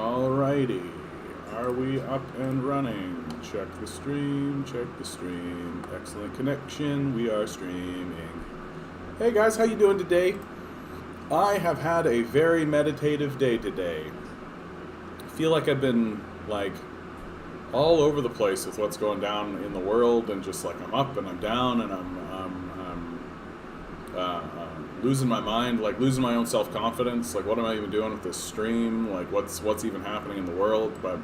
Alrighty. Are we up and running? Check the stream, check the stream. Excellent connection. We are streaming. Hey guys, how you doing today? I have had a very meditative day today. I feel like I've been all over the place with what's going down in the world, and just like I'm up and I'm down and I'm losing my mind, like losing my own self-confidence. Like, what am I even doing with this stream? Like, what's even happening in the world? But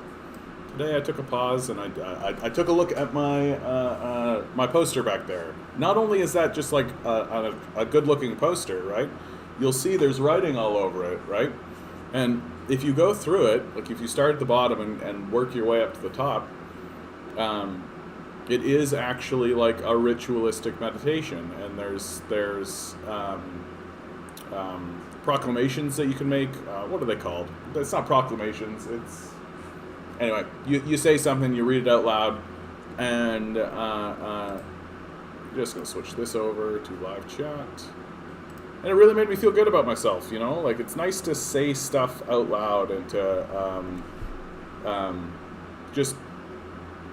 today I took a pause and I took a look at my my poster back there. Not only is that just like a good-looking poster, right? You'll see there's writing all over it, right? And if you go through it, like if you start at the bottom and work your way up to the top, it is actually like a ritualistic meditation, and there's proclamations that you can make. What are they called? It's not proclamations. It's anyway. You say something, you read it out loud, and I'm just gonna switch this over to live chat. And it really made me feel good about myself, you know? Like, it's nice to say stuff out loud and to just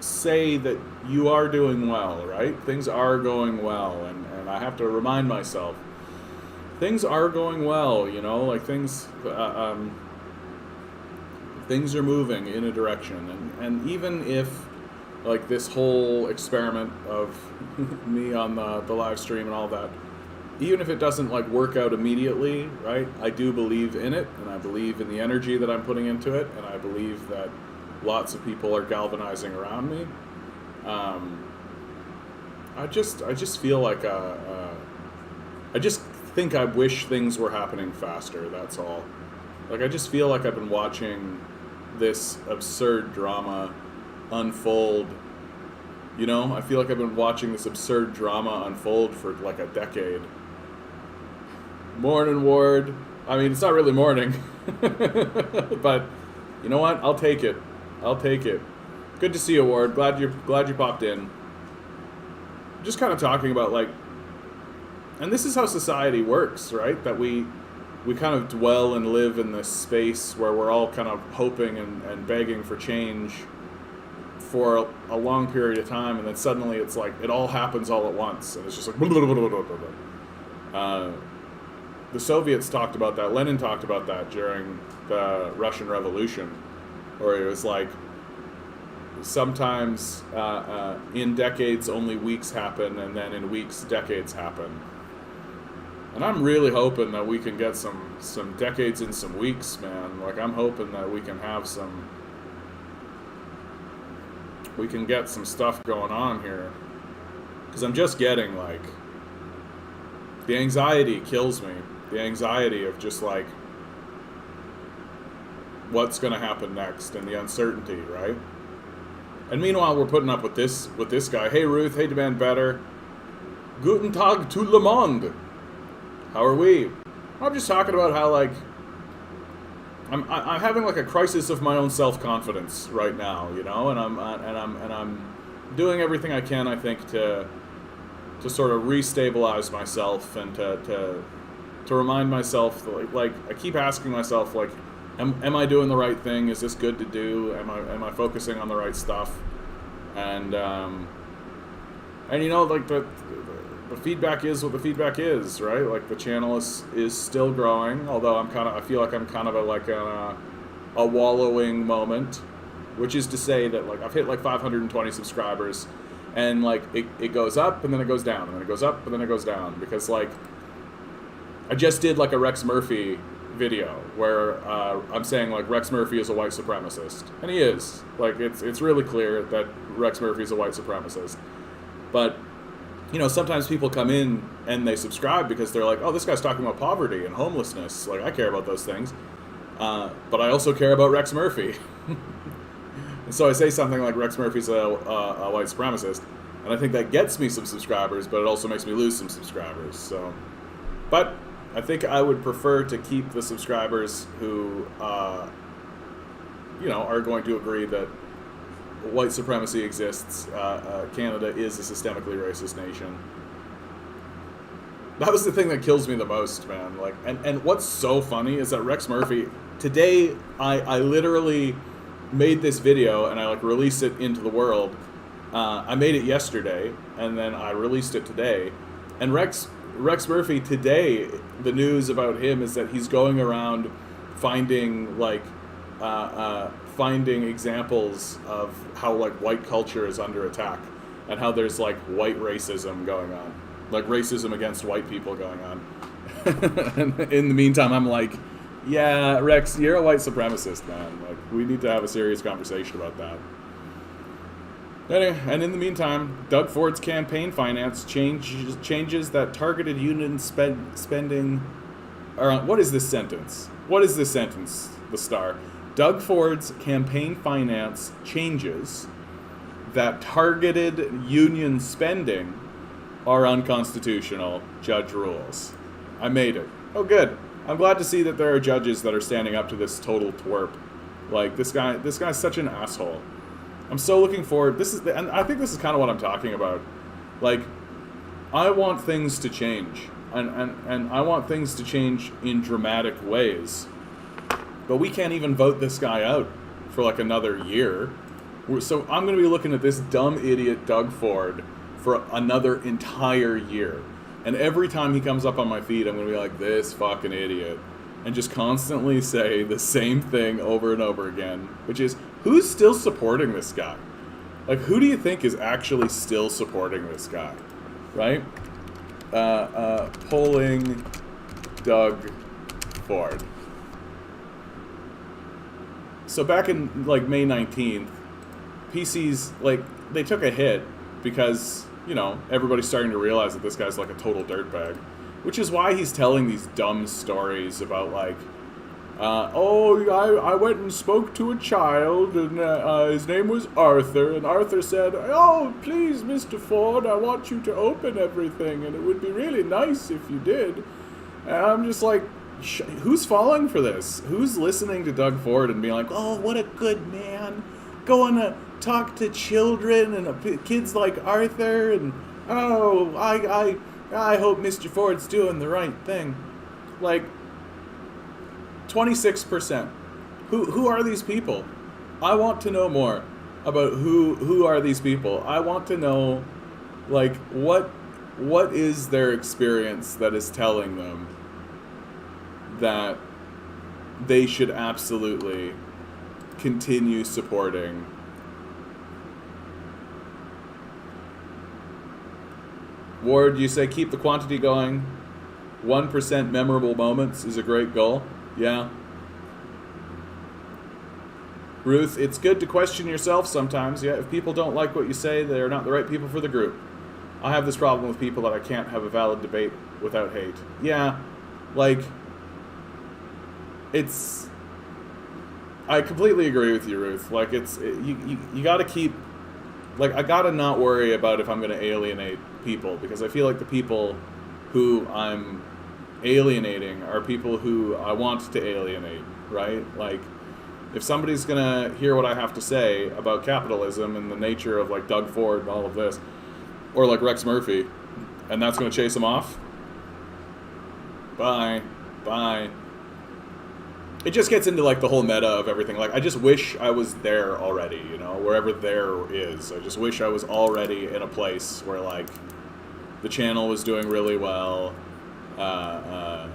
say that you are doing well, right? Things are going well, and I have to remind myself, things are going well, you know? Like, things are moving in a direction. And even if, like, this whole experiment of me on the live stream and all that, even if it doesn't like work out immediately, right? I do believe in it, and I believe in the energy that I'm putting into it, and I believe that lots of people are galvanizing around me. I just feel like I just think I wish things were happening faster. That's all. Like, I just feel like I've been watching this absurd drama unfold. You know, I feel like I've been watching this absurd drama unfold for like a decade. Morning, Ward. I mean, it's not really morning. But you know what? I'll take it. I'll take it. Good to see you, Ward. Glad you popped in. Just kind of talking about, like, and this is how society works, right? That we kind of dwell and live in this space where we're all kind of hoping and begging for change for a long period of time, and then suddenly it's like it all happens all at once, and it's just like blah, blah, blah, blah, blah, blah. The Soviets talked about that. Lenin talked about that during the Russian Revolution, where it was like sometimes in decades only weeks happen, and then in weeks decades happen. And I'm really hoping that we can get some decades in some weeks, man. Like, I'm hoping that we can have we can get some stuff going on here. Because I'm just getting, like, the anxiety kills me. The anxiety of just, like, what's going to happen next, and the uncertainty, right? And meanwhile, we're putting up with this guy. Hey, Ruth. Hey, Demand Better. Guten Tag to le monde. How are we? I'm just talking about how, like, I'm having like a crisis of my own self-confidence right now, you know, and I'm doing everything I can, I think, to sort of restabilize myself, and to remind myself, like I keep asking myself, like, am I doing the right thing? Is this good to do? Am I focusing on the right stuff? And you know, like the feedback is what the feedback is, right? Like, the channel is still growing, although I feel like I'm kind of a wallowing moment, which is to say that, like, I've hit like 520 subscribers, and like it goes up and then it goes down, and then it goes up and then it goes down, because like I just did like a Rex Murphy video where I'm saying, like, Rex Murphy is a white supremacist, and he is. Like, it's really clear that Rex Murphy is a white supremacist, but you know, sometimes people come in and they subscribe because they're like, oh, this guy's talking about poverty and homelessness. Like, I care about those things. But I also care about Rex Murphy. And so I say something like Rex Murphy's a white supremacist. And I think that gets me some subscribers, but it also makes me lose some subscribers. So, but I think I would prefer to keep the subscribers who, you know, are going to agree that white supremacy exists. Canada is a systemically racist nation. That was the thing that kills me the most, man. Like, and what's so funny is that Rex Murphy Today, I literally made this video and I like released it into the world. I made it yesterday and then I released it today. And Rex Murphy today, the news about him is that he's going around finding finding examples of how like white culture is under attack and how there's like white racism going on, like racism against white people going on. And in the meantime, I'm like, yeah, Rex, you're a white supremacist, man. Like, we need to have a serious conversation about that. Anyway, and in the meantime, Doug Ford's campaign finance changes that targeted union spending. Or what is this sentence? What is this sentence? The Star. Doug Ford's campaign finance changes that targeted union spending are unconstitutional. Judge rules. I made it. Oh, good. I'm glad to see that there are judges that are standing up to this total twerp. Like, this guy's such an asshole. I'm so looking forward. And I think this is kind of what I'm talking about. Like, I want things to change. And I want things to change in dramatic ways. But we can't even vote this guy out for like another year. So I'm going to be looking at this dumb idiot Doug Ford for another entire year. And every time he comes up on my feed, I'm going to be like, this fucking idiot. And just constantly say the same thing over and over again. Which is, who's still supporting this guy? Like, who do you think is actually still supporting this guy? Right? Polling Doug Ford. So back in, like, May 19th, PCs, like, they took a hit because, you know, everybody's starting to realize that this guy's, like, a total dirtbag. Which is why he's telling these dumb stories about, like, I went and spoke to a child, and his name was Arthur, and Arthur said, oh, please, Mr. Ford, I want you to open everything, and it would be really nice if you did. And I'm just like, who's falling for this? Who's listening to Doug Ford and being like, oh, what a good man, going to talk to children and kids like Arthur, and oh, I hope Mr. Ford's doing the right thing. Like, 26%. Who are these people? I want to know more about who are these people. I want to know, like, what is their experience that is telling them that they should absolutely continue supporting Ward. You say keep the quantity going. 1% memorable moments is a great goal. Yeah. Ruth, it's good to question yourself sometimes. Yeah, if people don't like what you say, they're not the right people for the group. I have this problem with people that I can't have a valid debate without hate. Yeah, like, I completely agree with you, Ruth. Like, you gotta keep, like, I gotta not worry about if I'm gonna alienate people, because I feel like the people who I'm alienating are people who I want to alienate, right? Like, if somebody's gonna hear what I have to say about capitalism and the nature of, like, Doug Ford and all of this, or like Rex Murphy, and that's gonna chase them off, bye. It just gets into, like, the whole meta of everything. Like, I just wish I was there already, you know, wherever there is. I just wish I was already in a place where, like, the channel was doing really well. I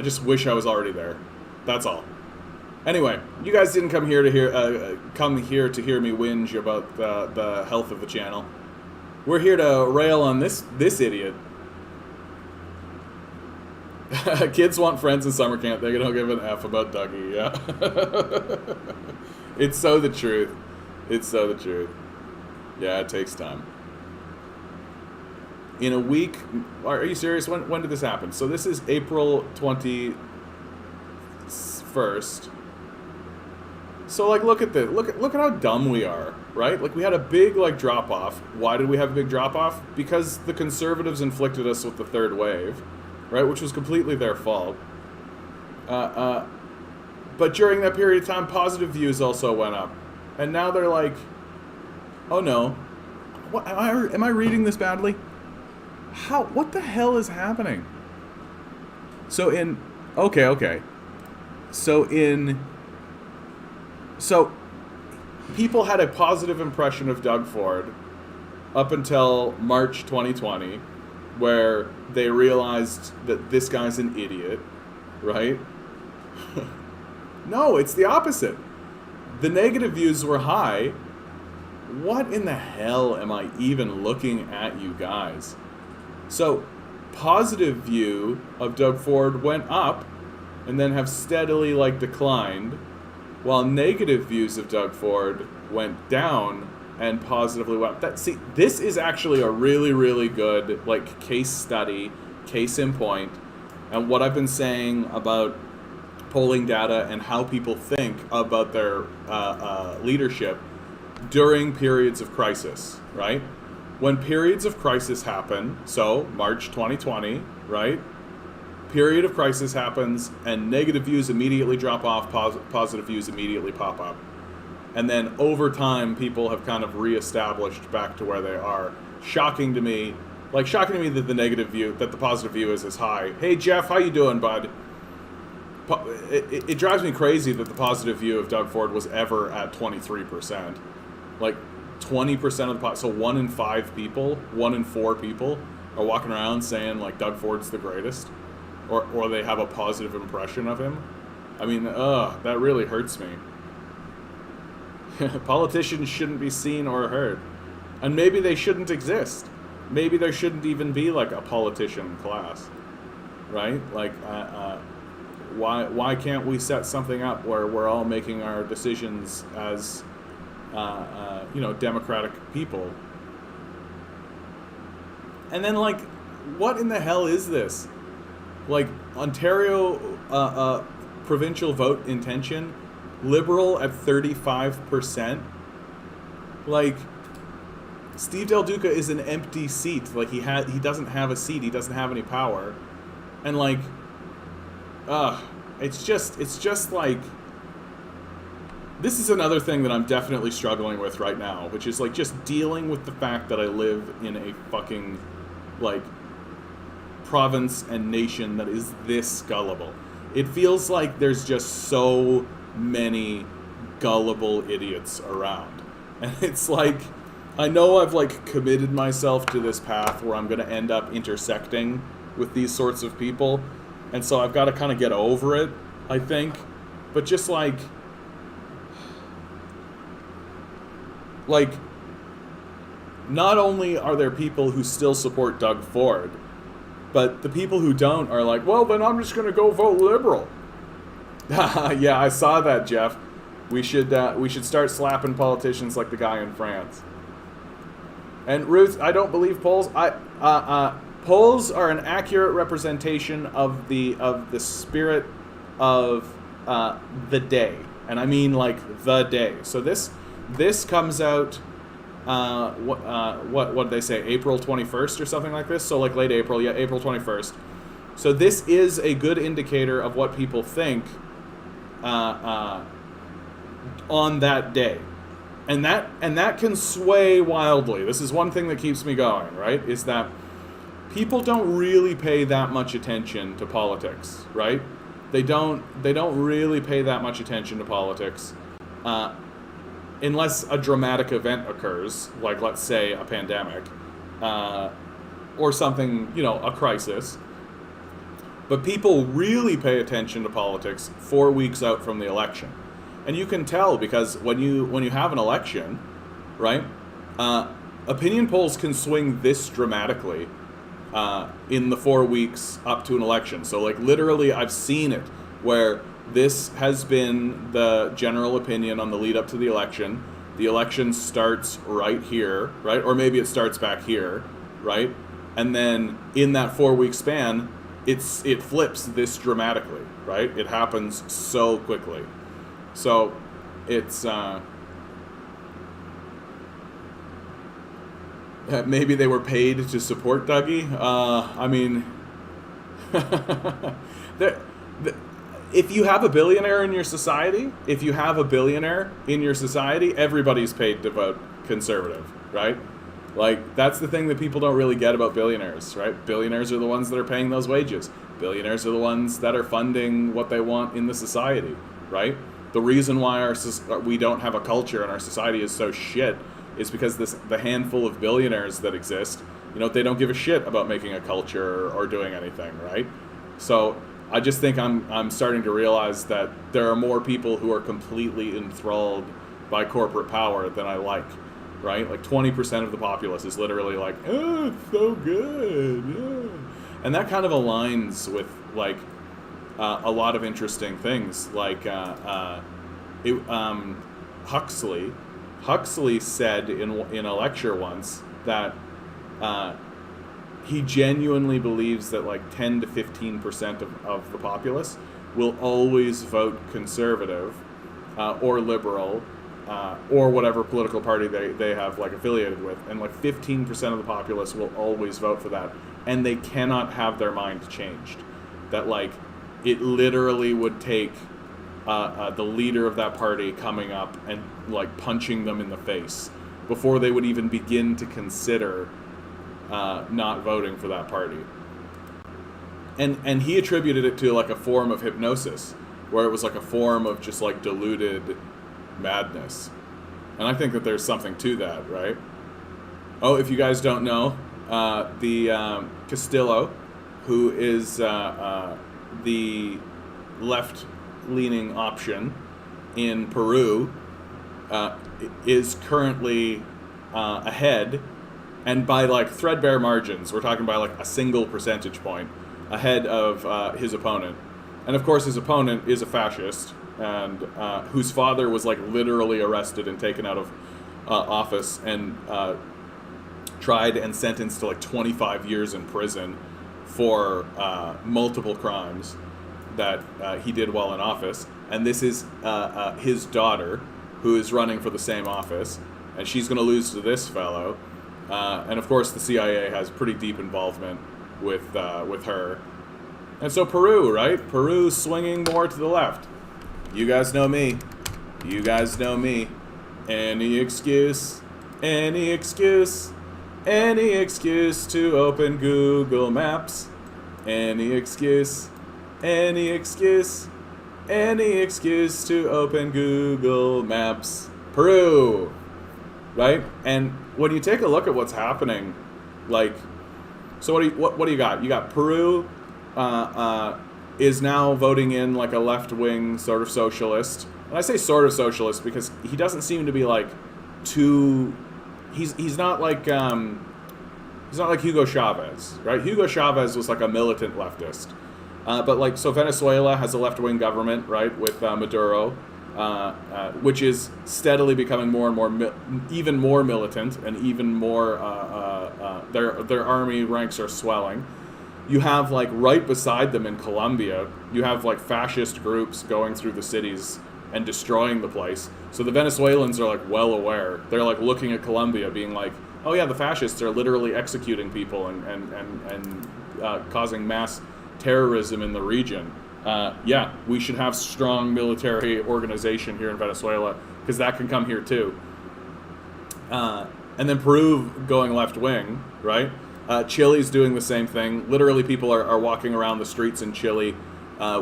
just wish I was already there. That's all. Anyway, you guys didn't come here to hear me whinge about the health of the channel. We're here to rail on this idiot. Kids want friends in summer camp. They don't give an F about Dougie. Yeah. It's so the truth. It's so the truth. Yeah, it takes time. In a week, are you serious? When did this happen? So this is April 21st. So, like, look at this. Look at how dumb we are, right? Like, we had a big, like, drop off. Why did we have a big drop off? Because the conservatives inflicted us with the third wave, right? Which was completely their fault. But during that period of time, positive views also went up, and now they're like, oh no, what am I reading this badly? What the hell is happening? So okay. So people had a positive impression of Doug Ford up until March 2020, where they realized that this guy's an idiot, right? No, it's the opposite. The negative views were high. What in the hell am I even looking at, you guys? So, positive view of Doug Ford went up and then have steadily declined, while negative views of Doug Ford went down and positively went up. This is actually a really, really good case study, case in point, and what I've been saying about polling data and how people think about their leadership during periods of crisis, right? When periods of crisis happen, so March 2020, right? Period of crisis happens and negative views immediately drop off, positive views immediately pop up. And then over time, people have kind of reestablished back to where they are. Shocking to me that the positive view is as high. Hey Jeff, how you doing, bud? It drives me crazy that the positive view of Doug Ford was ever at 23%. 20% of the so 1 in 5 people, 1 in 4 people are walking around saying Doug Ford's the greatest, or they have a positive impression of him. I mean, that really hurts me. Politicians shouldn't be seen or heard, and maybe they shouldn't exist. Maybe there shouldn't even be a politician class, right? Why can't we set something up where we're all making our decisions as democratic people? And then what in the hell is this? Ontario provincial vote intention, Liberal at 35%. Steve Del Duca is an empty seat. He doesn't have a seat. He doesn't have any power. And it's just this is another thing that I'm definitely struggling with right now, which is just dealing with the fact that I live in a fucking province and nation that is this gullible. It feels like there's just so many gullible idiots around. And it's I know I've committed myself to this path where I'm going to end up intersecting with these sorts of people. And so I've got to kind of get over it, I think. But just not only are there people who still support Doug Ford, but the people who don't are well, then I'm just going to go vote Liberal. Yeah, I saw that, Jeff. We should start slapping politicians like the guy in France. And Ruth, I don't believe polls. Polls are an accurate representation of the spirit of the day, and I mean the day. So this comes out. What did they say? April 21st or something like this. So late April, yeah, April 21st. So this is a good indicator of what people think on that day. And that can sway wildly. This is one thing that keeps me going, right? Is that people don't really pay that much attention to politics, right? They don't really pay that much attention to politics, unless a dramatic event occurs, let's say a pandemic, or something, a crisis. But people really pay attention to politics 4 weeks out from the election. And you can tell because when you have an election, right, opinion polls can swing this dramatically in the 4 weeks up to an election. So literally I've seen it where this has been the general opinion on the lead up to the election. The election starts right here, right? Or maybe it starts back here, right? And then in that 4 week span, it flips this dramatically, right? It happens so quickly. So it's maybe they were paid to support Dougie. I mean, if you have a billionaire in your society, everybody's paid to vote conservative, right? That's the thing that people don't really get about billionaires, right? Billionaires are the ones that are paying those wages. Billionaires are the ones that are funding what they want in the society, right? The reason why we don't have a culture and our society is so shit is because the handful of billionaires that exist, they don't give a shit about making a culture or doing anything, right? So I just think I'm starting to realize that there are more people who are completely enthralled by corporate power than I like, right? Like 20% of the populace is literally like, oh, it's so good, yeah. And that kind of aligns with like a lot of interesting things, like Huxley said in a lecture once that he genuinely believes that like 10 to 15% of the populace will always vote conservative or liberal or whatever political party they have like affiliated with, and like 15% of the populace will always vote for that, and they cannot have their mind changed. That like it literally would take the leader of that party coming up and like punching them in the face before they would even begin to consider not voting for that party. And he attributed it to like a form of hypnosis, where it was like a form of just like deluded madness. And I think that there's something to that, right? Oh, if you guys don't know, the Castillo, who is the left-leaning option in Peru, is currently ahead, and by like threadbare margins. We're talking by like a single percentage point ahead of his opponent. And of course his opponent is a fascist, and whose father was like literally arrested and taken out of office and tried and sentenced to like 25 years in prison for multiple crimes that he did while in office. And this is his daughter, who is running for the same office, and she's going to lose to this fellow. And of course the CIA has pretty deep involvement with her. And so Peru, right? Peru swinging more to the left. You guys know me. You guys know me. Any excuse to open Google Maps. Any excuse to open Google Maps. Peru, right? And when you take a look at what's happening, like, so what do you got? You got Peru is now voting in like a left-wing sort of socialist. And I say sort of socialist because he doesn't seem to be like too. He's not like Hugo Chavez, right? Hugo Chavez was like a militant leftist, but like so Venezuela has a left-wing government, right, with Maduro, which is steadily becoming more and more even more militant, and even more their army ranks are swelling. You have like right beside them in Colombia, you have like fascist groups going through the cities and destroying the place. So the Venezuelans are like well aware. They're like looking at Colombia being like, oh yeah, the fascists are literally executing people and causing mass terrorism in the region. Yeah, we should have strong military organization here in Venezuela, because that can come here too. And then Peru going left wing, right? Chile's doing the same thing. Literally people are walking around the streets in Chile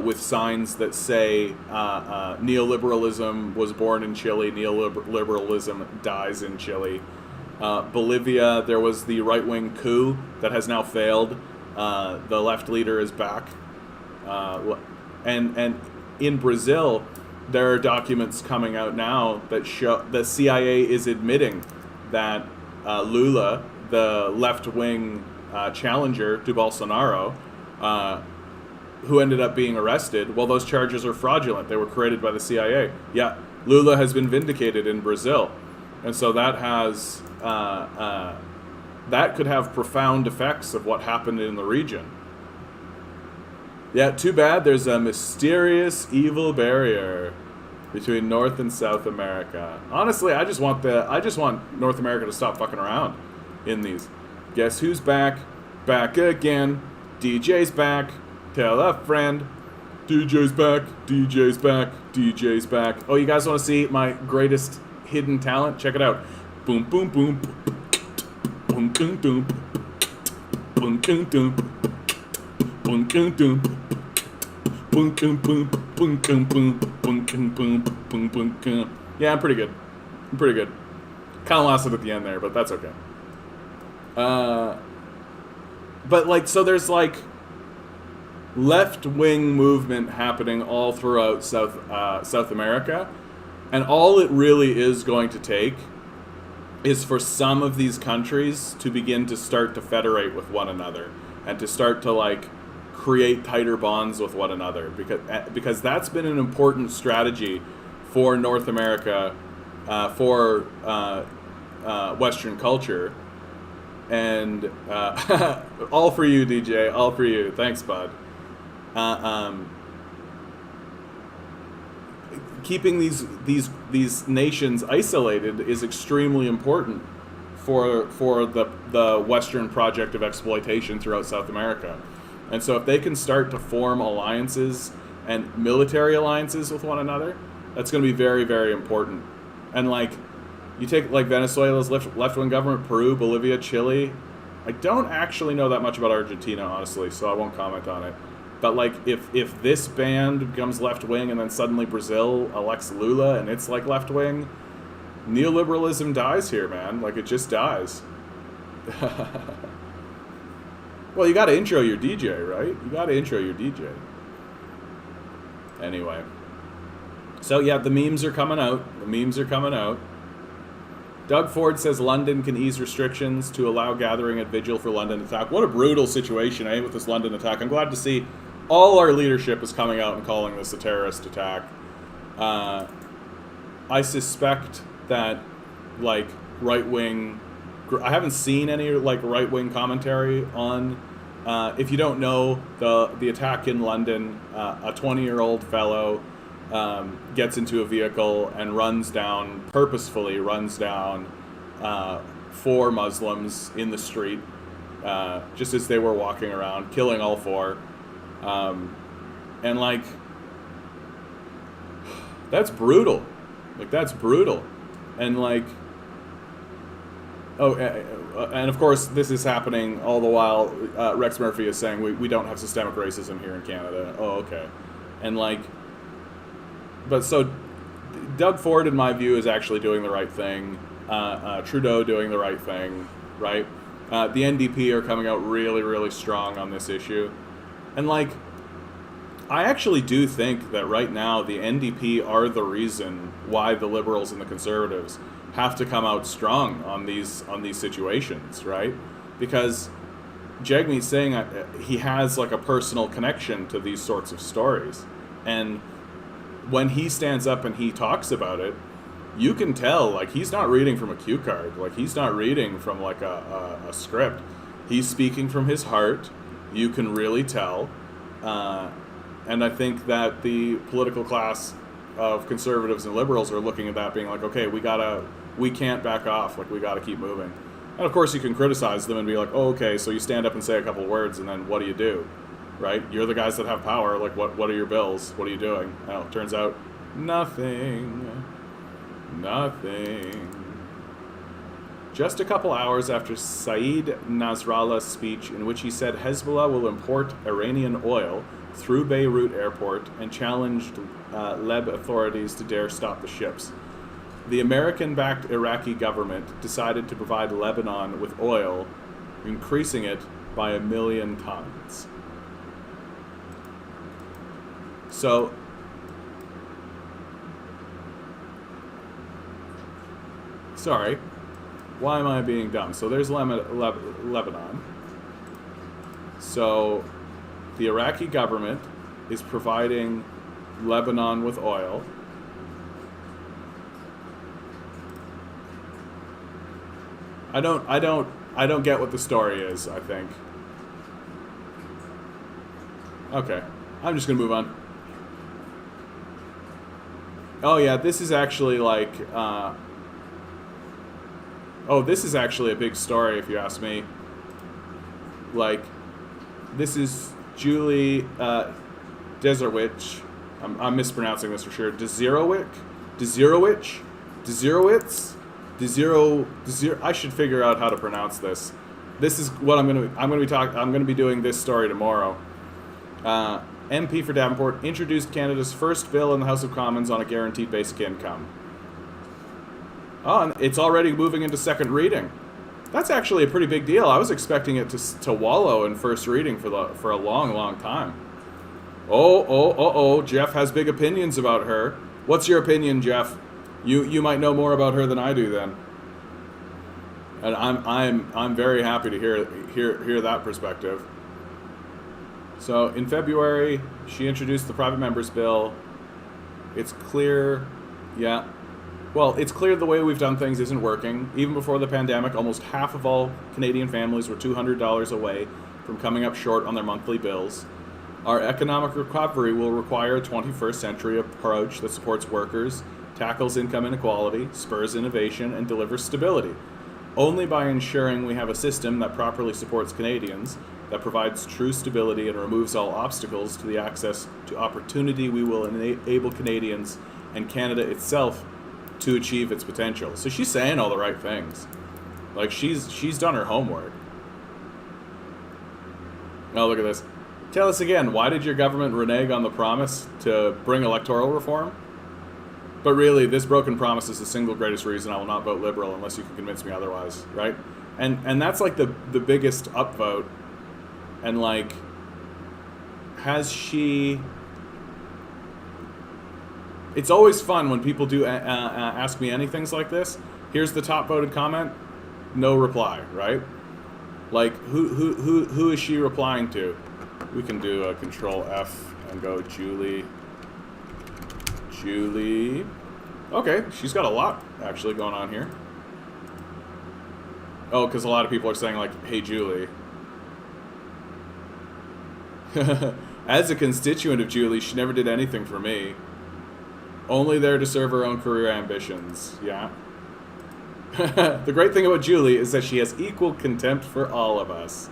with signs that say neoliberalism was born in Chile, neoliberalism dies in Chile. Bolivia, there was the right-wing coup that has now failed. The left leader is back. And in Brazil, there are documents coming out now that show the CIA is admitting that Lula, the left-wing challenger to Bolsonaro, who ended up being arrested, well, those charges are fraudulent. They were created by the CIA. Yeah, Lula has been vindicated in Brazil. And so that has that could have profound effects of what happened in the region. Yeah, too bad there's a mysterious evil barrier between North and South America. Honestly, I just want North America to stop fucking around in these. Guess who's back? Back again. DJ's back. Tell a friend. DJ's back. DJ's back. DJ's back. Oh, you guys want to see my greatest hidden talent? Check it out. Boom, boom, boom. Boom, boom, boom. Boom, boom, boom. Yeah, I'm pretty good. I'm pretty good. Kind of lost it at the end there, but that's okay. But like, so there's like left-wing movement happening all throughout South America, and all it really is going to take is for some of these countries to begin to start to federate with one another and to start to like create tighter bonds with one another, because that's been an important strategy for North America, for Western culture. And all for you, DJ. All for you. Thanks, bud. Keeping these nations isolated is extremely important for the Western project of exploitation throughout South America. And so if they can start to form alliances and military alliances with one another, that's going to be very, very important. And like, you take like Venezuela's left-wing government, Peru, Bolivia, Chile. I don't actually know that much about Argentina, honestly, so I won't comment on it. But like, if this band becomes left-wing and then suddenly Brazil elects Lula and it's like left-wing, neoliberalism dies here, man. Like, it just dies. Well, you got to intro your DJ, right? You got to intro your DJ. Anyway. So yeah, the memes are coming out. The memes are coming out. Doug Ford says London can ease restrictions to allow gathering at vigil for London attack. What a brutal situation, eh, with this London attack. I'm glad to see all our leadership is coming out and calling this a terrorist attack. I suspect that, like, right-wing... I haven't seen any, like, right-wing commentary on... if you don't know, the attack in London, a 20-year-old fellow... gets into a vehicle and purposefully runs down 4 Muslims in the street, just as they were walking around, killing all 4. And like, that's brutal. Like, that's brutal. And like, and of course this is happening all the while Rex Murphy is saying we don't have systemic racism here in Canada. Oh, okay. And like, but so Doug Ford, in my view, is actually doing the right thing. Trudeau doing the right thing, right? The NDP are coming out really, really strong on this issue. And like, I actually do think that right now the NDP are the reason why the Liberals and the Conservatives have to come out strong on these situations, right? Because Jagmeet's saying he has like a personal connection to these sorts of stories. And when he stands up and he talks about it, you can tell, like, he's not reading from a cue card. Like, he's not reading from, like, a script. He's speaking from his heart. You can really tell. And I think that the political class of conservatives and liberals are looking at that being like, okay, we can't back off. Like, we gotta keep moving. And, of course, you can criticize them and be like, oh, okay, so you stand up and say a couple words, and then what do? Right? You're the guys that have power. Like, what are your bills? What are you doing? Well, it turns out, nothing. Just a couple hours after Saeed Nasrallah's speech, in which he said Hezbollah will import Iranian oil through Beirut airport and challenged Leb authorities to dare stop the ships, the American-backed Iraqi government decided to provide Lebanon with oil, increasing it by 1 million tons. So, sorry, why am I being dumb? So there's Lebanon. So the Iraqi government is providing Lebanon with oil. I don't get what the story is, I think. Okay, I'm just gonna move on. Oh yeah, this is actually like, this is actually a big story if you ask me. Like, this is Julie Dezerwich. I'm mispronouncing this for sure. Dezerowicz. I should figure out how to pronounce this. This is what I'm gonna be doing this story tomorrow. MP for Davenport introduced Canada's first bill in the House of Commons on a guaranteed basic income. Oh, and it's already moving into second reading. That's actually a pretty big deal. I was expecting it to wallow in first reading for a long, long time. Oh, Jeff has big opinions about her. What's your opinion, Jeff? You might know more about her than I do then. And I'm very happy to hear that perspective. So in February, she introduced the private members bill. It's clear, yeah. Well, it's clear the way we've done things isn't working. Even before the pandemic, almost half of all Canadian families were $200 away from coming up short on their monthly bills. Our economic recovery will require a 21st century approach that supports workers, tackles income inequality, spurs innovation, and delivers stability. Only by ensuring we have a system that properly supports Canadians, that provides true stability and removes all obstacles to the access to opportunity, we will enable Canadians and Canada itself to achieve its potential. So she's saying all the right things. Like, she's done her homework. Oh, look at this. Tell us again, why did your government renege on the promise to bring electoral reform? But really, this broken promise is the single greatest reason I will not vote Liberal unless you can convince me otherwise, right? And that's like the biggest upvote. And like, has she... It's always fun when people do ask me anything like this. Here's the top voted comment. No reply, right? Like, who is she replying to? We can do a Control F and go Julie. Okay, she's got a lot actually going on here. Oh, because a lot of people are saying like, "Hey, Julie." As a constituent of Julie, she never did anything for me. Only there to serve her own career ambitions. Yeah. The great thing about Julie is that she has equal contempt for all of us.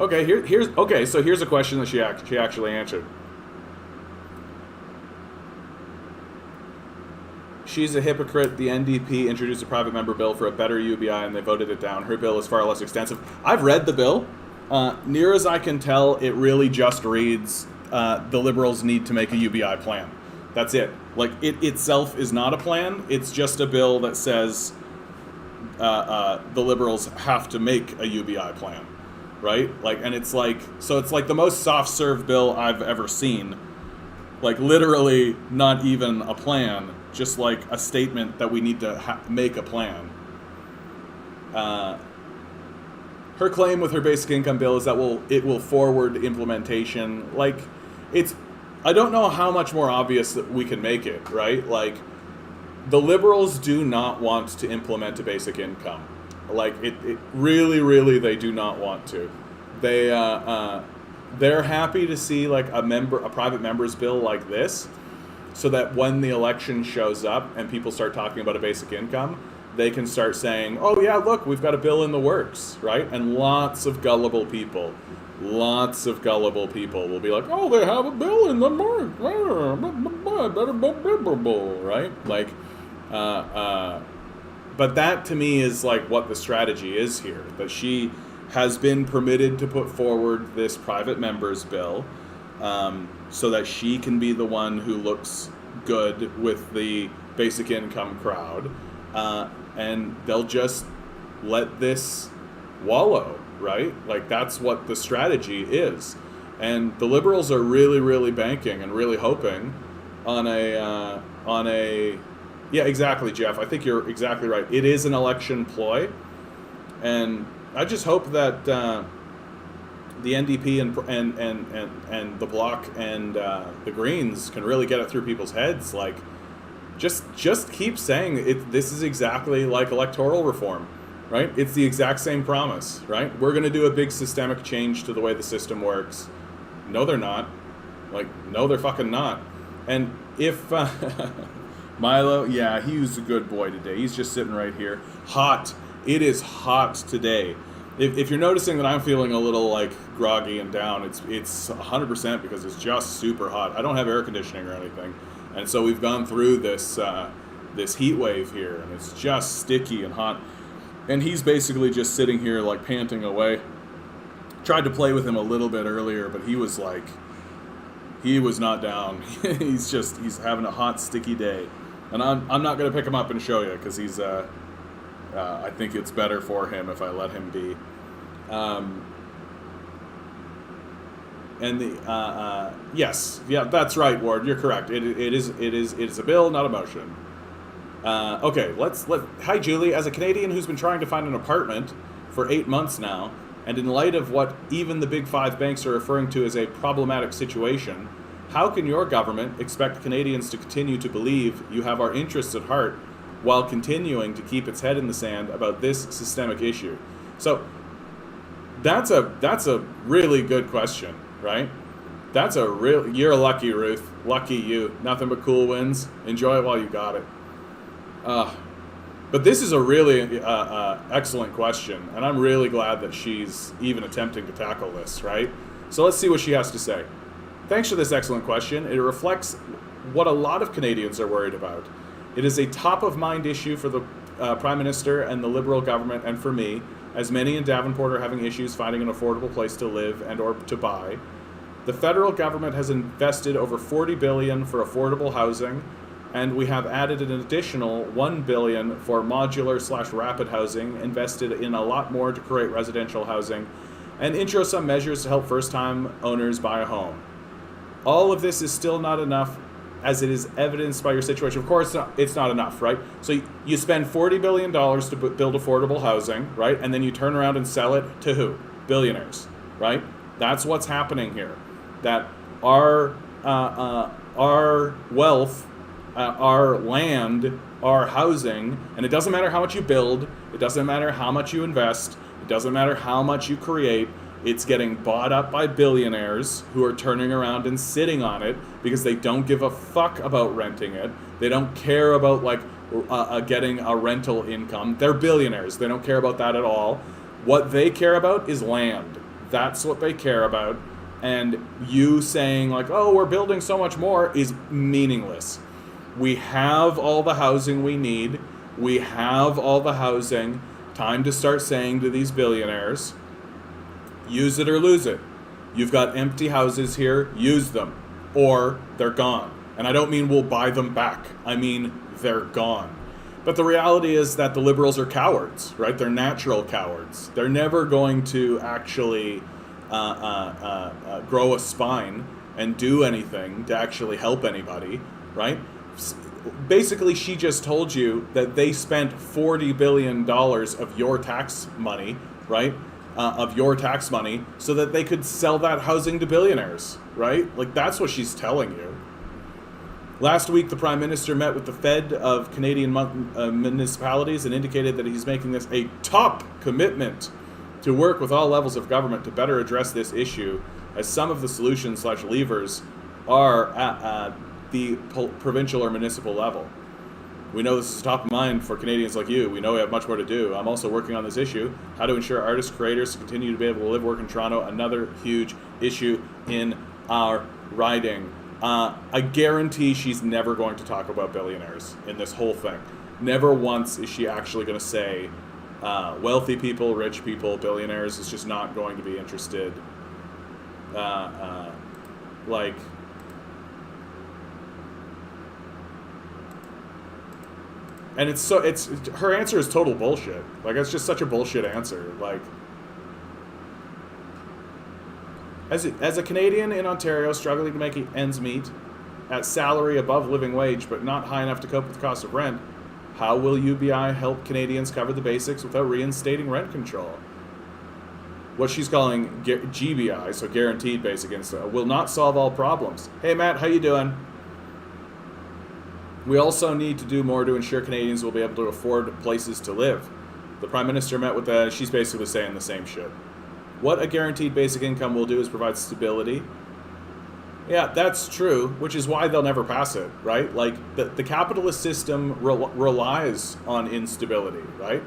Okay, so here's a question that she actually answered. She's a hypocrite. The NDP introduced a private member bill for a better UBI and they voted it down. Her bill is far less extensive. I've read the bill. Near as I can tell, it really just reads the Liberals need to make a UBI plan. That's it. Like, it itself is not a plan. It's just a bill that says the Liberals have to make a UBI plan, right? Like, and it's like, so it's like the most soft-serve bill I've ever seen. Like, literally not even a plan, just like a statement that we need to make a plan. Her claim with her basic income bill is that it will forward implementation. Like, I don't know how much more obvious that we can make it, right? Like, the Liberals do not want to implement a basic income. Like, it really, really, they do not want to. They're happy to see like a private member's bill like this, so that when the election shows up and people start talking about a basic income, they can start saying, "Oh yeah, look, we've got a bill in the works," right? And lots of gullible people will be like, "Oh, they have a bill in the works, right?" Like, but that to me is like what the strategy is here. That she has been permitted to put forward this private members bill, so that she can be the one who looks good with the basic income crowd. And they'll just let this wallow, right? Like, that's what the strategy is. And the Liberals are really, really banking and really hoping on a yeah, exactly, Jeff. I think you're exactly right. It is an election ploy. And I just hope that the NDP and the Bloc and the Greens can really get it through people's heads. Like, just keep saying it. This is exactly like electoral reform, right? It's the exact same promise, right? We're going to do a big systemic change to the way the system works. No, they're not. Like, no, they're fucking not. And if Milo, yeah, he was a good boy today. He's just sitting right here. Hot. It is hot today. If you're noticing that I'm feeling a little like groggy and down, it's 100% because it's just super hot. I don't have air conditioning or anything. And so we've gone through this heat wave here, and it's just sticky and hot. And he's basically just sitting here like panting away. Tried to play with him a little bit earlier, but he was not down. he's having a hot, sticky day. And I'm not going to pick him up and show you because he's, I think it's better for him if I let him be. Yes, yeah, that's right, Ward. You're correct. It is a bill, not a motion. Okay, hi, Julie. As a Canadian who's been trying to find an apartment for 8 months now, and in light of what even the big five banks are referring to as a problematic situation, how can your government expect Canadians to continue to believe you have our interests at heart while continuing to keep its head in the sand about this systemic issue? So that's a really good question, right? You're lucky, Ruth. Lucky you. Nothing but cool wins. Enjoy it while you got it. But this is a really excellent question, and I'm really glad that she's even attempting to tackle this, right? So let's see what she has to say. Thanks for this excellent question. It reflects what a lot of Canadians are worried about. It is a top-of-mind issue for the Prime Minister and the Liberal government, and for me, as many in Davenport are having issues finding an affordable place to live and or to buy. The federal government has invested over $40 billion for affordable housing, and we have added an additional $1 billion for modular/rapid housing, invested in a lot more to create residential housing, and intro some measures to help first-time owners buy a home. All of this is still not enough, as it is evidenced by your situation. Of course, it's not enough, right? So you spend $40 billion to build affordable housing, right? And then you turn around and sell it to who? Billionaires, right? That's what's happening here. That our wealth, our land, our housing, and it doesn't matter how much you build, it doesn't matter how much you invest, it doesn't matter how much you create, it's getting bought up by billionaires who are turning around and sitting on it because they don't give a fuck about renting it. They don't care about getting a rental income. They're billionaires. They don't care about that at all. What they care about is land. That's what they care about. And you saying oh, we're building so much more is meaningless. We have all the housing we need. We have all the housing. Time to start saying to these billionaires, use it or lose it. You've got empty houses here, use them, or they're gone. And I don't mean we'll buy them back. I mean they're gone. But the reality is that the Liberals are cowards, right? They're natural cowards. They're never going to actually grow a spine and do anything to actually help anybody, right? Basically, she just told you that they spent $40 billion of your tax money, right? Of your tax money so that they could sell that housing to billionaires, right? That's what she's telling you. Last week, the Prime Minister met with the Fed of Canadian municipalities and indicated that he's making this a top commitment to work with all levels of government to better address this issue, as some of the solutions/levers are at the provincial or municipal level. We know this is top of mind for Canadians like you. We know we have much more to do. I'm also working on this issue, how to ensure artists, creators to continue to be able to live, work in Toronto, another huge issue in our riding. I guarantee she's never going to talk about billionaires in this whole thing. Never once is she actually going to say wealthy people, rich people, billionaires. Is just not going to be interested. And it's her answer is total bullshit. It's just such a bullshit answer. As a Canadian in Ontario struggling to make ends meet at salary above living wage but not high enough to cope with the cost of rent, how will UBI help Canadians cover the basics without reinstating rent control? What she's calling GBI, so Guaranteed Basic Income, will not solve all problems. Hey Matt, how you doing? We also need to do more to ensure Canadians will be able to afford places to live. The Prime Minister met with she's basically saying the same shit. What a guaranteed basic income will do is provide stability. Yeah, that's true, which is why they'll never pass it, right? The capitalist system relies on instability, right?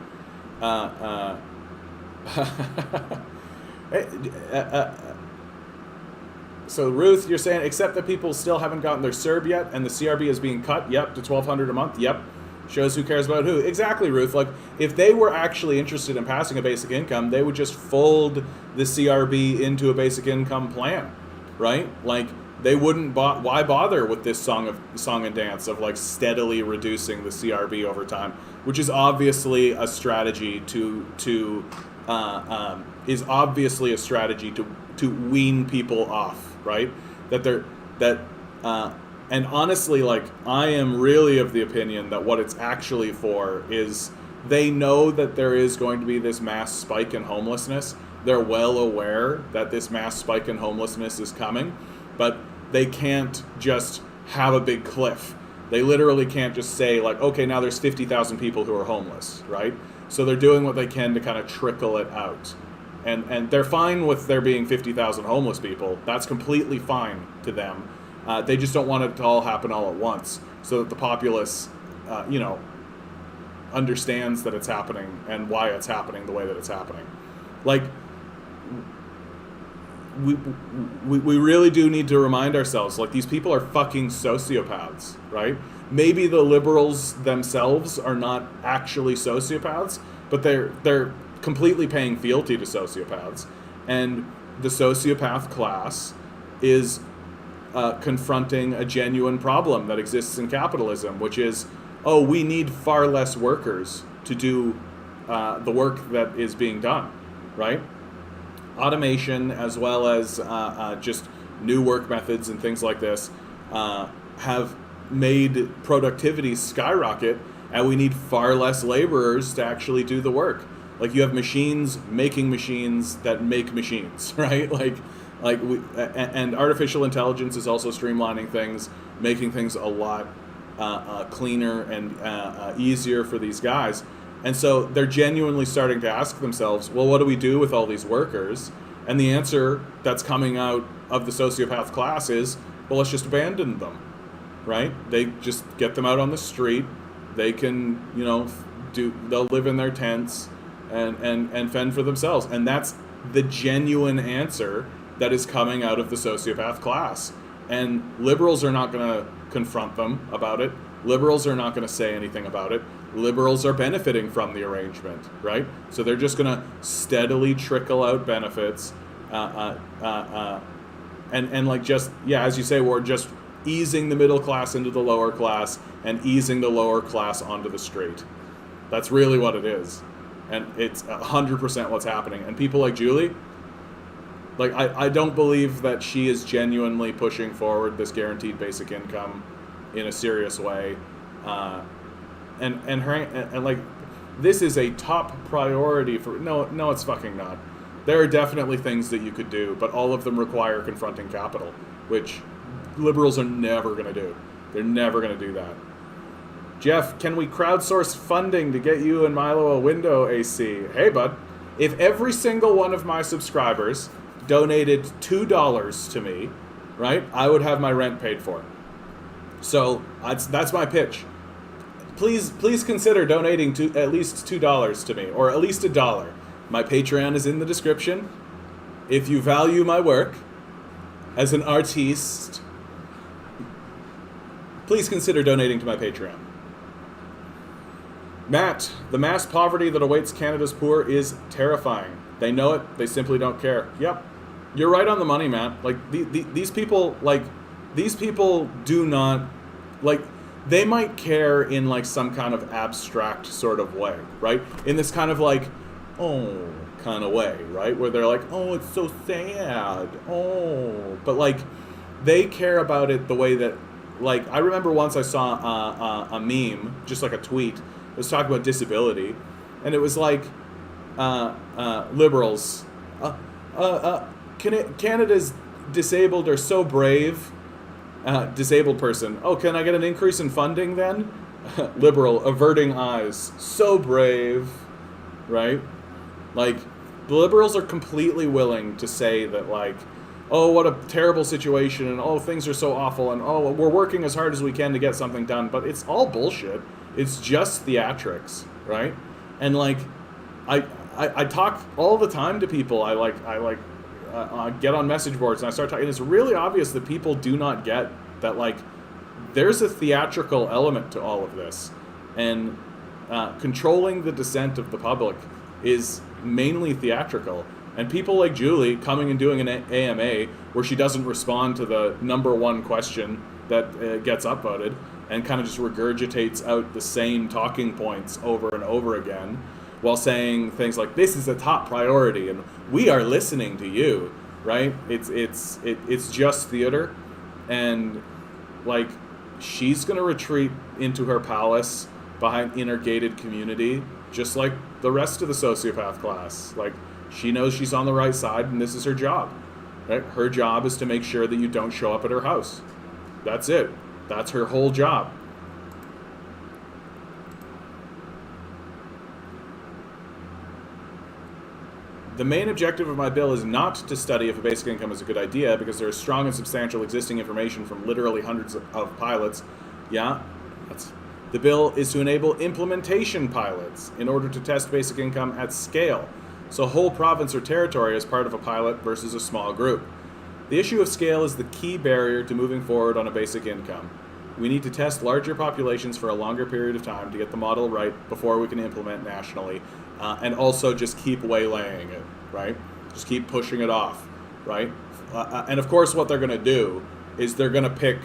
So Ruth, you're saying, except that people still haven't gotten their CERB yet, and the CRB is being cut, yep, to $1,200 a month, yep. Shows who cares about who. Exactly, Ruth. Like, if they were actually interested in passing a basic income, they would just fold the CRB into a basic income plan, right? Like, they wouldn't. Why bother with this song and dance of like steadily reducing the CRB over time, which is obviously a strategy to wean people off, right? And honestly, like, I am really of the opinion that what it's actually for is they know that there is going to be this mass spike in homelessness. They're well aware that this mass spike in homelessness is coming, but they can't just have a big cliff. They literally can't just say, like, okay, now there's 50,000 people who are homeless, right? So they're doing what they can to kind of trickle it out. And they're fine with there being 50,000 homeless people. That's completely fine to them. They just don't want it to all happen all at once, so that the populace, understands that it's happening and why it's happening the way that it's happening. Like, we really do need to remind ourselves, like, these people are fucking sociopaths, right? Maybe the liberals themselves are not actually sociopaths, but they're completely paying fealty to sociopaths, and the sociopath class is confronting a genuine problem that exists in capitalism, which is, oh, we need far less workers to do the work that is being done, right? Automation, as well as just new work methods and things like this, have made productivity skyrocket, and we need far less laborers to actually do the work. Like, you have machines making machines that make machines, right? And artificial intelligence is also streamlining things, making things a lot cleaner and easier for these guys. And so they're genuinely starting to ask themselves, well, what do we do with all these workers? And the answer that's coming out of the sociopath class is, well, let's just abandon them, right? They just get them out on the street. They can, they'll live in their tents and fend for themselves. And that's the genuine answer that is coming out of the sociopath class. And liberals are not going to confront them about it. Liberals are not going to say anything about it. Liberals are benefiting from the arrangement, right? So they're just going to steadily trickle out benefits, and like, just, yeah, as you say, we're just easing the middle class into the lower class and easing the lower class onto the street. That's really what it is, and it's 100% what's happening. And people like Julie, like, I don't believe that she is genuinely pushing forward this guaranteed basic income in a serious way. And like, this is a top priority for, no, it's fucking not. There are definitely things that you could do, but all of them require confronting capital, which liberals are never going to do. They're never going to do that. Jeff, can we crowdsource funding to get you and Milo a window AC? Hey, bud, if every single one of my subscribers donated $2 to me, right, I would have my rent paid for. So that's my pitch. Please consider donating to at least $2 to me, or at least $1. My Patreon is in the description. If you value my work as an artiste, please consider donating to my Patreon. Matt, the mass poverty that awaits Canada's poor is terrifying. They know it. They simply don't care. Yep. You're right on the money, Matt. Like, these people do not, like, they might care in, like, some kind of abstract sort of way, right? In this kind of, like, oh, kind of way, right? Where they're like, oh, it's so sad. Oh. But, like, they care about it the way that, like, I remember once I saw a meme, just like a tweet, it was talking about disability, and it was like, liberals, Canada's disabled are so brave. Disabled person, oh, can I get an increase in funding then? Liberal, averting eyes, so brave, right? Like, the liberals are completely willing to say that, like, oh, what a terrible situation, and oh, things are so awful, and oh, we're working as hard as we can to get something done, but it's all bullshit. It's just theatrics, right? And, like, I talk all the time to people. I get on message boards and I start talking. It's really obvious that people do not get that, like, there's a theatrical element to all of this, And controlling the dissent of the public is mainly theatrical. And people like Julie coming and doing an AMA where she doesn't respond to the number one question that gets upvoted and kind of just regurgitates out the same talking points over and over again while saying things like, this is a top priority and we are listening to you, right? It's just theater. And like, she's going to retreat into her palace in her gated community, just like the rest of the sociopath class. Like, she knows she's on the right side, and this is her job. Right? Her job is to make sure that you don't show up at her house. That's it. That's her whole job. The main objective of my bill is not to study if a basic income is a good idea, because there is strong and substantial existing information from literally hundreds of pilots. Yeah, the bill is to enable implementation pilots in order to test basic income at scale. So a whole province or territory as part of a pilot versus a small group. The issue of scale is the key barrier to moving forward on a basic income. We need to test larger populations for a longer period of time to get the model right before we can implement nationally. And also just keep waylaying it, right? Just keep pushing it off, right? And of course what they're going to do is they're going to pick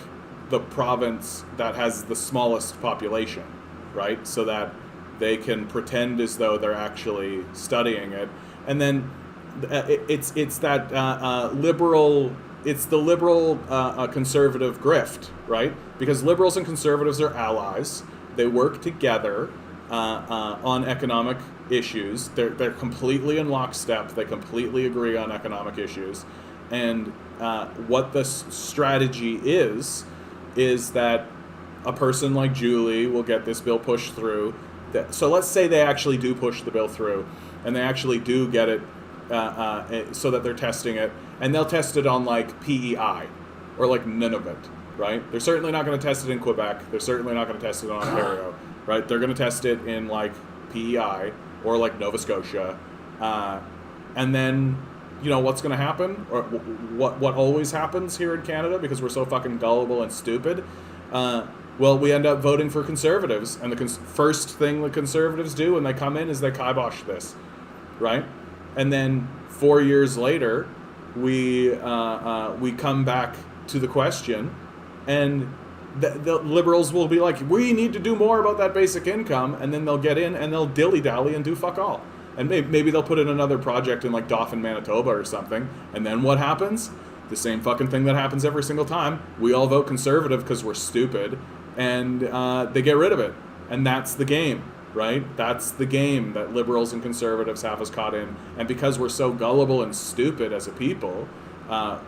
the province that has the smallest population, right? So that they can pretend as though they're actually studying it. And then it's that liberal, it's the liberal conservative grift, right? Because liberals and conservatives are allies. They work together on economic issues. They're completely in lockstep. They completely agree on economic issues. And what the strategy is that a person like Julie will get this bill pushed through. So let's say they actually do push the bill through, and they actually do get it so that they're testing it, and they'll test it on like PEI or like Nunavut, right? They're certainly not going to test it in Quebec. They're certainly not going to test it in Ontario, right? They're going to test it in like PEI or like Nova Scotia, and then you know what's going to happen, or what always happens here in Canada because we're so fucking gullible and stupid. Well, we end up voting for conservatives, and the first thing the conservatives do when they come in is they kibosh this, right? And then 4 years later, we come back to the question, and the liberals will be like, we need to do more about that basic income, and then they'll get in and they'll dilly-dally and do fuck all. And maybe they'll put in another project in like Dauphin, Manitoba or something, and then what happens? The same fucking thing that happens every single time. We all vote conservative because we're stupid, and they get rid of it. And that's the game, right? That's the game that liberals and conservatives have us caught in. And because we're so gullible and stupid as a people,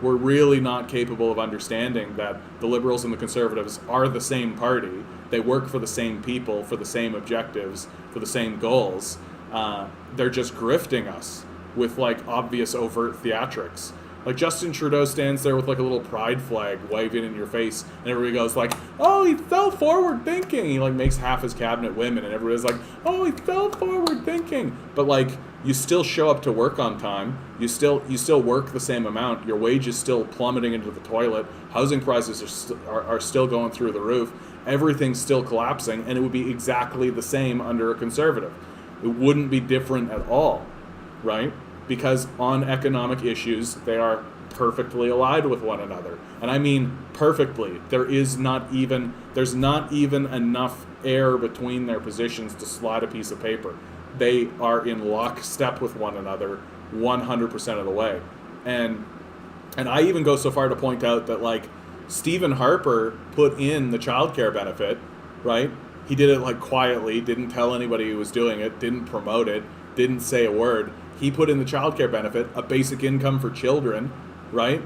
we're really not capable of understanding that the liberals and the conservatives are the same party. They work for the same people, for the same objectives, for the same goals. They're just grifting us with like obvious overt theatrics. Like Justin Trudeau stands there with like a little pride flag waving in your face, and everybody goes like, "Oh, he fell forward thinking." He like makes half his cabinet women, and everybody's like, "Oh, he fell forward thinking." But like, you still show up to work on time. You still work the same amount. Your wage is still plummeting into the toilet. Housing prices are still going through the roof. Everything's still collapsing, and it would be exactly the same under a conservative. It wouldn't be different at all, right? Because on economic issues, they are perfectly allied with one another. And I mean perfectly. There's not even enough air between their positions to slide a piece of paper. They are in lockstep with one another 100% of the way. And I even go so far to point out that like Stephen Harper put in the childcare benefit, right? He did it like quietly, didn't tell anybody he was doing it, didn't promote it, didn't say a word. He put in the childcare benefit, a basic income for children, right?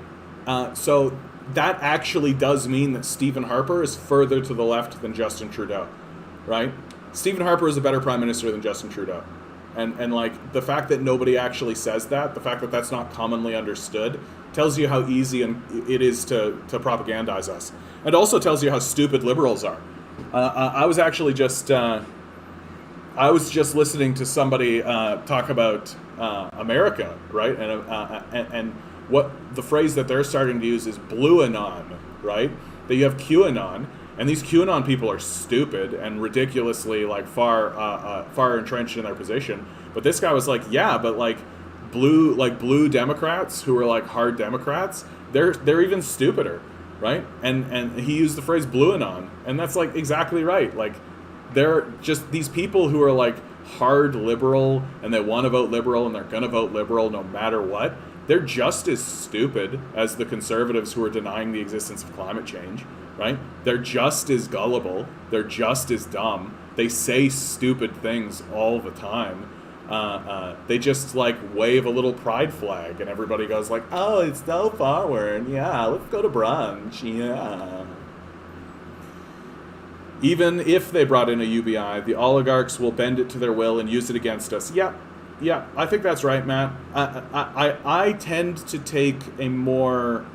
So that actually does mean that Stephen Harper is further to the left than Justin Trudeau, right? Stephen Harper is a better prime minister than Justin Trudeau. And like the fact that nobody actually says that, the fact that that's not commonly understood, tells you how easy it is to propagandize us. And also tells you how stupid liberals are. I was actually just listening to somebody talk about America, right? And what the phrase that they're starting to use is blue anon, right? That you have QAnon, And these QAnon people are stupid and ridiculously like far entrenched in their position. But this guy was like, yeah, but like blue Democrats who are like hard Democrats, they're even stupider, right? And he used the phrase "blueanon," and that's like exactly right. Like they're just these people who are like hard liberal and they want to vote liberal and they're going to vote liberal no matter what. They're just as stupid as the conservatives who are denying the existence of climate change, right? They're just as gullible. They're just as dumb. They say stupid things all the time. They just like wave a little pride flag and everybody goes like, oh, it's so forward. Yeah, let's go to brunch. Yeah. Even if they brought in a UBI, the oligarchs will bend it to their will and use it against us. Yeah, I think that's right, Matt. I tend to take a more,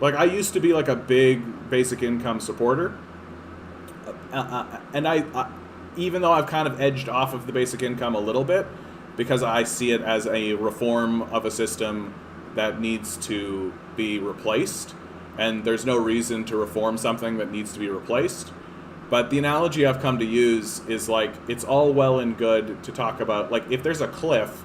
like I used to be like a big basic income supporter. And I even though I've kind of edged off of the basic income a little bit, because I see it as a reform of a system that needs to be replaced, and there's no reason to reform something that needs to be replaced. But the analogy I've come to use is like, it's all well and good to talk about, like, if there's a cliff,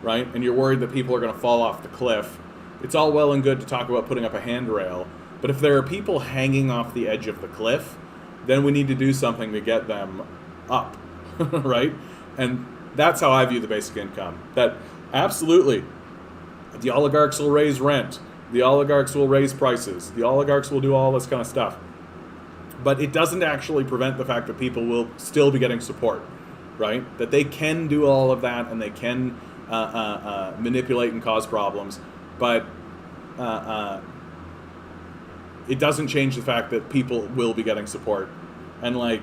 right, and you're worried that people are going to fall off the cliff, it's all well and good to talk about putting up a handrail. But if there are people hanging off the edge of the cliff, then we need to do something to get them up, right? And that's how I view the basic income. That absolutely, the oligarchs will raise rent, the oligarchs will raise prices, the oligarchs will do all this kind of stuff. But it doesn't actually prevent the fact that people will still be getting support, right? That they can do all of that and they can manipulate and cause problems, but it doesn't change the fact that people will be getting support. And like,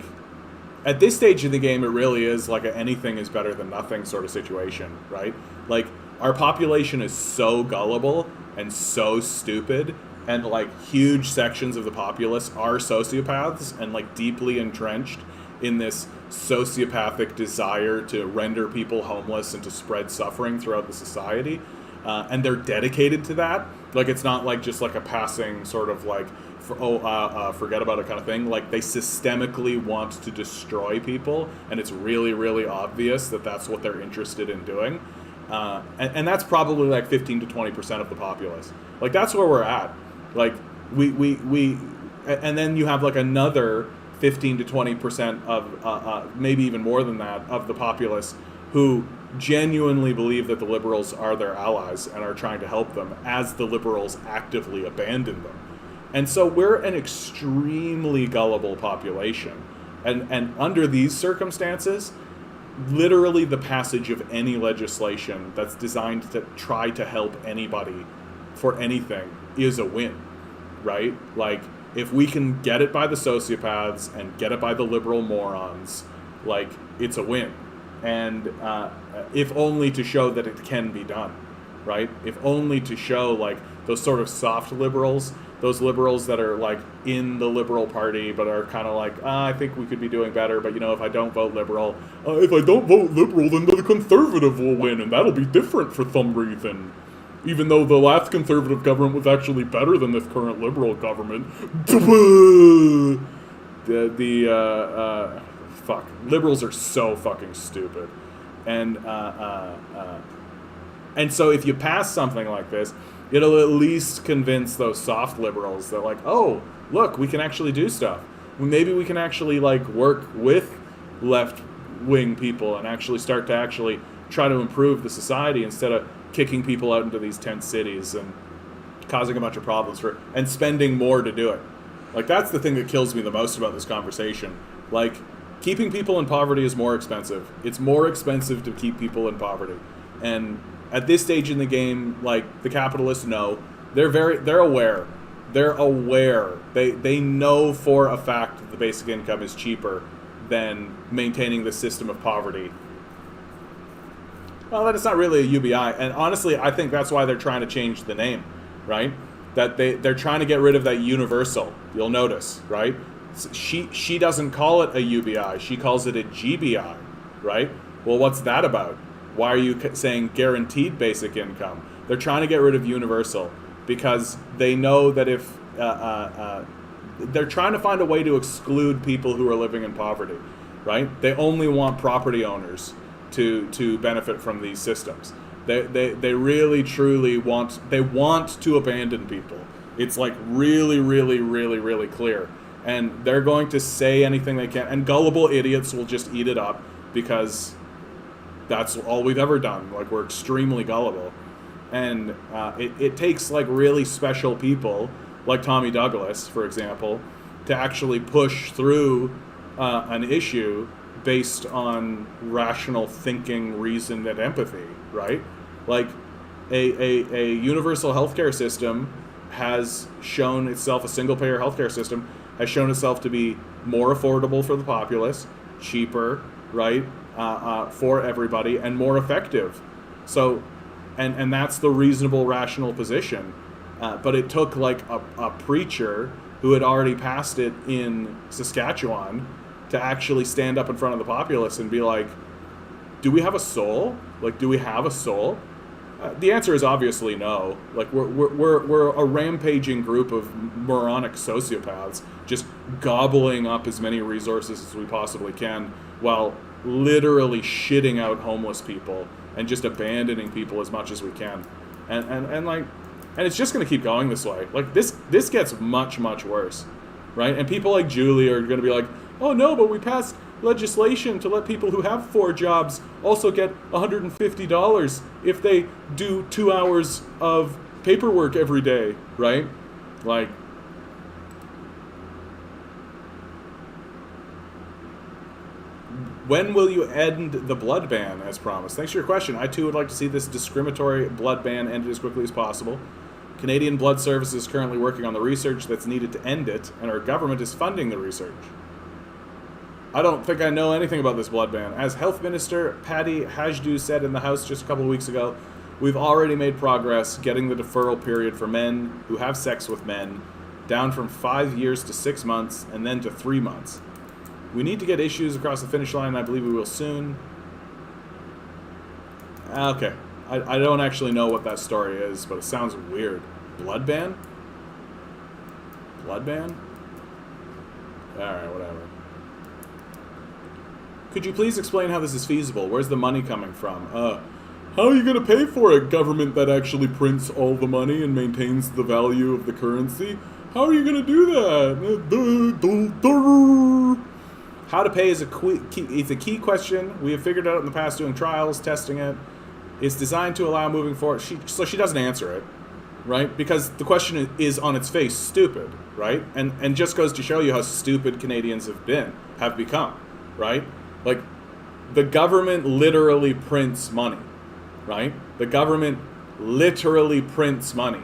at this stage of the game, it really is like a anything is better than nothing sort of situation, right? Like, our population is so gullible and so stupid, and like huge sections of the populace are sociopaths and like deeply entrenched in this sociopathic desire to render people homeless and to spread suffering throughout the society. And they're dedicated to that. Like, it's not like just like a passing sort of like, forget about it kind of thing. Like, they systemically want to destroy people, and it's really, really obvious that that's what they're interested in doing. And that's probably like 15 to 20% of the populace. Like, that's where we're at. Like, we and then you have like another 15 to 20% of, maybe even more than that, of the populace who genuinely believe that the liberals are their allies and are trying to help them, as the liberals actively abandon them. And so we're an extremely gullible population. And under these circumstances, literally the passage of any legislation that's designed to try to help anybody for anything is a win, right? Like, if we can get it by the sociopaths and get it by the liberal morons, like, it's a win. And if only to show that it can be done, right? If only to show, like, those sort of soft liberals, those liberals that are, like, in the Liberal Party but are kind of like, I think we could be doing better, but, you know, if I don't vote Liberal, if I don't vote Liberal, then the Conservative will win, and that'll be different for some reason. Even though the last Conservative government was actually better than this current Liberal government. Fuck. Liberals are so fucking stupid. And so if you pass something like this, it'll at least convince those soft liberals that, like, oh, look, we can actually do stuff. Maybe we can actually, like, work with left-wing people and actually start to actually try to improve the society instead of kicking people out into these tent cities and causing a bunch of problems and spending more to do it. Like, that's the thing that kills me the most about this conversation. Like, keeping people in poverty is more expensive. It's more expensive to keep people in poverty. And at this stage in the game, like, the capitalists know, they're aware. They're aware. They know for a fact that the basic income is cheaper than maintaining the system of poverty. Well, that is not really a UBI. And honestly, I think that's why they're trying to change the name, right? That they're trying to get rid of that universal. You'll notice, right? She doesn't call it a UBI. She calls it a GBI, right? Well, what's that about? Why are you saying guaranteed basic income? They're trying to get rid of universal because they know that if they're trying to find a way to exclude people who are living in poverty, right? They only want property owners to benefit from these systems. They really truly want to abandon people. It's like really, really, really, really clear. And they're going to say anything they can. And gullible idiots will just eat it up because that's all we've ever done. Like, we're extremely gullible. And it takes like really special people, like Tommy Douglas, for example, to actually push through an issue based on rational thinking, reason, and empathy, right? Like, a universal healthcare system has shown itself, a single-payer healthcare system, has shown itself to be more affordable for the populace, cheaper, right, for everybody, and more effective. So, and that's the reasonable, rational position. But it took like a preacher who had already passed it in Saskatchewan to actually stand up in front of the populace and be like, do we have a soul? Like, do we have a soul? The answer is obviously no. Like, we're a rampaging group of moronic sociopaths just gobbling up as many resources as we possibly can while literally shitting out homeless people and just abandoning people as much as we can. And it's just going to keep going this way. Like, this gets much, much worse, right? And people like Julie are going to be like, oh no, but we passed legislation to let people who have 4 jobs also get $150 if they do 2 hours of paperwork every day, right? Like, when will you end the blood ban as promised? Thanks for your question. I too would like to see this discriminatory blood ban ended as quickly as possible. Canadian Blood Services is currently working on the research that's needed to end it, and our government is funding the research. I don't think I know anything about this blood ban. As Health Minister Patty Hajdu said in the House just a couple of weeks ago, we've already made progress getting the deferral period for men who have sex with men down from 5 years to 6 months and then to 3 months. We need to get issues across the finish line, and I believe we will soon. Okay. I don't actually know what that story is, but it sounds weird. Blood ban? Blood ban? Alright, whatever. Could you please explain how this is feasible? Where's the money coming from? How are you going to pay for it, government that actually prints all the money and maintains the value of the currency? How are you going to do that? How to pay is a key question. We have figured out in the past doing trials, testing it. It's designed to allow moving forward. So she doesn't answer it, right? Because the question is on its face stupid, right? And just goes to show you how stupid Canadians have become, right? Like, the government literally prints money, right? The government literally prints money.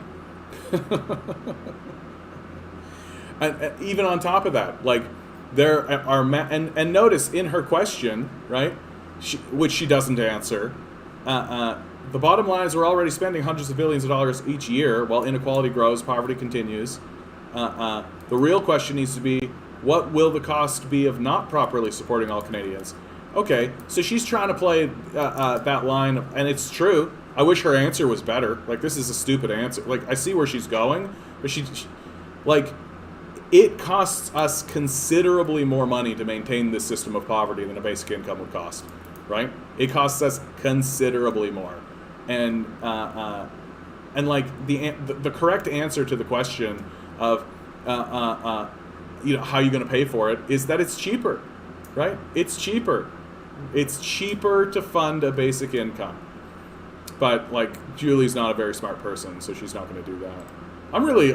and even on top of that, like, there are and notice in her question, right, which she doesn't answer, the bottom line is we're already spending hundreds of billions of dollars each year while inequality grows, poverty continues. The real question needs to be, what will the cost be of not properly supporting all Canadians? Okay, so she's trying to play that line, and it's true. I wish her answer was better. Like, this is a stupid answer. Like, I see where she's going, but she like, it costs us considerably more money to maintain this system of poverty than a basic income would cost, right? It costs us considerably more, and like the correct answer to the question of how are you going to pay for it is that it's cheaper, right? It's cheaper. It's cheaper to fund a basic income. But like, Julie's not a very smart person, so she's not going to do that. I'm really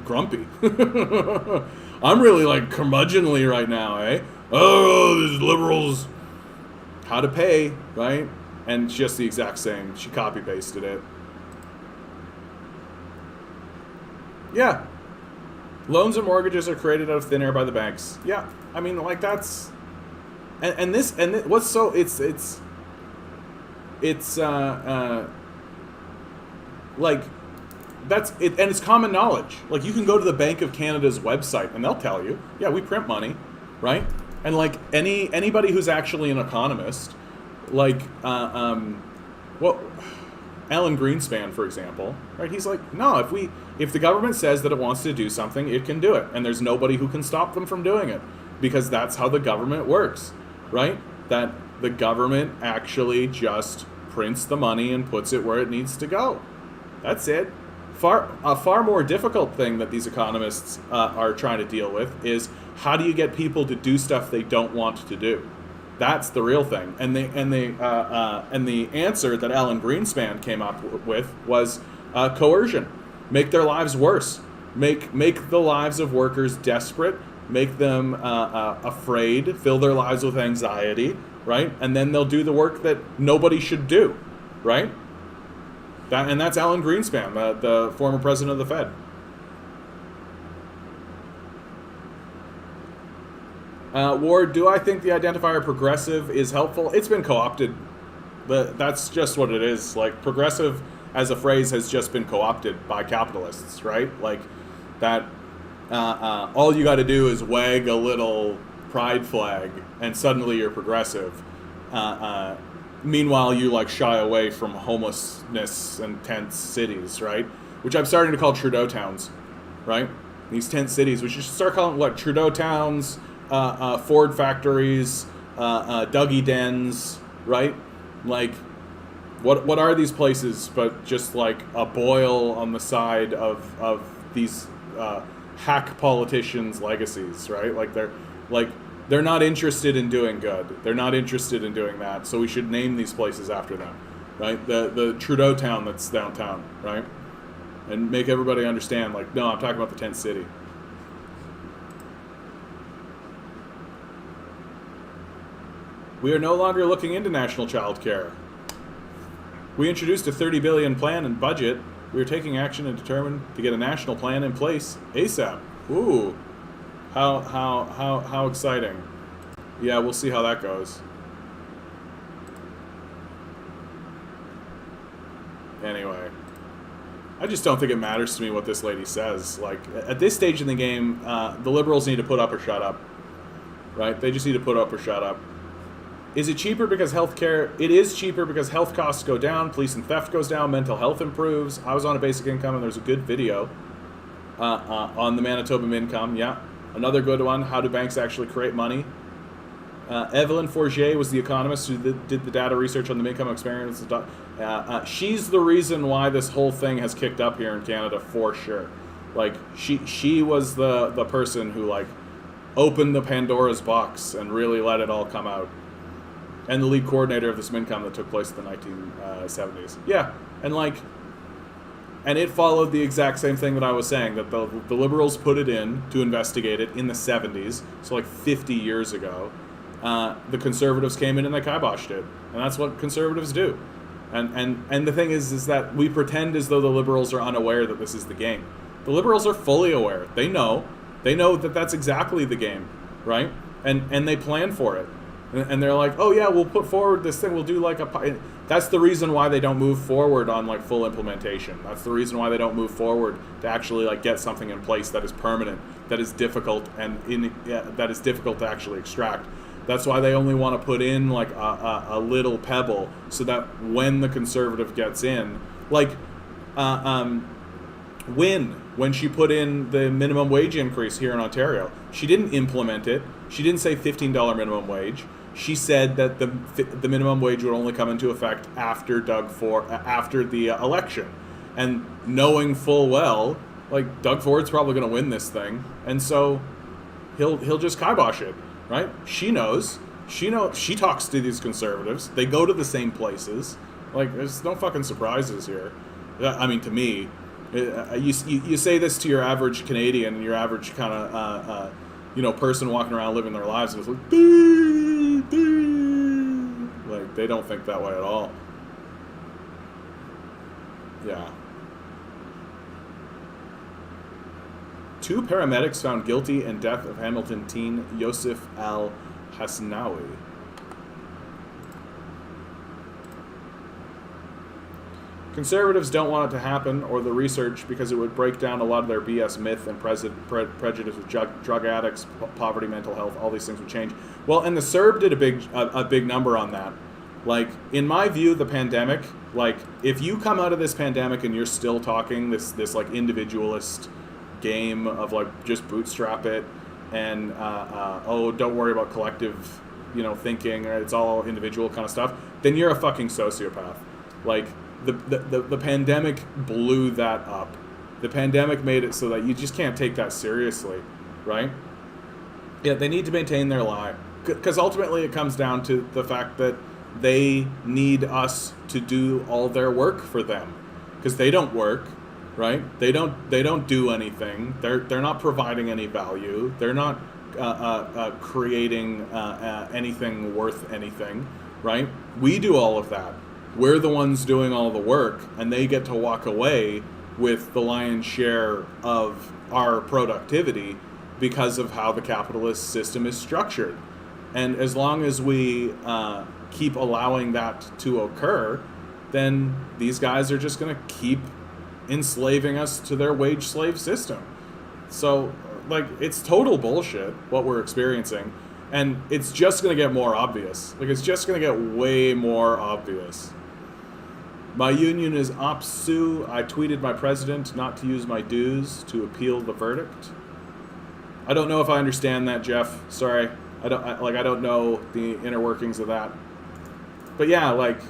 grumpy. I'm really like curmudgeonly right now, eh? Oh, these liberals. How to pay, right? And it's just the exact same. She copy pasted it. Yeah. Loans and mortgages are created out of thin air by the banks. Yeah. I mean, like, that's and what's so it's like, that's it, and it's common knowledge. Like, you can go to the Bank of Canada's website and they'll tell you, yeah, we print money, right? And like, anybody who's actually an economist, like, what Alan Greenspan, for example, right? He's like, no, if the government says that it wants to do something, it can do it, and there's nobody who can stop them from doing it, because that's how the government works, right? That the government actually just prints the money and puts it where it needs to go. That's it. A far more difficult thing that these economists are trying to deal with is how do you get people to do stuff they don't want to do? That's the real thing. And the answer that Alan Greenspan came up with was coercion. Make their lives worse. Make the lives of workers desperate. Make them afraid. Fill their lives with anxiety, right? And then they'll do the work that nobody should do, right? And that's Alan Greenspan, the former president of the Fed. Ward, do I think the identifier progressive is helpful? It's been co-opted, but that's just what it is. Like, progressive as a phrase has just been co-opted by capitalists, right? Like, that all you got to do is wag a little pride flag and suddenly you're progressive. Meanwhile, you like shy away from homelessness and tent cities, right? Which I'm starting to call Trudeau towns, right? These tent cities, we should start calling what? Trudeau towns, Ford factories, Dougie dens, right? Like, what are these places but just like a boil on the side of these hack politicians' legacies, right? They're not interested in doing good. They're not interested in doing that. So we should name these places after them, right? The Trudeau town that's downtown, right? And make everybody understand, like, no, I'm talking about the tent city. We are no longer looking into national child care. We introduced a $30 billion plan and budget. We are taking action and determined to get a national plan in place ASAP. Ooh. How exciting. Yeah, we'll see how that goes. Anyway, I just don't think it matters to me what this lady says. Like, at this stage in the game, the liberals need to put up or shut up. Right? They just need to put up or shut up. Is it cheaper because healthcare? It is cheaper because health costs go down, police and theft goes down, mental health improves. I was on a basic income and there's a good video on the Manitoba Mincome. Yeah. Another good one, how do banks actually create money? Evelyn Forget was the economist who did the data research on the Mincome experience. She's the reason why this whole thing has kicked up here in Canada for sure. Like, she was the person who, like, opened the Pandora's box and really let it all come out. And the lead coordinator of this Mincome that took place in the 1970s. Yeah, and it followed the exact same thing that I was saying, that the Liberals put it in to investigate it in the 70s, so like 50 years ago. The Conservatives came in and they kiboshed it. And that's what Conservatives do. And the thing is that we pretend as though the Liberals are unaware that this is the game. The Liberals are fully aware. They know that that's exactly the game, right? And they plan for it. And they're like, oh yeah, we'll put forward this thing, we'll do like a... That's the reason why they don't move forward on like full implementation. That's the reason why they don't move forward to actually like get something in place that is permanent, that is difficult that is difficult to actually extract. That's why they only want to put in like a little pebble so that when the Conservative gets in, like when she put in the minimum wage increase here in Ontario, she didn't implement it. She didn't say $15 minimum wage. She said that the minimum wage would only come into effect after after the election, and knowing full well, like, Doug Ford's probably going to win this thing, and so he'll just kibosh it, right? She knows. She talks to these Conservatives. They go to the same places. Like, there's no fucking surprises here. I mean, to me, you say this to your average Canadian, your average kind of person walking around living their lives, and it's like, dee, dee. Like, they don't think that way at all. Yeah. 2 paramedics found guilty in death of Hamilton teen Yosef Al-Hasnawi. Conservatives don't want it to happen, or the research, because it would break down a lot of their BS myth and prejudice with drug addicts, poverty, mental health. All these things would change. Well, and the CERB did a big number on that. Like, in my view, the pandemic Like, if you come out of this pandemic and you're still talking this like individualist game of like just bootstrap it and oh, don't worry about collective, thinking, it's all individual kind of stuff, then you're a fucking sociopath. Like, the pandemic blew that up. The pandemic made it so that you just can't take that seriously, right? Yeah, they need to maintain their lie, because ultimately it comes down to the fact that they need us to do all their work for them, because they don't work, right? They don't do anything. They're not providing any value. They're not creating anything worth anything, right? We do all of that. We're the ones doing all the work, and they get to walk away with the lion's share of our productivity because of how the capitalist system is structured. And as long as we keep allowing that to occur, then these guys are just going to keep enslaving us to their wage slave system. So, like, it's total bullshit what we're experiencing, and it's just going to get more obvious. Like, it's just going to get way more obvious. My union is OPSU. I tweeted my president not to use my dues to appeal the verdict. I don't know if I understand that, Jeff. Sorry. I don't know the inner workings of that. But yeah, like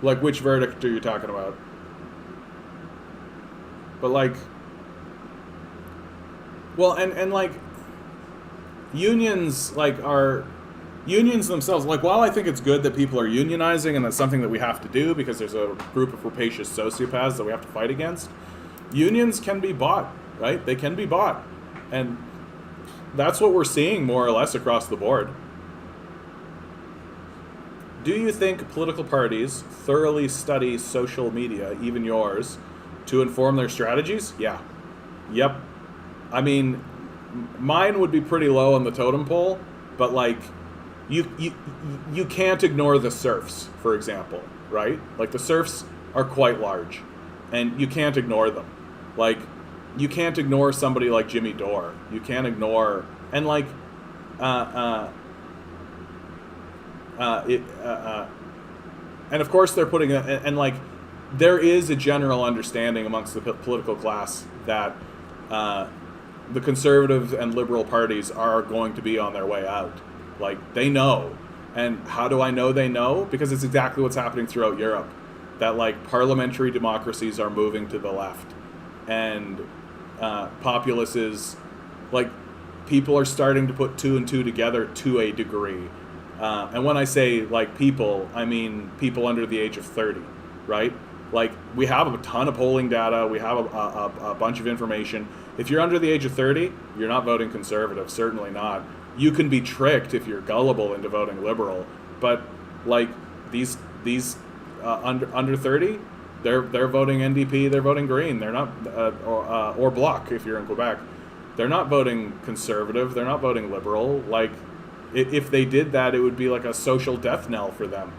which verdict are you talking about? But like, well, and like, unions themselves, like, while I think it's good that people are unionizing and that's something that we have to do because there's a group of rapacious sociopaths that we have to fight against, unions can be bought, right? They can be bought. And that's what we're seeing more or less across the board. Do you think political parties thoroughly study social media, even yours, to inform their strategies? Yeah. Yep. I mean, mine would be pretty low on the totem pole, but like, you can't ignore the serfs, for example, right? Like, the serfs are quite large, and you can't ignore them. Like, you can't ignore somebody like Jimmy Dore. You can't ignore, and like, and of course they're putting, and like, there is a general understanding amongst the political class that the conservative and liberal parties are going to be on their way out. Like, they know. And how do I know they know? Because it's exactly what's happening throughout Europe. That, like, parliamentary democracies are moving to the left. And populaces, like, people are starting to put two and two together to a degree. And when I say, like, people, I mean people under the age of 30, right? Like, we have a ton of polling data. We have a bunch of information. If you're under the age of 30, you're not voting conservative. Certainly not. You can be tricked if you're gullible into voting liberal, but like these under 30, they're voting NDP, they're voting Green, they're not or Bloc if you're in Quebec, they're not voting conservative, they're not voting liberal. Like, if they did that, it would be like a social death knell for them,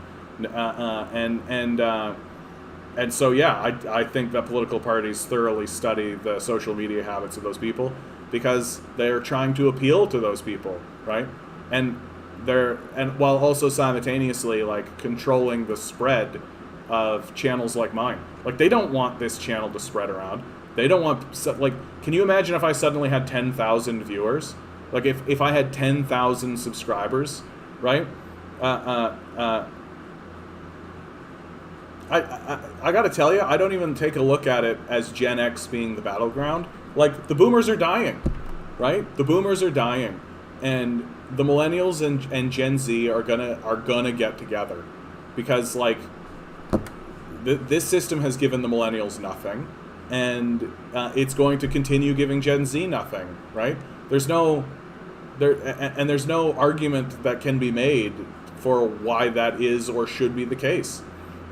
and so yeah, I think that political parties thoroughly study the social media habits of those people, because they're trying to appeal to those people, right? And while also simultaneously like controlling the spread of channels like mine. Like, they don't want this channel to spread around. They don't want, like, can you imagine if I suddenly had 10,000 viewers? Like, if I had 10,000 subscribers, right? I gotta tell you, I don't even take a look at it as Gen X being the battleground. Like, the boomers are dying, right? The boomers are dying, and the millennials and Gen Z are gonna get together, because like this system has given the millennials nothing, and it's going to continue giving Gen Z nothing, right? There's no argument that can be made for why that is or should be the case.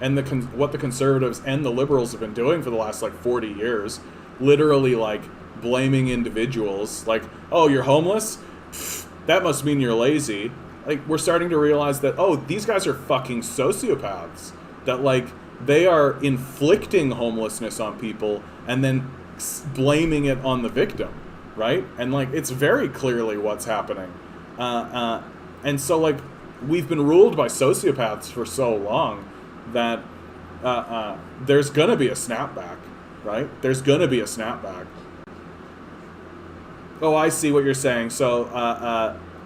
And what the conservatives and the liberals have been doing for the last like 40 years, literally like blaming individuals, like, oh, you're homeless? Pfft, that must mean you're lazy. Like, we're starting to realize that, oh, these guys are fucking sociopaths. That like, they are inflicting homelessness on people and then blaming it on the victim, right? And like, it's very clearly what's happening. And so like, we've been ruled by sociopaths for so long that there's gonna be a snapback, right? There's gonna be a snapback. Oh, I see what you're saying. So,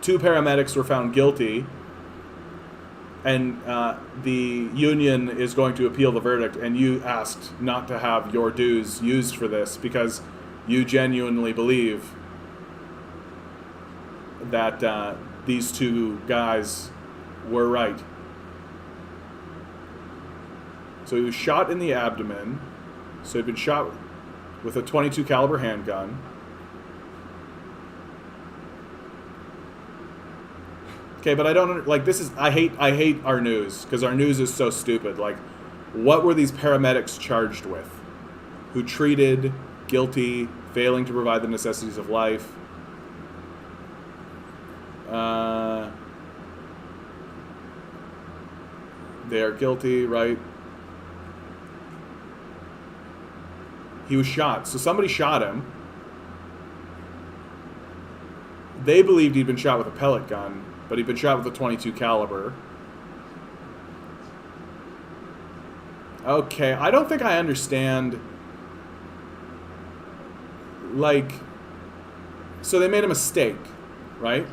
2 paramedics were found guilty, and the union is going to appeal the verdict, and you asked not to have your dues used for this because you genuinely believe that these 2 guys were right. So he was shot in the abdomen. So he'd been shot with a .22 caliber handgun. Okay, but I don't like this is I hate our news because our news is so stupid. Like, what were these paramedics charged with? Who treated, guilty, failing to provide the necessities of life. They are guilty, right? He was shot. So somebody shot him. They believed he'd been shot with a pellet gun, but he'd been shot with a .22 caliber. Okay, I don't think I understand. Like, so they made a mistake, right?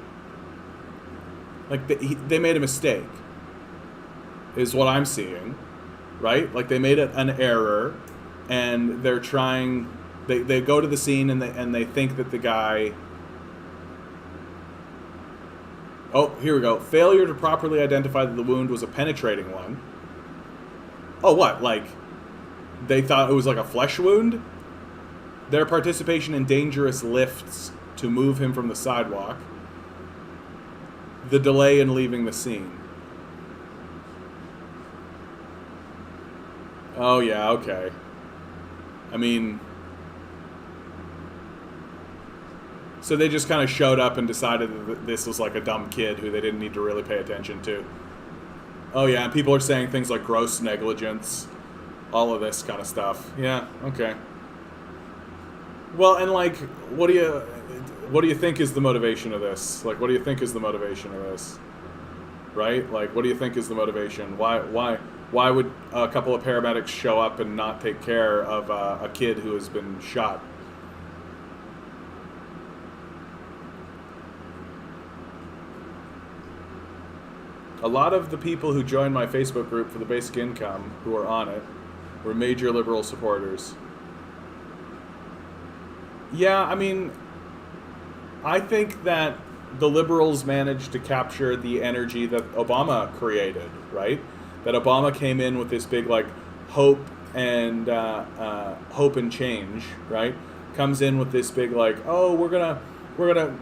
Like, they made a mistake, is what I'm seeing, right? Like, they made an error, and they're trying. They go to the scene and they think that the guy. Oh, here we go. Failure to properly identify that the wound was a penetrating one. Oh, what? Like, they thought it was like a flesh wound? Their participation in dangerous lifts to move him from the sidewalk. The delay in leaving the scene. Oh, yeah, okay. I mean, so they just kind of showed up and decided that this was like a dumb kid who they didn't need to really pay attention to. Oh yeah, and people are saying things like gross negligence, all of this kind of stuff. Yeah, okay. Well, and like, what do you think is the motivation of this? Like, what do you think is the motivation of this? Right? Like, what do you think is the motivation? Why would a couple of paramedics show up and not take care of a kid who has been shot? A lot of the people who joined my Facebook group for the basic income, who are on it, were major liberal supporters. Yeah, I mean, I think that the liberals managed to capture the energy that Obama created, right? That Obama came in with this big, like, hope and change, right? Comes in with this big, like, oh, we're gonna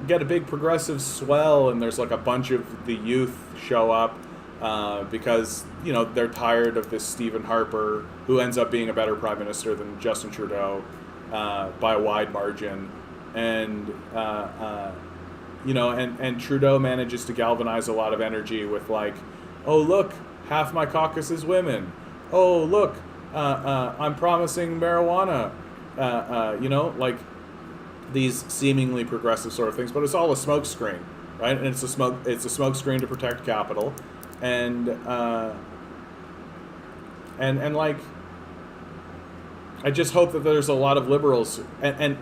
get a big progressive swell, and there's like a bunch of the youth show up because, you know, they're tired of this Stephen Harper, who ends up being a better prime minister than Justin Trudeau by a wide margin, and you know, and Trudeau manages to galvanize a lot of energy with, like, oh look, half my caucus is women. Oh look, I'm promising marijuana. You know, like, these seemingly progressive sort of things, but it's all a smokescreen, right? And it's a smokescreen to protect capital, and like, I just hope that there's a lot of liberals, and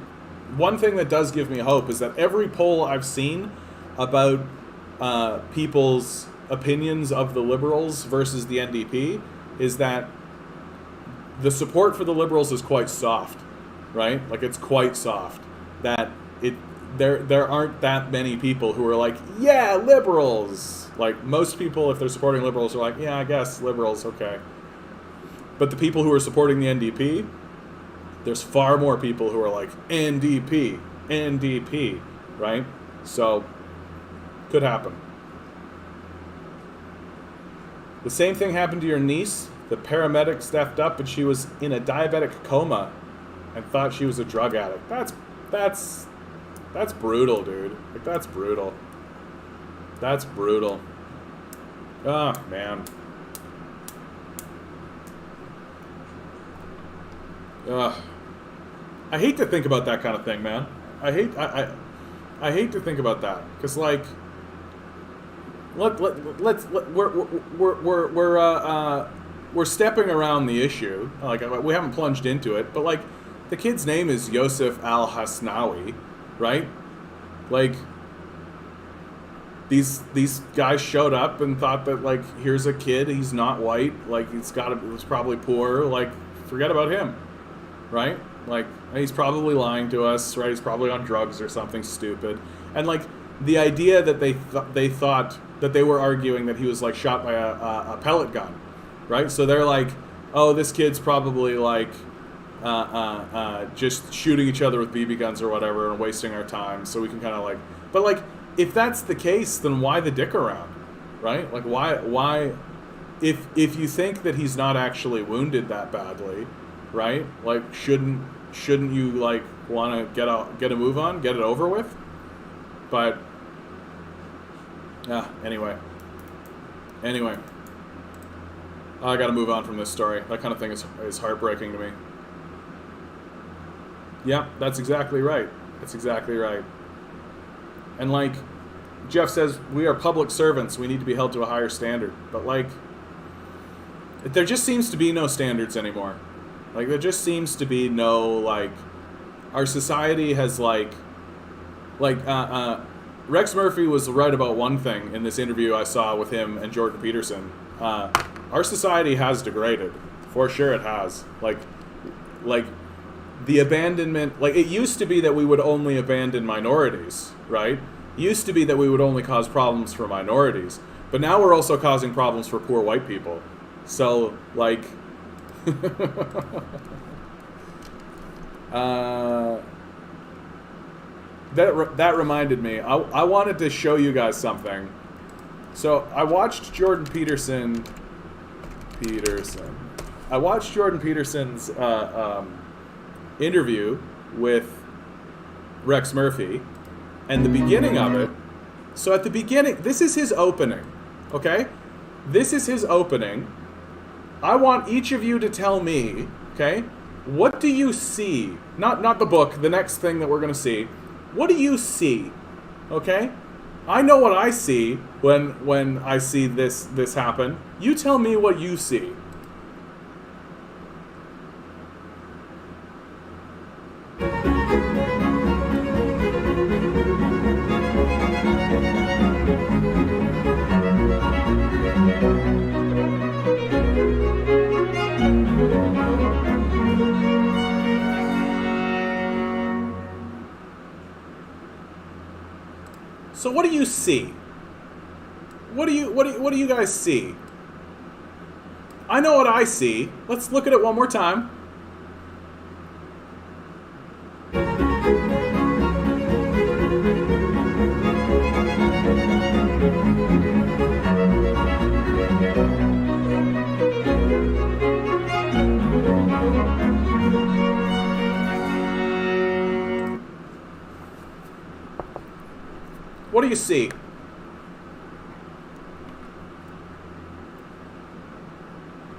one thing that does give me hope is that every poll I've seen about people's opinions of the liberals versus the NDP is that the support for the liberals is quite soft, right? Like, it's quite soft. That there aren't that many people who are like, yeah, liberals. Like, most people, if they're supporting liberals, are like, yeah, I guess liberals, okay. But the people who are supporting the NDP, there's far more people who are like, NDP, right? So, could happen. The same thing happened to your niece. The paramedic stepped up and she was in a diabetic coma and thought she was a drug addict. That's brutal, dude. Like, that's brutal. That's brutal. Oh, man. Ugh. I hate to think about that kind of thing, man. I hate to think about that, because, like, we're we're stepping around the issue. Like, we haven't plunged into it, but like, the kid's name is Yosef Al-Hasnawi, right? Like, these guys showed up and thought that, like, here's a kid, he's not white, like, he's probably poor, like, forget about him, right? Like, he's probably lying to us, right? He's probably on drugs or something stupid. And, like, the idea that they thought that they were arguing that he was, like, shot by a pellet gun, right? So they're like, oh, this kid's probably, like, just shooting each other with BB guns or whatever and wasting our time, so we can kind of, like... But, like, if that's the case, then why the dick around, right? Like, why... If you think that he's not actually wounded that badly, right? Like, shouldn't you, like, want to get a move on, get it over with? But, anyway, I got to move on from this story. That kind of thing is heartbreaking to me. Yeah, that's exactly right. That's exactly right. And, like, Jeff says, we are public servants. We need to be held to a higher standard. But, like, there just seems to be no standards anymore. Like, there just seems to be no, like, our society has, like, Rex Murphy was right about one thing in this interview I saw with him and Jordan Peterson. Our society has degraded. For sure it has. Like, the abandonment, like, it used to be that we would only abandon minorities, right? It used to be that we would only cause problems for minorities. But now we're also causing problems for poor white people. So, like... that reminded me. I wanted to show you guys something. So, I watched Jordan Peterson... I watched Jordan Peterson's interview with Rex Murphy, and the beginning of it. So at the beginning, this is his opening, okay? This is his opening. I want each of you to tell me, okay, what do you see? Not the book, the next thing that we're going to see. What do you see? Okay? I know what I see when I see this happen. You tell me what you see. So what do you see? What do you guys see? I know what I see. Let's look at it one more time. What do you see?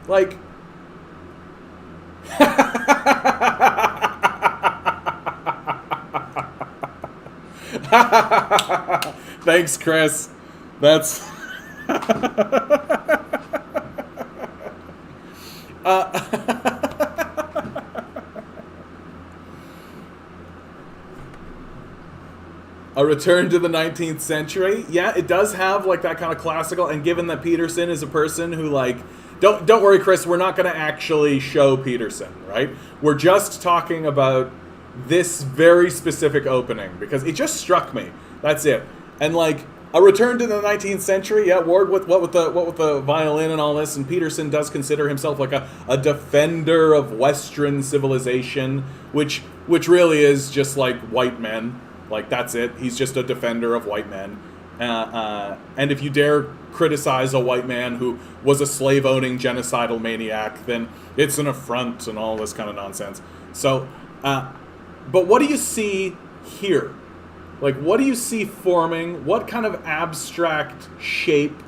Like... Thanks, Chris. That's... A return to the 19th century. Yeah, it does have like that kind of classical, and given that Peterson is a person who like don't worry, Chris, we're not going to actually show Peterson, right? We're just talking about this very specific opening because it just struck me. That's it. And like a return to the 19th century, yeah, Ward with what with the violin and all this, and Peterson does consider himself like a defender of Western civilization, which really is just like white men. Like, that's it. He's just a defender of white men. And if you dare criticize a white man who was a slave-owning genocidal maniac, then it's an affront and all this kind of nonsense. So, but what do you see here? Like, what do you see forming? What kind of abstract shape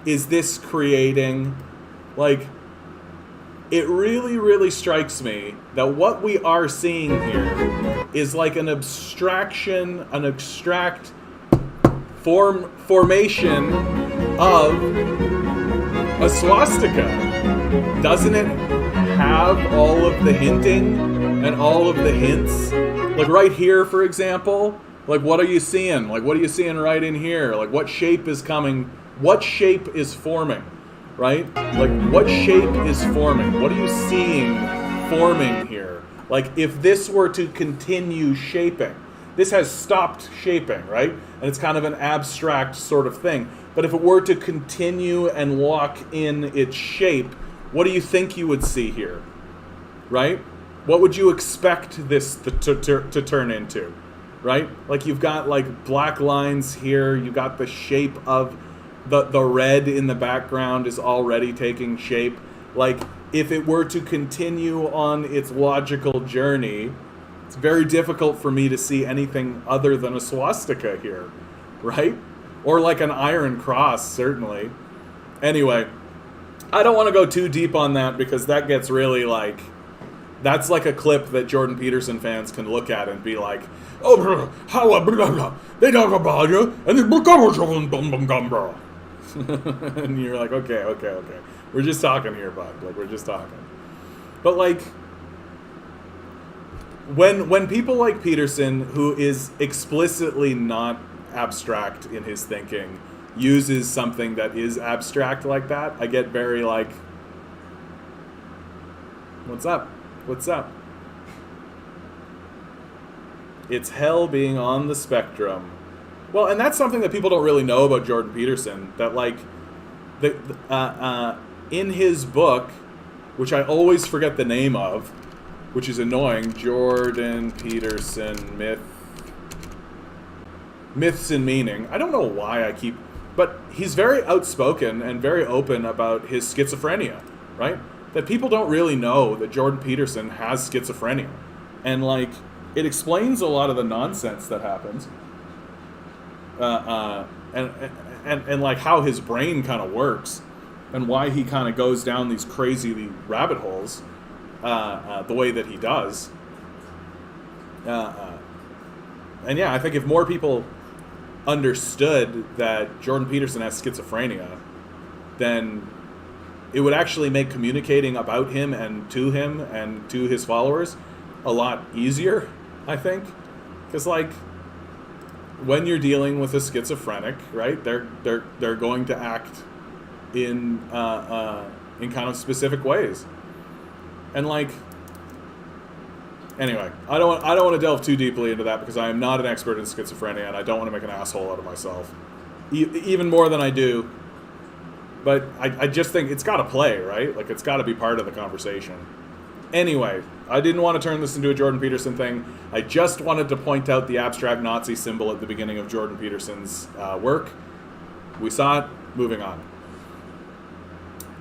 is this creating? Like, it really, really strikes me that what we are seeing here is like an abstract formation of a swastika. doesn't it have all of the hinting and all of the hints? Like right here, for example, like what are you seeing? Like what are you seeing right in here? Like what shape is coming? What shape is forming? Right? Like what shape is forming? What are you seeing forming here? Like if this were to continue shaping, this has stopped shaping, right? And it's kind of an abstract sort of thing. But if it were to continue and lock in its shape, what do you think you would see here, right? What would you expect this to turn into, right? Like you've got like black lines here, you got the shape of the red in the background is already taking shape. Like if it were to continue on its logical journey, it's very difficult for me to see anything other than a swastika here, right? Or like an iron cross, certainly. Anyway, I don't want to go too deep on that because that gets really like, that's like a clip that Jordan Peterson fans can look at and be like, oh, how they talk about you, and and you're like, okay. We're just talking here, bud. Like, we're just talking. But like, when people like Peterson, who is explicitly not abstract in his thinking, uses something that is abstract like that, I get very like, what's up? It's hell being on the spectrum. Well, and that's something that people don't really know about Jordan Peterson, that like in his book, which I always forget the name of, which is annoying, Jordan Peterson Myths and Meaning. I don't know why I keep... But he's very outspoken and very open about his schizophrenia, right? That people don't really know that Jordan Peterson has schizophrenia. And, like, it explains a lot of the nonsense that happens. And like, how his brain kind of works. And why he kind of goes down these crazy rabbit holes the way that he does. And yeah, I think if more people understood that Jordan Peterson has schizophrenia, then it would actually make communicating about him and to his followers a lot easier, I think. Because like, when you're dealing with a schizophrenic, right, they're going to act in kind of specific ways. And like, anyway, I don't want to delve too deeply into that because I am not an expert in schizophrenia and I don't want to make an asshole out of myself, even more than I do. But I just think it's got to play, right? Like, it's got to be part of the conversation. Anyway, I didn't want to turn this into a Jordan Peterson thing. I just wanted to point out the abstract Nazi symbol at the beginning of Jordan Peterson's work. We saw it. Moving on.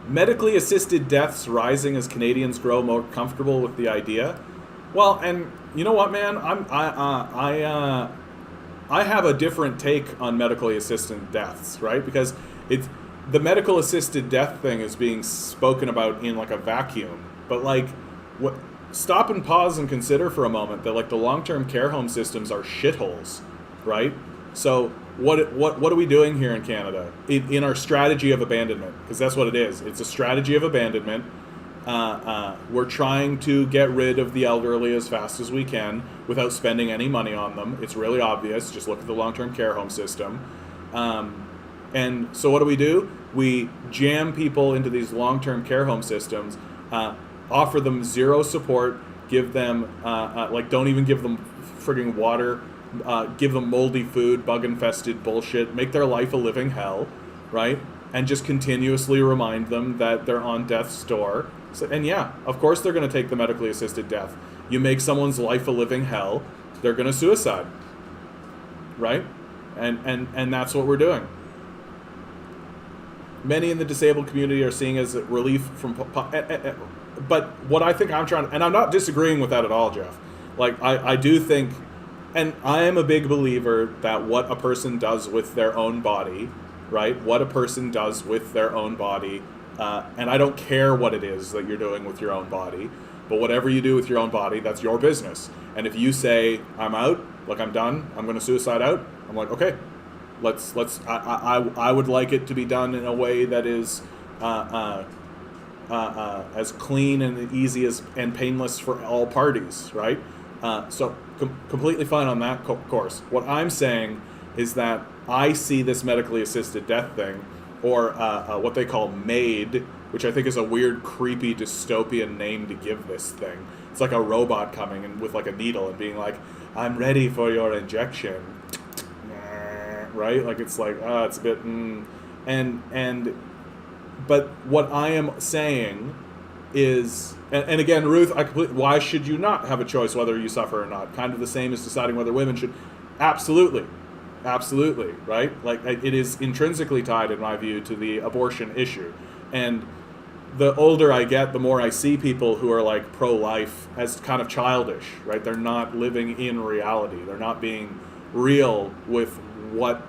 Medically assisted deaths rising as Canadians grow more comfortable with the idea. Well, and you know what, man? I have a different take on medically assisted deaths, right? Because the medical assisted death thing is being spoken about in like a vacuum. But like, stop and pause and consider for a moment that like the long-term care home systems are shitholes, right? So what are we doing here in Canada in our strategy of abandonment? Because that's what it is. It's a strategy of abandonment. We're trying to get rid of the elderly as fast as we can without spending any money on them. It's really obvious. Just look at the long-term care home system. And so what do? We jam people into these long-term care home systems, offer them zero support, give them, don't even give them frigging water, give them moldy food, bug-infested bullshit, make their life a living hell, right? And just continuously remind them that they're on death's door. So, and yeah, of course they're going to take the medically assisted death. You make someone's life a living hell, they're going to suicide, right? And that's what we're doing. Many in the disabled community are seeing as a relief from... But what I think I'm trying... And I'm not disagreeing with that at all, Jeff. Like, I do think... And I am a big believer that what a person does with their own body, right? What a person does with their own body, and I don't care what it is that you're doing with your own body, but whatever you do with your own body, that's your business. And if you say, I'm out, like I'm done, I'm going to suicide out, I'm like, okay, I would like it to be done in a way that is as clean and easy as and painless for all parties, right? So completely fine on that course. What I'm saying is that I see this medically assisted death thing, or what they call MAID, which I think is a weird, creepy, dystopian name to give this thing. It's like a robot coming in with like a needle and being like, "I'm ready for your injection," right? Like it's like, it's a bit, but what I am saying is, and again, Ruth, why should you not have a choice whether you suffer or not? Kind of the same as deciding whether women should. Absolutely, right? Like it is intrinsically tied, in my view, to the abortion issue, and the older I get, the more I see people who are like pro-life as kind of childish, right? They're not living in reality. They're not being real with what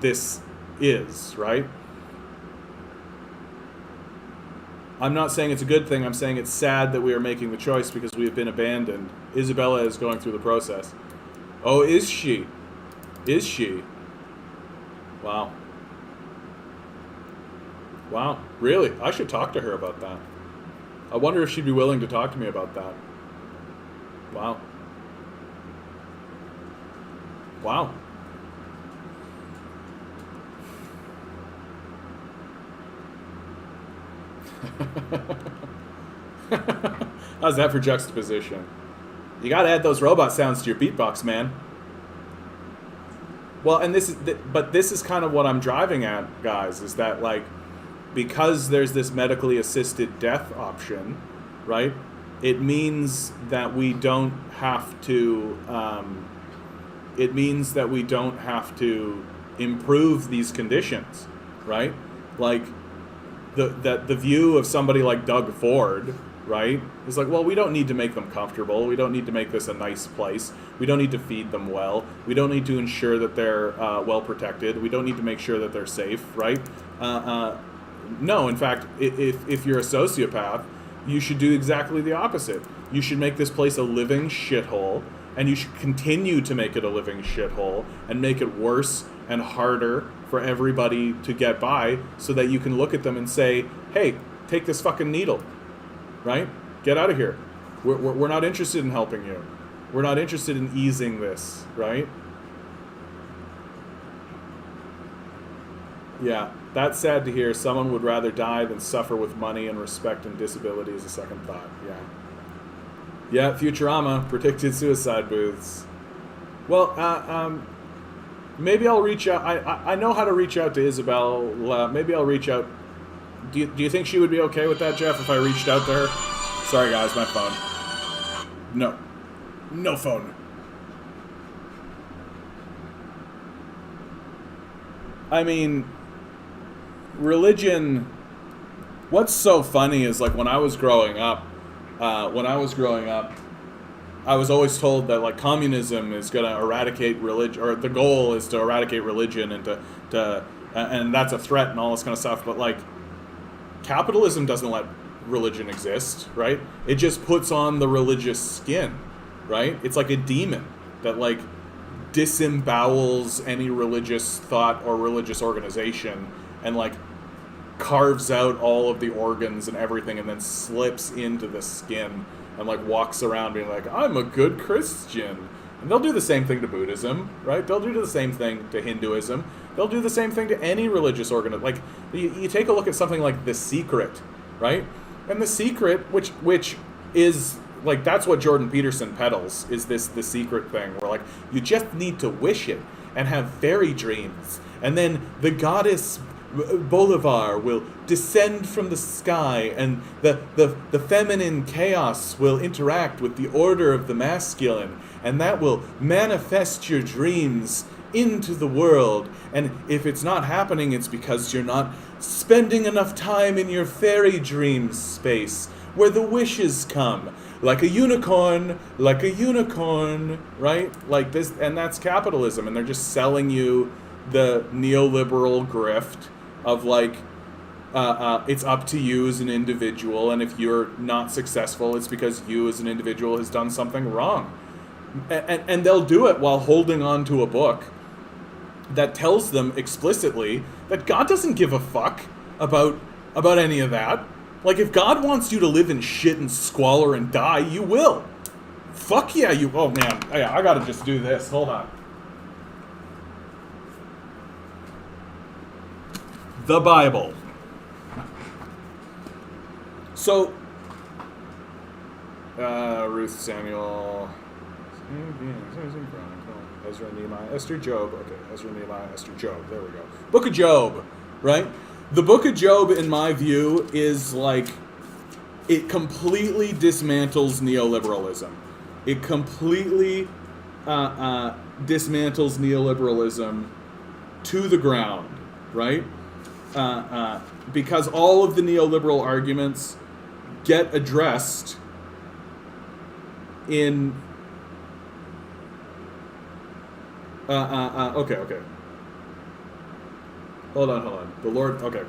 this is, right? I'm not saying it's a good thing. I'm saying it's sad that we are making the choice because we have been abandoned. Isabella is going through the process. Oh, is she? Is she? Wow. Wow, really? I should talk to her about that. I wonder if she'd be willing to talk to me about that. Wow. Wow. How's that for juxtaposition? You gotta add those robot sounds to your beatbox, man. Well, and this is kind of what I'm driving at, guys, is that like, because there's this medically assisted death option, right? It means that we don't have to. It means that we don't have to improve these conditions, right? Like the view of somebody like Doug Ford, right, is like, well, we don't need to make them comfortable. We don't need to make this a nice place. We don't need to feed them well. We don't need to ensure that they're well protected. We don't need to make sure that they're safe, right? No, in fact, if you're a sociopath, you should do exactly the opposite. You should make this place a living shithole, and you should continue to make it a living shithole and make it worse and harder for everybody to get by, so that you can look at them and say, hey, take this fucking needle, right? Get out of here. We're not interested in helping you. We're not interested in easing this, right? Yeah, that's sad to hear. Someone would rather die than suffer with money and respect and disability as a second thought. Yeah. Yeah, Futurama predicted suicide booths. Well, maybe I'll reach out. I know how to reach out to Isabel. Maybe I'll reach out. Do you think she would be okay with that, Jeff, if I reached out to her? Sorry, guys, my phone. No phone. I mean, religion, what's so funny is like when I was growing up, I was always told that like communism is going to eradicate religion, or the goal is to eradicate religion and and that's a threat and all this kind of stuff. But like capitalism doesn't let religion exist, right? It just puts on the religious skin, right? It's like a demon that like disembowels any religious thought or religious organization and like carves out all of the organs and everything and then slips into the skin and like walks around being like, I'm a good Christian. And they'll do the same thing to Buddhism, right? They'll do the same thing to Hinduism. They'll do the same thing to any religious organization. Like you take a look at something like The Secret, right? And The Secret, which is like, that's what Jordan Peterson peddles, is The Secret thing, where like you just need to wish it and have fairy dreams, and then the goddess Bolivar will descend from the sky, and the feminine chaos will interact with the order of the masculine, and that will manifest your dreams into the world. And if it's not happening, it's because you're not spending enough time in your fairy dream space where the wishes come. Like a unicorn, right? Like this, and that's capitalism, and they're just selling you the neoliberal grift of like, it's up to you as an individual, and if you're not successful, it's because you as an individual has done something wrong. And they'll do it while holding on to a book that tells them explicitly that God doesn't give a fuck about any of that, Like, if God wants you to live in shit and squalor and die, you will. Fuck yeah, you... Oh, man. I gotta just do this. Hold on. The Bible. So, Ruth, Samuel... Ezra, Nehemiah, Esther, Job. Okay, Ezra, Nehemiah, Esther, Job. There we go. Book of Job, right? The Book of Job, in my view, is like... It completely dismantles neoliberalism. It completely dismantles neoliberalism to the ground, right? Because all of the neoliberal arguments get addressed in... Okay. Hold on. The Lord... Okay.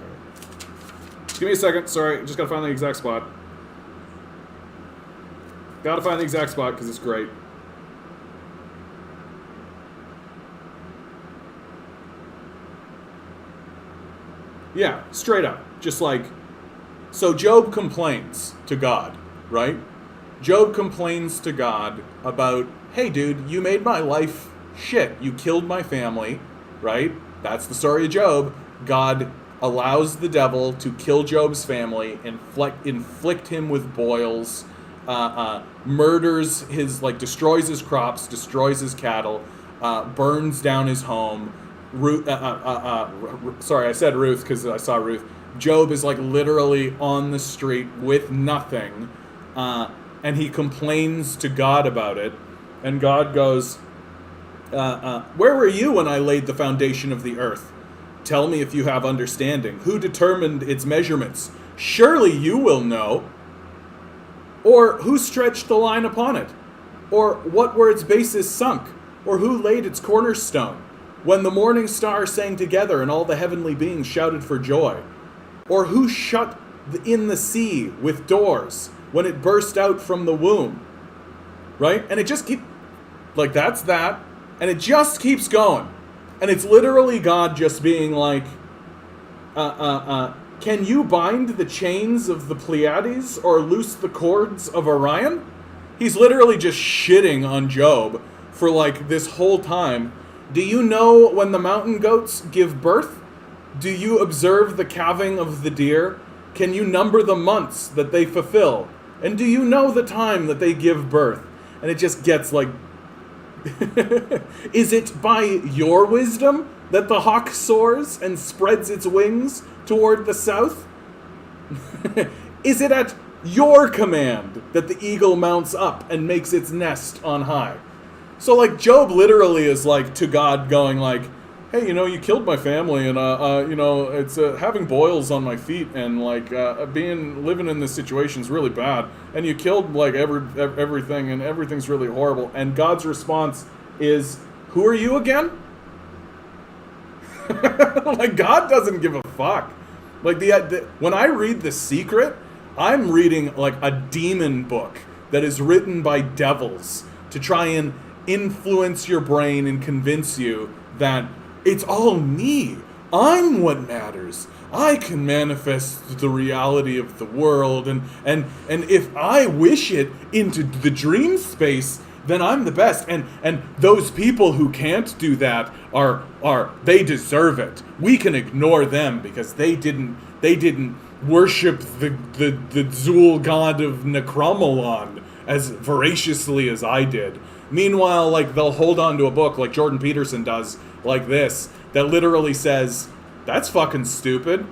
Just give me a second. Sorry, just gotta find the exact spot. Gotta find the exact spot, because it's great. Yeah, straight up. Just like... So Job complains to God, right? Job complains to God about, hey dude, you made my life shit. You killed my family, right? That's the story of Job. God allows the devil to kill Job's family, inflict him with boils, murders his, destroys his crops, destroys his cattle, burns down his home. Sorry, I said Ruth because I saw Ruth. Job is literally on the street with nothing, and he complains to God about it, and God goes, where were you when I laid the foundation of the earth? Tell me if you have understanding. Who determined its measurements? Surely you will know. Or who stretched the line upon it? Or what were its bases sunk? Or who laid its cornerstone? When the morning stars sang together and all the heavenly beings shouted for joy? Or who shut in the sea with doors when it burst out from the womb? Right? And it just keeps... that's that. And it just keeps going. And it's literally God just being like, can you bind the chains of the Pleiades or loose the cords of Orion? He's literally just shitting on Job for this whole time. Do you know when the mountain goats give birth? Do you observe the calving of the deer? Can you number the months that they fulfill? And do you know the time that they give birth? And it just gets Is it by your wisdom that the hawk soars and spreads its wings toward the south? Is it at your command that the eagle mounts up and makes its nest on high? So Job literally is to God going hey, you killed my family, and it's having boils on my feet, and living in this situation is really bad, and you killed everything, and everything's really horrible. And God's response is, who are you again? God doesn't give a fuck. When I read The Secret, I'm reading a demon book that is written by devils to try and influence your brain and convince you that it's all me. I'm what matters. I can manifest the reality of the world, and if I wish it into the dream space, then I'm the best. And those people who can't do that they deserve it. We can ignore them because they didn't worship the Zul god of Necromelon as voraciously as I did. Meanwhile, they'll hold on to a book like Jordan Peterson does, this, that literally says, that's fucking stupid.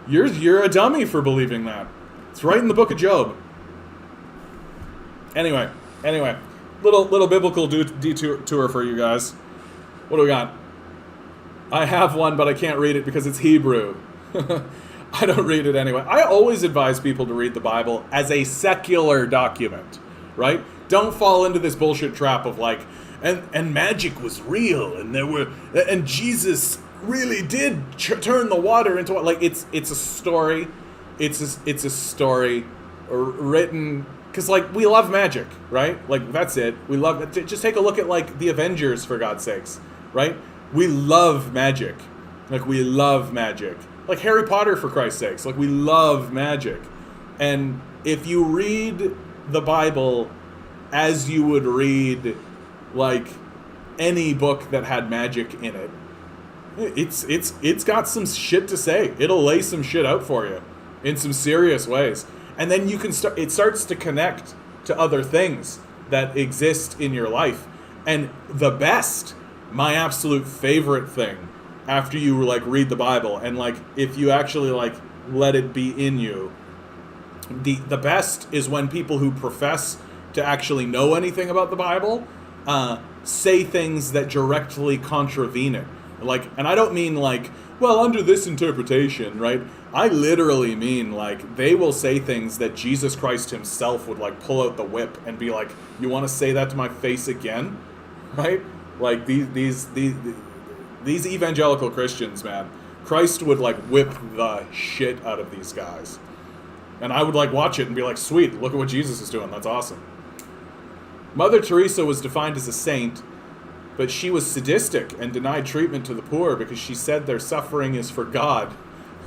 You're a dummy for believing that. It's right in the Book of Job. Anyway, little biblical detour for you guys. What do we got? I have one, but I can't read it because it's Hebrew. I don't read it anyway. I always advise people to read the Bible as a secular document, right? Don't fall into this bullshit trap of and magic was real, and Jesus really did turn the water into it's a story. It's a story written because we love magic, right? That's it. We love it. Just take a look at the Avengers, for God's sakes, right? We love magic. We love magic. Harry Potter, for Christ's sakes. We love magic. And if you read the Bible as you would read, like, any book that had magic in it, it's got some shit to say. It'll lay some shit out for you in some serious ways. And then you can it starts to connect to other things that exist in your life. And the best, my absolute favorite thing after you like read the Bible and like if you actually like let it be in you, the best is when people who profess to actually know anything about the Bible say things that directly contravene it. Like, and I don't mean like, well, under this interpretation, right? I literally mean like they will say things that Jesus Christ himself would like pull out the whip and be like, you want to say that to my face again? Right? Like these evangelical Christians, man, Christ would like whip the shit out of these guys. And I would like watch it and be like, sweet, look at what Jesus is doing. That's awesome. Mother Teresa was defined as a saint, but she was sadistic and denied treatment to the poor because she said their suffering is for God.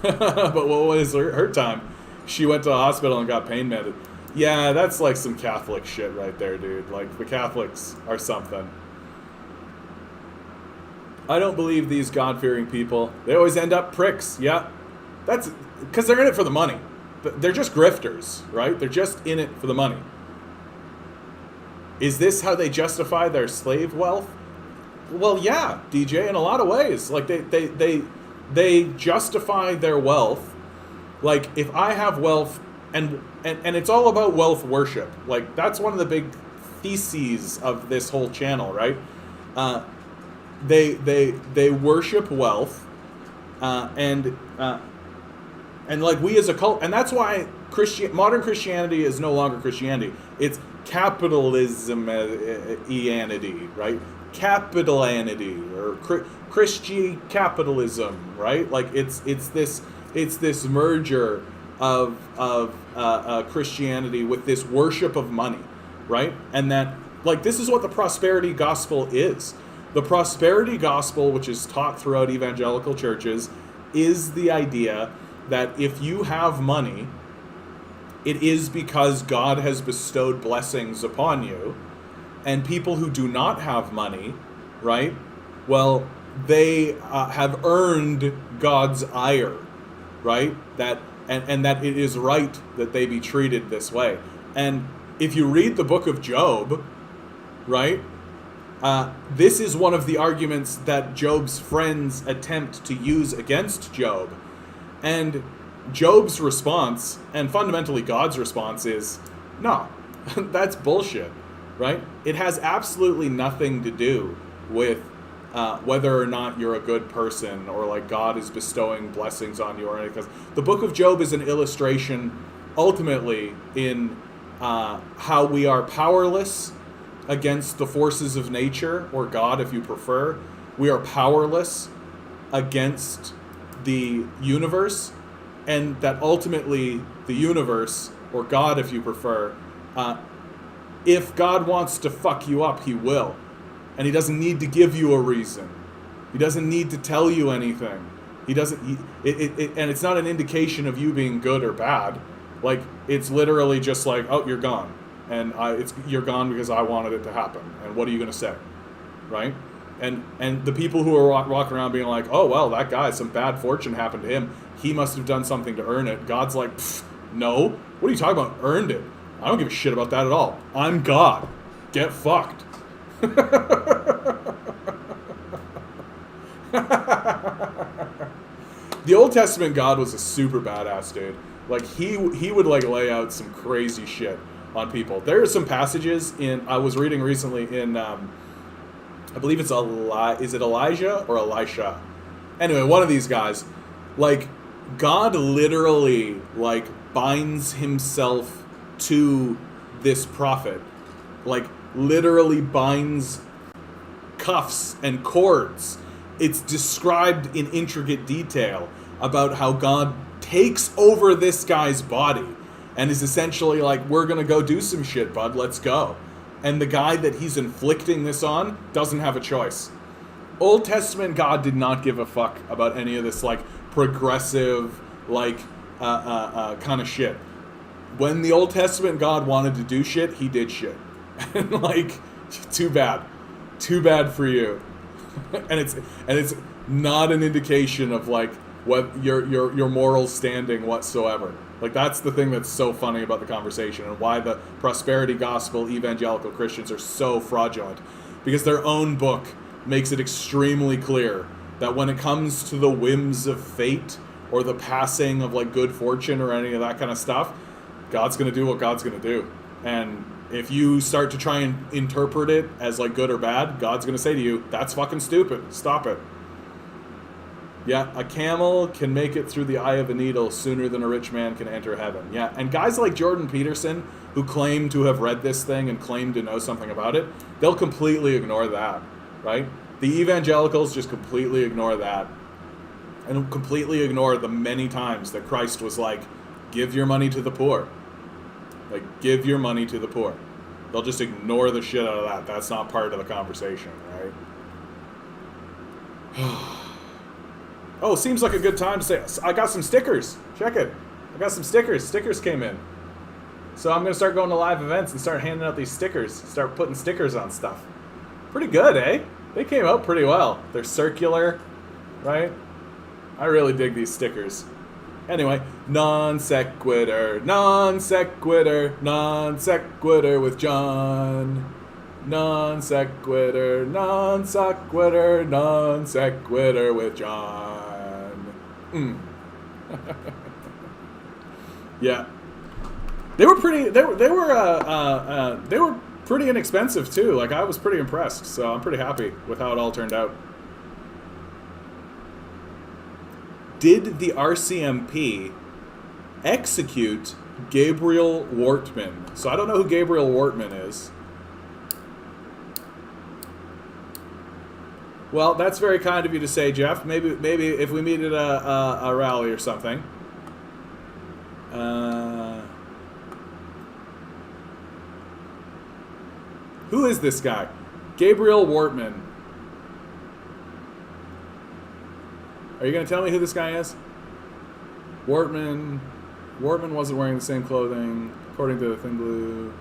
But what was her time? She went to a hospital and got pain med. Yeah, that's like some Catholic shit right there, dude. Like, the Catholics are something. I don't believe these God-fearing people. They always end up pricks. Yeah, that's because they're in it for the money. They're just grifters, right? They're just in it for the money. Is this how they justify their slave wealth? Well, yeah, DJ, in a lot of ways. Like, they justify their wealth. Like, if I have wealth, and it's all about wealth worship. Like, that's one of the big theses of this whole channel, right? They worship wealth, and like we as a cult, and that's why modern Christianity is no longer Christianity. It's capitalism-ianity, right? Capitalanity, or Christian capitalism, right? Like it's this merger of Christianity with this worship of money, right? And that, like, this is what the prosperity gospel is. The prosperity gospel, which is taught throughout evangelical churches, is the idea that if you have money, it is because God has bestowed blessings upon you. And people who do not have money, right, well, they have earned God's ire, right? That and that it is right that they be treated this way. And if you read the book of Job, right, this is one of the arguments that Job's friends attempt to use against Job. And Job's response, and fundamentally God's response, is, no, that's bullshit, right? It has absolutely nothing to do with whether or not you're a good person or like God is bestowing blessings on you or anything. Because the book of Job is an illustration ultimately in how we are powerless against the forces of nature, or God if you prefer. We are powerless against the universe, and that ultimately the universe, or God if you prefer, if God wants to fuck you up, he will. And he doesn't need to give you a reason. He doesn't need to tell you anything. He doesn't, and it's not an indication of you being good or bad. Like, it's literally just like, oh, you're gone. And you're gone because I wanted it to happen. And what are you going to say? Right? And the people who are walking around being like, oh, well, that guy, some bad fortune happened to him. He must have done something to earn it. God's like, no. What are you talking about? Earned it. I don't give a shit about that at all. I'm God. Get fucked. The Old Testament God was a super badass dude. Like, he would like lay out some crazy shit on people. There are some passages I was reading recently in I believe it's is it Elijah or Elisha? Anyway, one of these guys, like, God literally like binds himself to this prophet, like literally binds cuffs and cords. It's described in intricate detail about how God takes over this guy's body and is essentially like, we're gonna go do some shit, bud, let's go. And the guy that he's inflicting this on doesn't have a choice. Old Testament God did not give a fuck about any of this like progressive like kind of shit. when the Old Testament God wanted to do shit, he did shit. And like, too bad for you. and it's not an indication of like what your moral standing whatsoever. Like, that's the thing that's so funny about the conversation, and why the prosperity gospel evangelical Christians are so fraudulent, because their own book makes it extremely clear that when it comes to the whims of fate or the passing of like good fortune or any of that kind of stuff, God's going to do what God's going to do. And if you start to try and interpret it as like good or bad, God's going to say to you, that's fucking stupid. Stop it. Yeah, a camel can make it through the eye of a needle sooner than a rich man can enter heaven. Yeah, and guys like Jordan Peterson, who claim to have read this thing and claim to know something about it, they'll completely ignore that, right? The evangelicals just completely ignore that, and completely ignore the many times that Christ was like, give your money to the poor. Like, give your money to the poor. They'll just ignore the shit out of that. That's not part of the conversation, right? Oh, seems like a good time to say, I got some stickers. Check it. I got some stickers. Stickers came in. So I'm going to start going to live events and start handing out these stickers. Start putting stickers on stuff. Pretty good, eh? They came out pretty well. They're circular, right? I really dig these stickers. Anyway, non sequitur, non sequitur, non sequitur with John. Non sequitur, non sequitur, non sequitur with John. Yeah, they were pretty. They were pretty inexpensive too. Like, I was pretty impressed. So I'm pretty happy with how it all turned out. Did the RCMP execute Gabriel Wortman? So I don't know who Gabriel Wortman is. Well, that's very kind of you to say, Jeff. Maybe if we meet at a rally or something. Who is this guy? Gabriel Wortman. Are you going to tell me who this guy is? Wortman wasn't wearing the same clothing, according to the Thin Blue.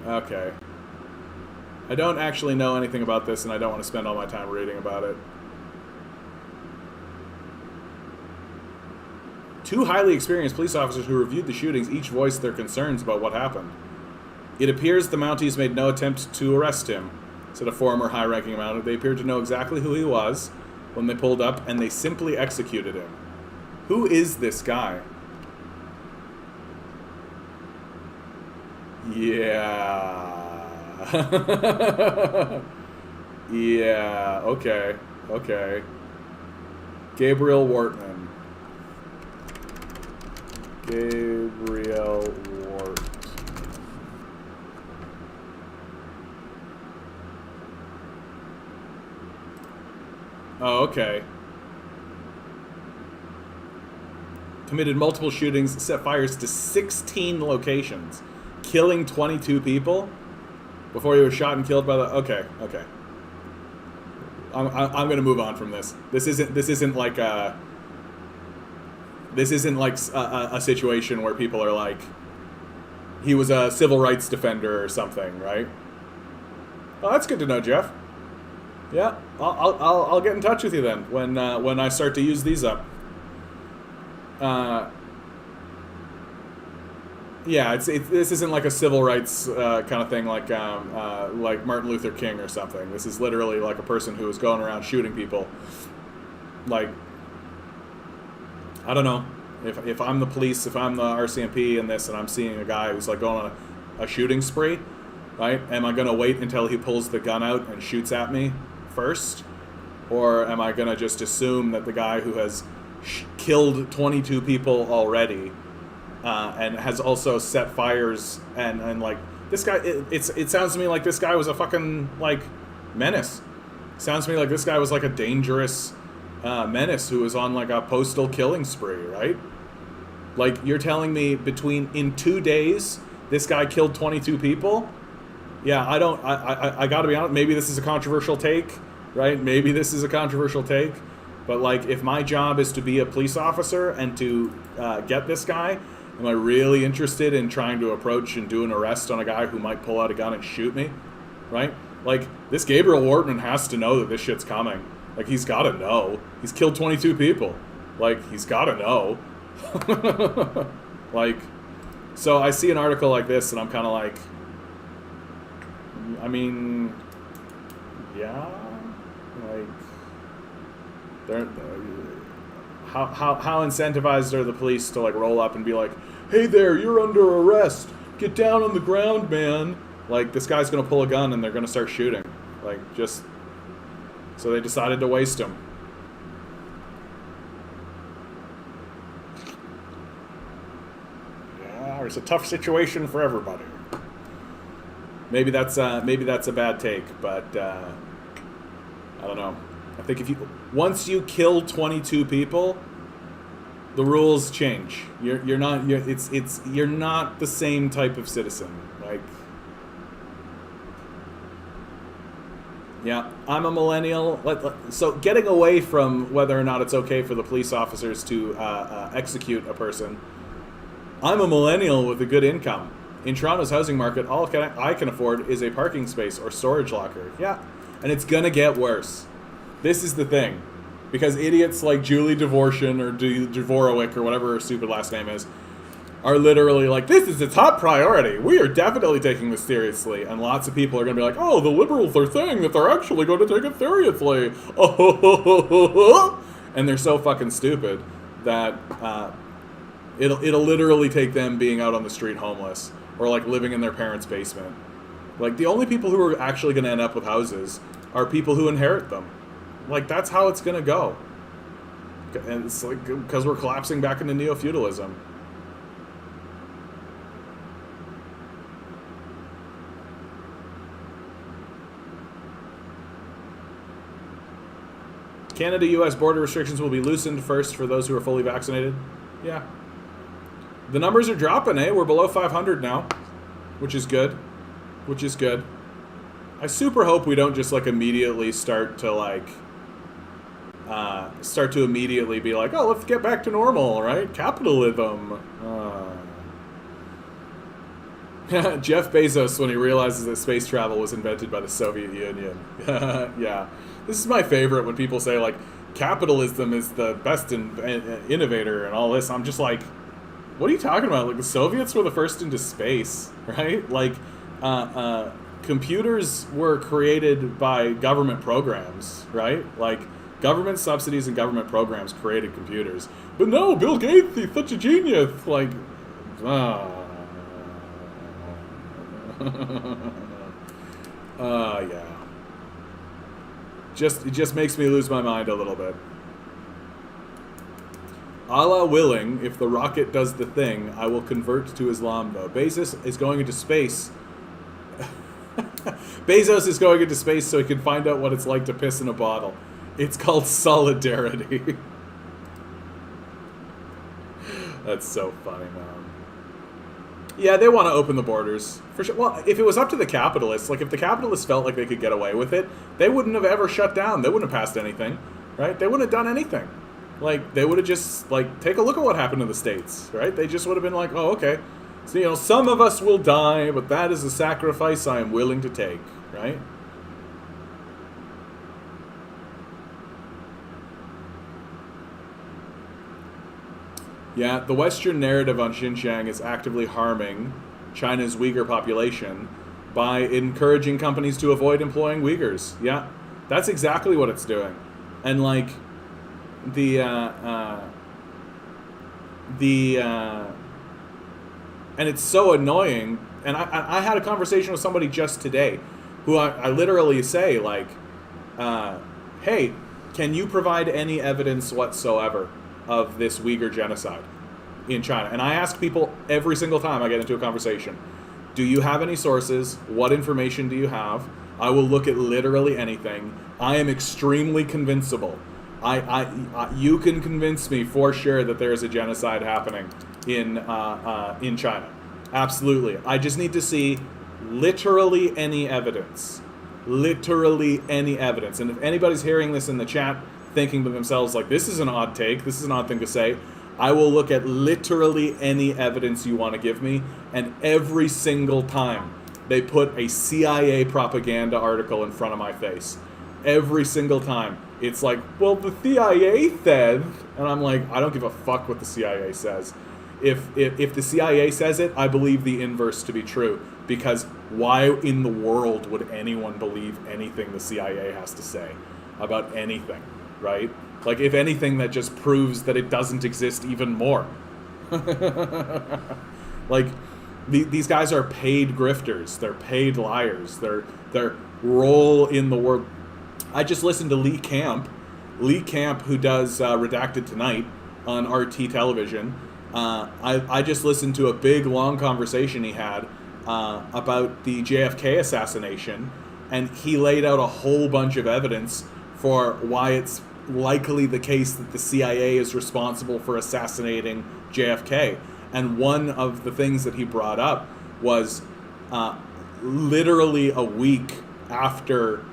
Okay. I don't actually know anything about this, and I don't want to spend all my time reading about it. Two highly experienced police officers who reviewed the shootings each voiced their concerns about what happened. It appears the Mounties made no attempt to arrest him, said a former high-ranking Mountie. They appeared to know exactly who he was when they pulled up, and they simply executed him. Who is this guy? Yeah. Yeah, okay. Gabriel Wortman. Gabriel Wortman. Oh, okay. Committed multiple shootings, set fires to 16 locations, killing 22 people before he was shot and killed by the... Okay. I'm going to move on from this. This isn't like a situation where people are like, he was a civil rights defender or something, right? Well, that's good to know, Jeff. Yeah, I'll get in touch with you then when I start to use these up. Yeah, this isn't like a civil rights kind of thing like Martin Luther King or something. This is literally like a person who is going around shooting people. Like, I don't know, if I'm the police, if I'm the RCMP in this, and I'm seeing a guy who's like going on a shooting spree, right? Am I gonna wait until he pulls the gun out and shoots at me first, or am I gonna just assume that the guy who has killed 22 people already and has also set fires and like this guy, it sounds to me like this guy was a fucking like menace. Sounds to me like this guy was like a dangerous menace who was on like a postal killing spree, right? Like, you're telling me in 2 days this guy killed 22 people? Yeah, I gotta be honest, maybe this is a controversial take, right? Maybe this is a controversial take. But like, if my job is to be a police officer and to get this guy, am I really interested in trying to approach and do an arrest on a guy who might pull out a gun and shoot me? Right? Like, this Gabriel Wortman has to know that this shit's coming. Like, he's got to know. He's killed 22 people. Like, he's got to know. Like, so I see an article like this, and I'm kind of like, I mean, yeah, like, how incentivized are the police to like roll up and be like, hey there, you're under arrest. Get down on the ground, man. Like, this guy's gonna pull a gun and they're gonna start shooting. Like, just so they decided to waste him. Yeah, it's a tough situation for everybody. Maybe that's a bad take, but I don't know. I think once you kill 22 people, the rules change. You're not the same type of citizen. Like, yeah, I'm a millennial. So getting away from whether or not it's okay for the police officers to execute a person, I'm a millennial with a good income. In Toronto's housing market, all I can afford is a parking space or storage locker. Yeah, and it's gonna get worse. This is the thing. Because idiots like Julie Dvorshin or Dvorovic or whatever her stupid last name is are literally like, this is a top priority. We are definitely taking this seriously. And lots of people are going to be like, oh, the liberals are saying that they're actually going to take it seriously. And they're so fucking stupid that it'll literally take them being out on the street homeless or like living in their parents' basement. Like, the only people who are actually going to end up with houses are people who inherit them. Like, that's how it's going to go. And it's like, because we're collapsing back into neo-feudalism. Canada-US border restrictions will be loosened first for those who are fully vaccinated. Yeah. The numbers are dropping, eh? We're below 500 now, which is good. Which is good. I super hope we don't just, like, immediately start to immediately be like, oh, let's get back to normal, right? Capitalism. Jeff Bezos, when he realizes that space travel was invented by the Soviet Union. Yeah. This is my favorite when people say, like, capitalism is the best innovator and all this. I'm just like, what are you talking about? Like, the Soviets were the first into space, right? Like, computers were created by government programs, right? Like, government subsidies and government programs created computers. But no, Bill Gates, he's such a genius. Like, yeah. It just makes me lose my mind a little bit. Allah willing, if the rocket does the thing, I will convert to Islam, though. Bezos is going into space. Bezos is going into space so he can find out what it's like to piss in a bottle. It's called solidarity. That's so funny, man. Yeah, they want to open the borders. For sure. Well, if it was up to the capitalists, like if the capitalists felt like they could get away with it, they wouldn't have ever shut down. They wouldn't have passed anything, right? They wouldn't have done anything. Like, they would have just, like, take a look at what happened in the States, right? They just would have been like, oh, okay. So, you know, some of us will die, but that is a sacrifice I am willing to take, right? Yeah, the Western narrative on Xinjiang is actively harming China's Uyghur population by encouraging companies to avoid employing Uyghurs. Yeah, that's exactly what it's doing. And, like, and it's so annoying. And I had a conversation with somebody just today who I literally say, like, hey, can you provide any evidence whatsoever of this Uyghur genocide in China? And I ask people every single time I get into a conversation, do you have any sources? What information do you have? I will look at literally anything. I am extremely convincible. You can convince me for sure that there is a genocide happening in China. Absolutely. I just need to see literally any evidence. Literally any evidence. And if anybody's hearing this in the chat, thinking to themselves, like, this is an odd take, this is an odd thing to say. I will look at literally any evidence you want to give me, and every single time they put a CIA propaganda article in front of my face. Every single time. It's like, well, the CIA said, and I'm like, I don't give a fuck what the CIA says. If the CIA says it, I believe the inverse to be true. Because why in the world would anyone believe anything the CIA has to say about anything, right? Like, if anything, that just proves that it doesn't exist even more. Like, these guys are paid grifters. They're paid liars. Their role in the world. I just listened to Lee Camp, who does Redacted Tonight on RT television. I just listened to a big, long conversation he had about the JFK assassination, and he laid out a whole bunch of evidence for why it's likely the case that the CIA is responsible for assassinating JFK. And one of the things that he brought up was literally a week after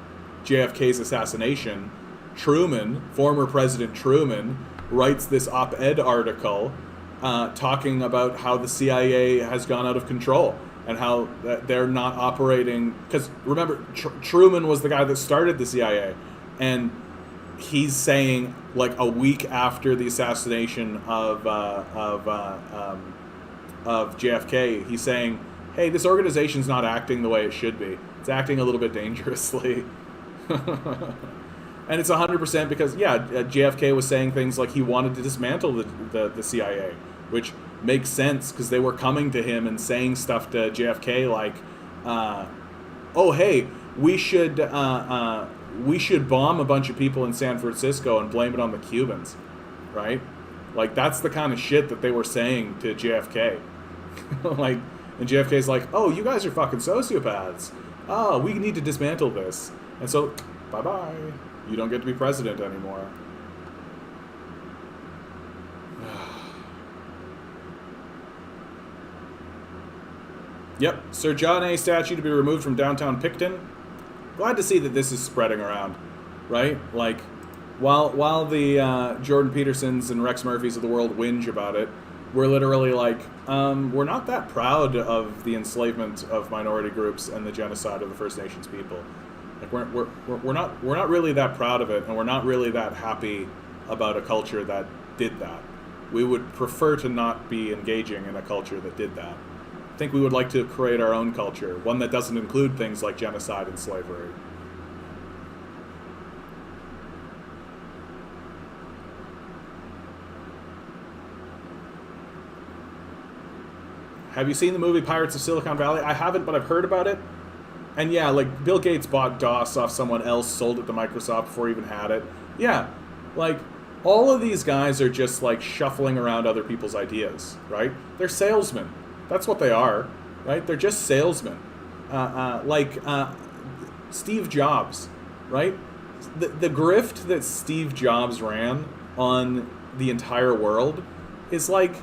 JFK's assassination, Truman, former President Truman, writes this op-ed article talking about how the CIA has gone out of control and how they're not operating. Because remember, Truman was the guy that started the CIA, and he's saying, like, a week after the assassination of JFK, he's saying, hey, this organization's not acting the way it should be. It's acting a little bit dangerously. And it's 100% because, JFK was saying things like he wanted to dismantle the CIA, which makes sense because they were coming to him and saying stuff to JFK like, oh, hey, we should bomb a bunch of people in San Francisco and blame it on the Cubans, right? Like, that's the kind of shit that they were saying to JFK. Like, and JFK's like, oh, you guys are fucking sociopaths. Oh, we need to dismantle this. And so, bye-bye. You don't get to be president anymore. Yep, Sir John A. statue to be removed from downtown Picton. Glad to see that this is spreading around, right? Like, while the Jordan Petersons and Rex Murphys of the world whinge about it, we're literally like, we're not that proud of the enslavement of minority groups and the genocide of the First Nations people. Like, we're not really that proud of it, and we're not really that happy about a culture that did that. We would prefer to not be engaging in a culture that did that. I think we would like to create our own culture, one that doesn't include things like genocide and slavery. Have you seen the movie Pirates of Silicon Valley? I haven't, but I've heard about it. And yeah, like, Bill Gates bought DOS off someone else, sold it to Microsoft before he even had it. Yeah, like, all of these guys are just, like, shuffling around other people's ideas, right? They're salesmen. That's what they are, right? They're just salesmen. Steve Jobs, right? The grift that Steve Jobs ran on the entire world is, like,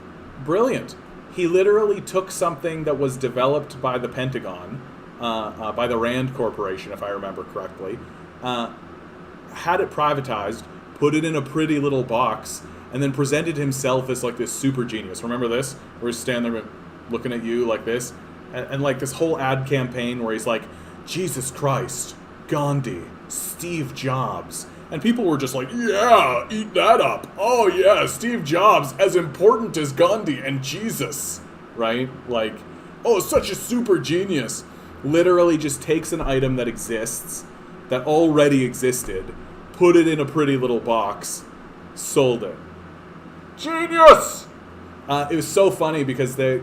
brilliant. He literally took something that was developed by the Pentagon, by the Rand Corporation, if I remember correctly, had it privatized, put it in a pretty little box, and then presented himself as, like, this super genius. Remember this? Where he's standing there looking at you like this? And like, this whole ad campaign where he's like, Jesus Christ, Gandhi, Steve Jobs. And people were just like, yeah, eat that up. Oh, yeah, Steve Jobs, as important as Gandhi and Jesus, right? Like, oh, such a super genius. Literally just takes an item that exists, that already existed, put it in a pretty little box, sold it. Genius! It was so funny because they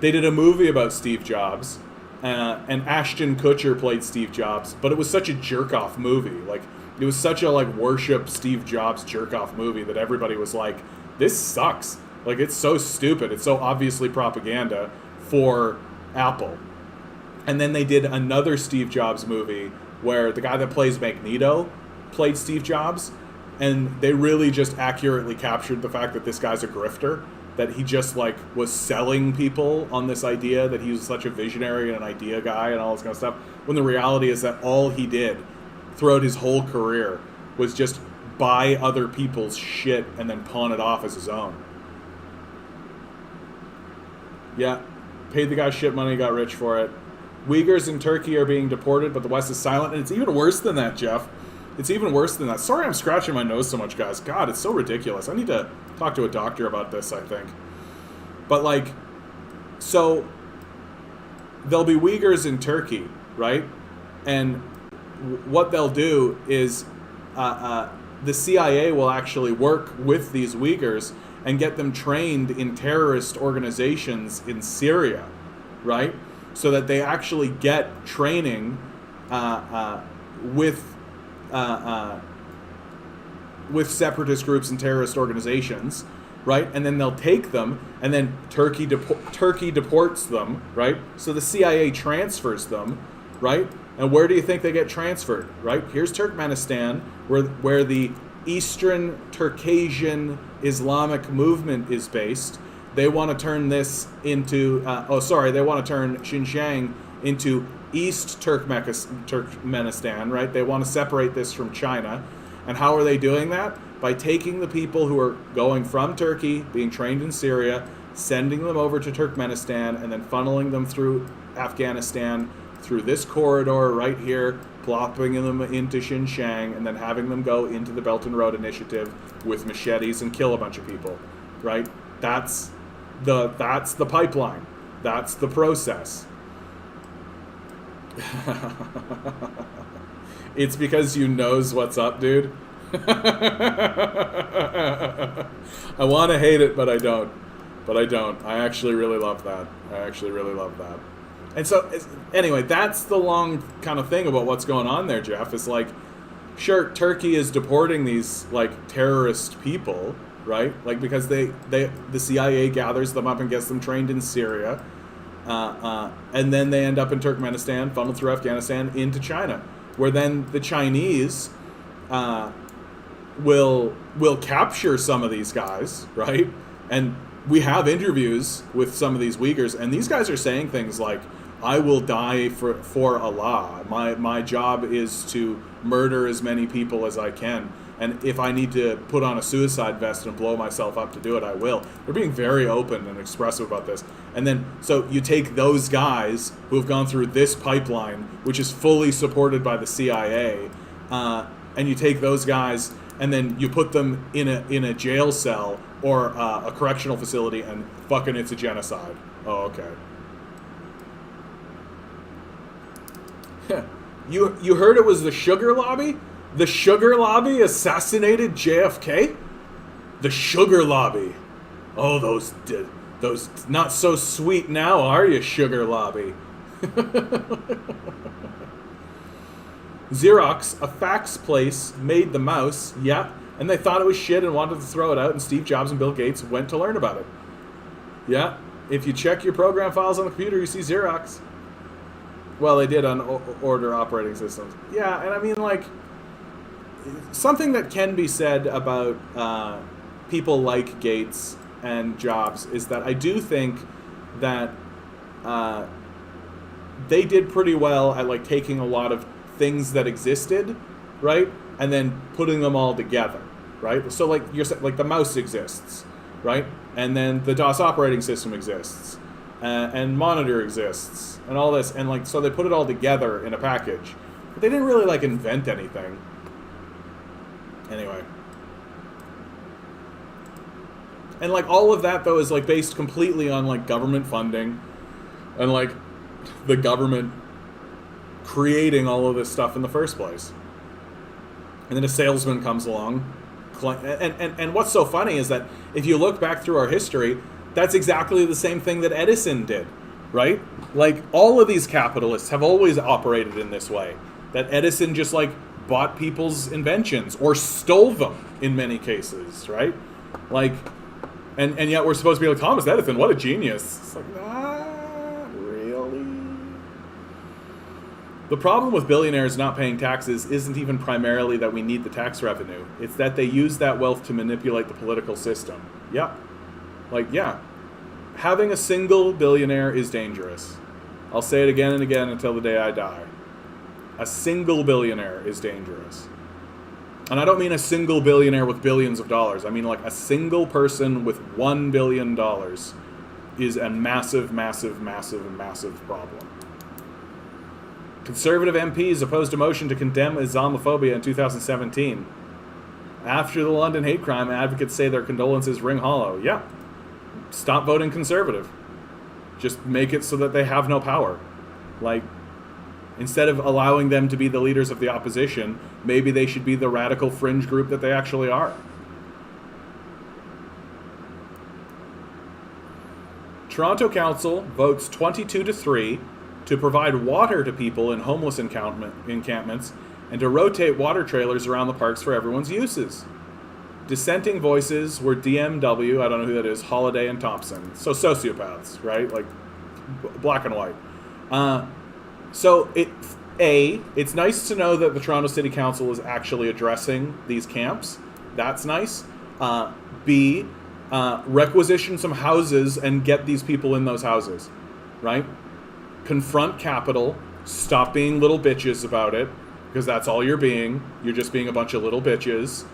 did a movie about Steve Jobs, and Ashton Kutcher played Steve Jobs, but it was such a jerk-off movie. Like, it was such a, like, worship Steve Jobs jerk-off movie that everybody was like, this sucks. Like, it's so stupid. It's so obviously propaganda for Apple. And then they did another Steve Jobs movie where the guy that plays Magneto played Steve Jobs, and they really just accurately captured the fact that this guy's a grifter, that he just, like, was selling people on this idea that he was such a visionary and an idea guy and all this kind of stuff, when the reality is that all he did throughout his whole career was just buy other people's shit and then pawn it off as his own. Yeah, paid the guy shit money, got rich for it. Uyghurs in Turkey are being deported, but the West is silent. And it's even worse than that, Jeff. It's even worse than that. Sorry I'm scratching my nose so much, guys. God, it's so ridiculous. I need to talk to a doctor about this, I think. But, like, so there'll be Uyghurs in Turkey, right? And what they'll do is the CIA will actually work with these Uyghurs and get them trained in terrorist organizations in Syria, right? So that they actually get training with separatist groups and terrorist organizations, right? And then they'll take them, and then Turkey deports them, right? So the CIA transfers them, right? And where do you think they get transferred, right? Here's Turkmenistan, where the Eastern Turkasian Islamic movement is based. They want to turn this into, they want to turn Xinjiang into East Turkmenistan, right? They want to separate this from China. And how are they doing that? By taking the people who are going from Turkey, being trained in Syria, sending them over to Turkmenistan, and then funneling them through Afghanistan, through this corridor right here, plopping them into Xinjiang, and then having them go into the Belt and Road Initiative with machetes and kill a bunch of people, right? That's the pipeline. That's the process. It's because you knows what's up, dude. I want to hate it, but I don't. I actually really love that. And so, anyway, that's the long kind of thing about what's going on there, Jeff. Is like, sure, Turkey is deporting these, like, terrorist people, right? Like, because the CIA gathers them up and gets them trained in Syria. And then they end up in Turkmenistan, funneled through Afghanistan into China, where then the Chinese will capture some of these guys, right? And we have interviews with some of these Uyghurs, and these guys are saying things like, I will die for Allah. My job is to murder as many people as I can. And if I need to put on a suicide vest and blow myself up to do it, I will. They're being very open and expressive about this. And then, so you take those guys who have gone through this pipeline, which is fully supported by the CIA, and you take those guys and then you put them in a jail cell or a correctional facility, and fucking it's a genocide. Oh, okay. You heard it was the sugar lobby? The sugar lobby assassinated JFK? The sugar lobby. Oh, those not so sweet now, are you, sugar lobby? Xerox, a fax place, made the mouse, yeah, and they thought it was shit and wanted to throw it out, and Steve Jobs and Bill Gates went to learn about it. Yeah, if you check your program files on the computer, you see Xerox. Well, they did on older operating systems. Yeah, and I mean, like, something that can be said about people like Gates and Jobs is that I do think that they did pretty well at, like, taking a lot of things that existed, right, and then putting them all together, right? So, like, like the mouse exists, right, and then the DOS operating system exists, and Monitor exists, and all this, and, like, so they put it all together in a package, but they didn't really, like, invent anything. Anyway. And, like, all of that, though, is, like, based completely on, like, government funding and, like, the government creating all of this stuff in the first place. And then a salesman comes along. And what's so funny is that if you look back through our history, that's exactly the same thing that Edison did, right? Like, all of these capitalists have always operated in this way. That Edison just, like, bought people's inventions or stole them in many cases, right? Like, and yet we're supposed to be like, Thomas Edison, what a genius. It's like, not really. The problem with billionaires not paying taxes isn't even primarily that we need the tax revenue. It's that they use that wealth to manipulate the political system. Yeah. Like, yeah. Having a single billionaire is dangerous. I'll say it again and again until the day I die. A single billionaire is dangerous. And I don't mean a single billionaire with billions of dollars. I mean like a single person with $1 billion is a massive, massive, massive, massive problem. Conservative MPs opposed a motion to condemn Islamophobia in 2017. After the London hate crime, advocates say their condolences ring hollow. Yeah. Stop voting conservative. Just make it so that they have no power. Like, instead of allowing them to be the leaders of the opposition, maybe they should be the radical fringe group that they actually are. Toronto Council votes 22-3 to provide water to people in homeless encampments and to rotate water trailers around the parks for everyone's uses. Dissenting voices were DMW, I don't know who that is, Holiday and Thompson. So sociopaths, right? Like black and white. So it's nice to know that the Toronto City Council is actually addressing these camps. That's nice. B, requisition some houses and get these people in those houses, right? Confront capital. Stop being little bitches about it, because that's all you're being. You're just being a bunch of little bitches.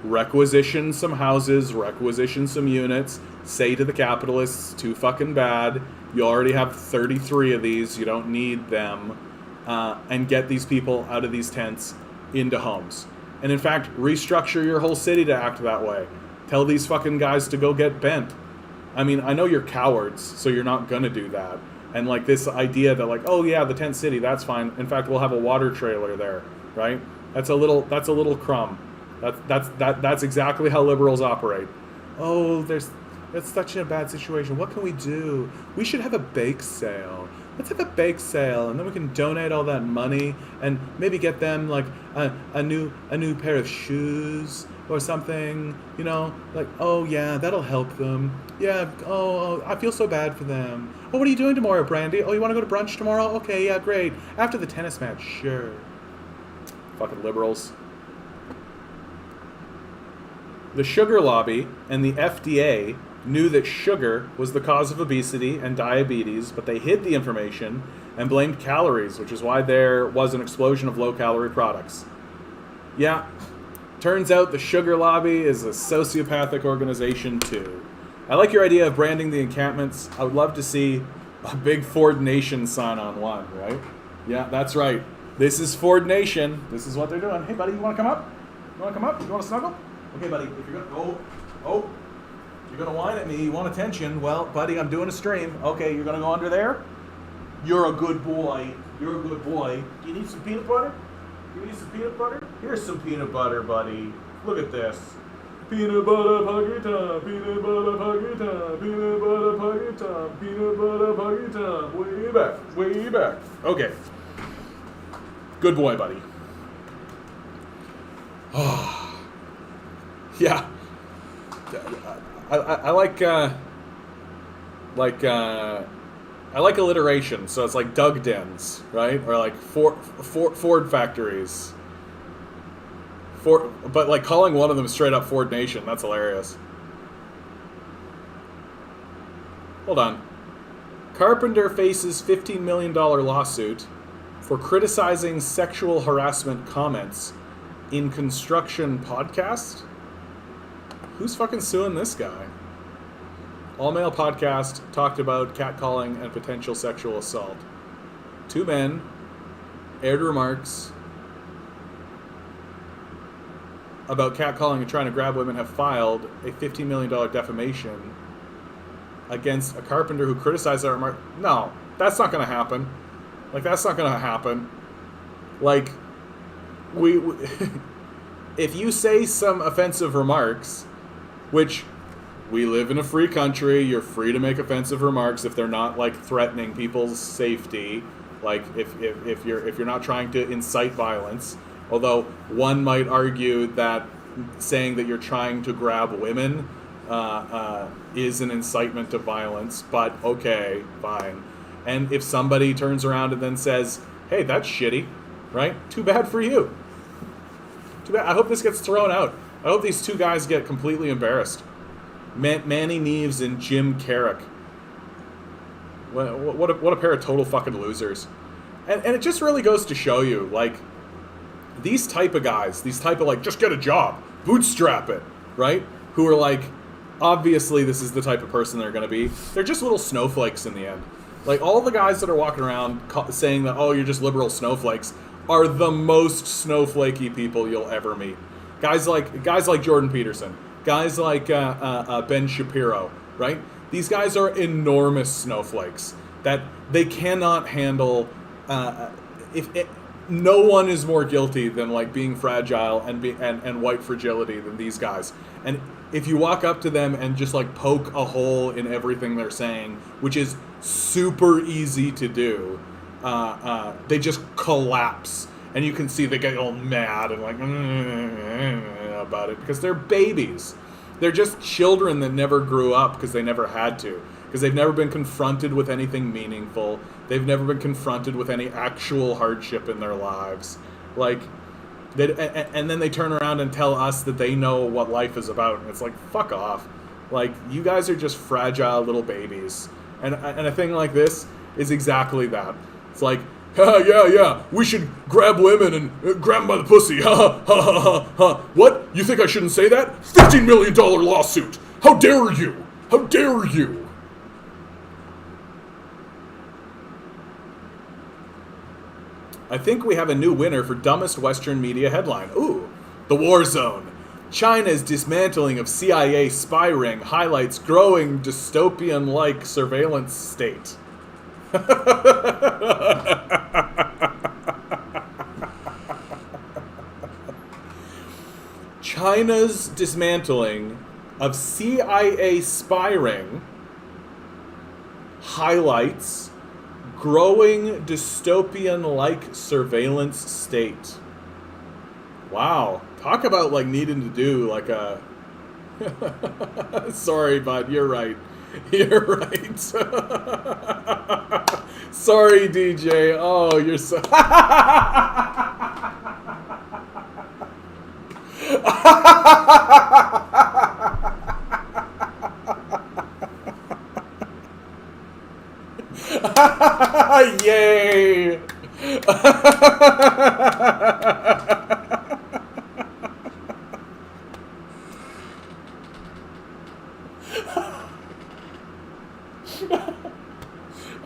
Requisition some houses, requisition some units. Say to the capitalists, too fucking bad. You already have 33 of these. You don't need them. And get these people out of these tents into homes. And in fact, restructure your whole city to act that way. Tell these fucking guys to go get bent. I mean, I know you're cowards, so you're not gonna do that. And like this idea that like, oh yeah, the tent city, that's fine. In fact, we'll have a water trailer there, right? That's a little crumb. That's exactly how liberals operate. Oh, that's such a bad situation. What can we do? We should have a bake sale. Let's have a bake sale, and then we can donate all that money and maybe get them like a new pair of shoes or something. You know, like, oh yeah, that'll help them. Yeah. Oh, I feel so bad for them. Oh, what are you doing tomorrow, Brandy? Oh, you want to go to brunch tomorrow? Okay, yeah, great. After the tennis match, sure. Fucking liberals. The sugar lobby and the FDA knew that sugar was the cause of obesity and diabetes, but they hid the information and blamed calories, which is why there was an explosion of low-calorie products. Yeah, turns out the sugar lobby is a sociopathic organization too. I like your idea of branding the encampments. I would love to see a big Ford Nation sign on one, right? Yeah, that's right. This is Ford Nation. This is what they're doing. Hey, buddy, you want to come up? You want to come up? You want to snuggle? Okay, buddy, if you're going to... Oh, you're going to whine at me. You want attention. Well, buddy, I'm doing a stream. Okay, you're going to go under there? You're a good boy. You're a good boy. You need some peanut butter? You need some peanut butter? Here's some peanut butter, buddy. Look at this. Peanut butter puggy time, peanut butter puggy time, peanut butter puggy time, peanut butter puggy time. Way back, way back. Okay. Good boy, buddy. Oh. Yeah. I like alliteration. So it's like Doug Dens, right? Or like Ford factories. But like calling one of them straight up Ford Nation, that's hilarious. Hold on. Carpenter faces $15 million lawsuit for criticizing sexual harassment comments in construction podcast? Who's fucking suing this guy? All Male Podcast talked about catcalling and potential sexual assault. Two men aired remarks about catcalling and trying to grab women have filed a $15 million defamation against a carpenter who criticized that remark. No, that's not going to happen. Like, that's not going to happen. Like, we if you say some offensive remarks, which we live in a free country, you're free to make offensive remarks if they're not like threatening people's safety. Like if you're not trying to incite violence. Although one might argue that saying that you're trying to grab women is an incitement to violence, but okay, fine. And if somebody turns around and then says, hey, that's shitty, right? Too bad for you. Too bad. I hope this gets thrown out. I hope these two guys get completely embarrassed. Manny Neves and Jim Carrick. What a pair of total fucking losers. And it just really goes to show you, like, these type of guys, these type of like, just get a job, bootstrap it, right? Who are like, obviously this is the type of person they're going to be. They're just little snowflakes in the end. Like, all the guys that are walking around saying that, oh, you're just liberal snowflakes, are the most snowflakey people you'll ever meet. Guys like Jordan Peterson, guys like Ben Shapiro, right? These guys are enormous snowflakes that they cannot handle. No one is more guilty than like being fragile and white fragility than these guys. And if you walk up to them and just like poke a hole in everything they're saying, which is super easy to do, they just collapse. And you can see they get all mad and like about it because they're babies. They're just children that never grew up because they never had to. Because they've never been confronted with anything meaningful. They've never been confronted with any actual hardship in their lives. Like, and then they turn around and tell us that they know what life is about. And it's like, fuck off. Like, you guys are just fragile little babies. And a thing like this is exactly that. It's like, yeah, we should grab women and grab them by the pussy. Ha. What? You think I shouldn't say that? $15 million lawsuit. How dare you? How dare you? I think we have a new winner for dumbest Western media headline. Ooh, The War Zone. China's dismantling of CIA spy ring highlights growing dystopian-like surveillance state. China's dismantling of CIA spy ring highlights growing dystopian-like surveillance state. Wow. Talk about, like, needing to do, like, a... Sorry, bud. You're right. You're right. Sorry, DJ. Oh, you're so... Yay!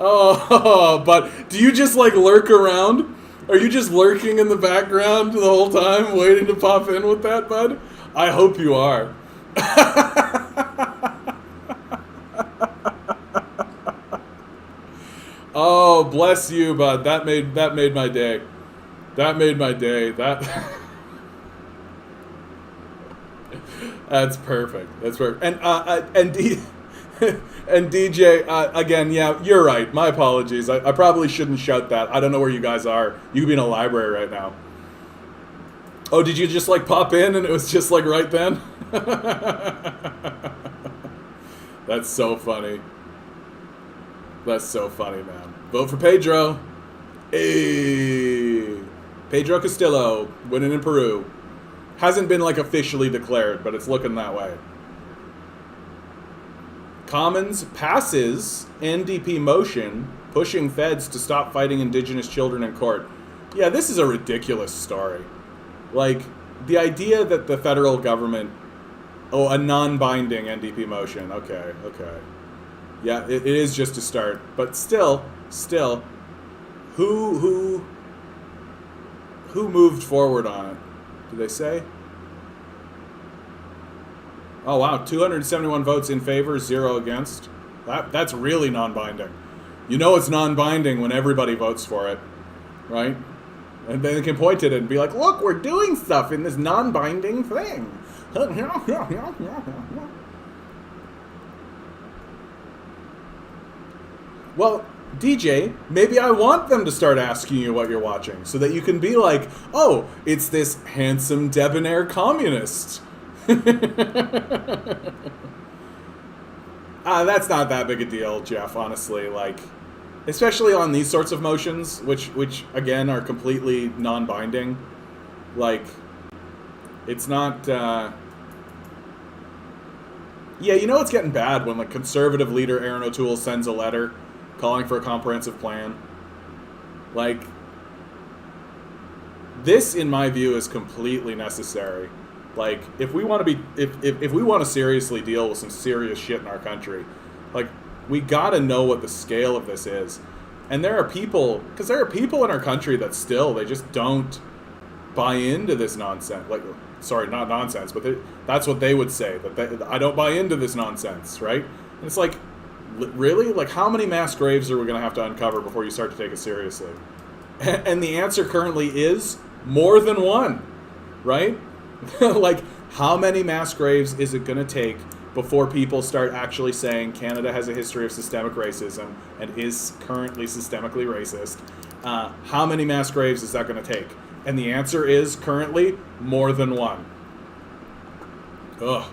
Oh, but do you just like lurk around? Are you just lurking in the background the whole time, waiting to pop in with that, bud? I hope you are. Oh, bless you, bud. That made my day. That made my day. That's perfect. That's perfect. And DJ, again, yeah, you're right. My apologies. I probably shouldn't shout that. I don't know where you guys are. You could be in a library right now. Oh, did you just like pop in and it was just like right then? That's so funny. That's so funny, man. Vote for Pedro. Hey. Pedro Castillo, winning in Peru. Hasn't been like officially declared, but it's looking that way. Commons passes NDP motion pushing feds to stop fighting indigenous children in court. Yeah, this is a ridiculous story. Like, the idea that the federal government... Oh, a non-binding NDP motion. Okay. Yeah, it is just a start. But still, who moved forward on it? Did they say? Oh, wow, 271 votes in favor, 0 against. That's really non-binding. You know it's non-binding when everybody votes for it, right? And then they can point at it and be like, look, we're doing stuff in this non-binding thing. Well, DJ, maybe I want them to start asking you what you're watching so that you can be like, oh, it's this handsome, debonair communist. That's not that big a deal, Jeff, honestly. Like, especially on these sorts of motions, which again, are completely non-binding. Like, it's not... Yeah, you know it's getting bad when, like, conservative leader Aaron O'Toole sends a letter calling for a comprehensive plan. Like, This, in my view, is completely necessary. Like, if we want to be, if we want to seriously deal with some serious shit in our country, like, we gotta know what the scale of this is. And there are people, because there are people in our country that still, they just don't buy into this nonsense. Like, sorry, not nonsense, but that's what they would say, that I don't buy into this nonsense, right? And it's like, really? Like, how many mass graves are we going to have to uncover before you start to take it seriously? And the answer currently is more than one, right? Like, how many mass graves is it going to take before people start actually saying Canada has a history of systemic racism and is currently systemically racist? How many mass graves is that going to take? And the answer is currently more than one. Ugh.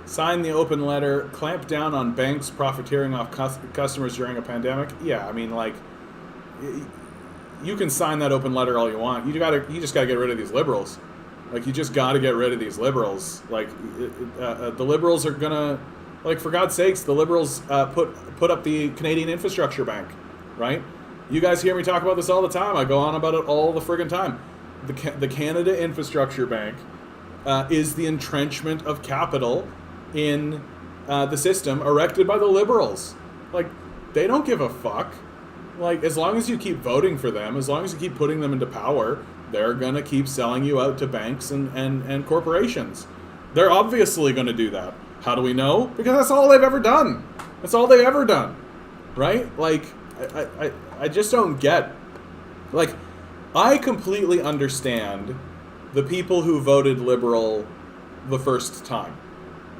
Sign the open letter, clamp down on banks profiteering off customers during a pandemic. Yeah, I mean, like, you can sign that open letter all you want. You just gotta get rid of these liberals. Like, you just gotta get rid of these liberals. Like, the liberals are gonna, like, for God's sakes, the liberals put up the Canadian Infrastructure Bank, right? You guys hear me talk about this all the time. I go on about it all the friggin' time. The Canada Infrastructure Bank is the entrenchment of capital in the system erected by the liberals. Like, they don't give a fuck. Like, as long as you keep voting for them, as long as you keep putting them into power, they're gonna keep selling you out to banks and corporations. They're obviously gonna do that. How do we know? Because that's all they've ever done. That's all they've ever done, right? Like, I just don't get. Like, I completely understand the people who voted liberal the first time,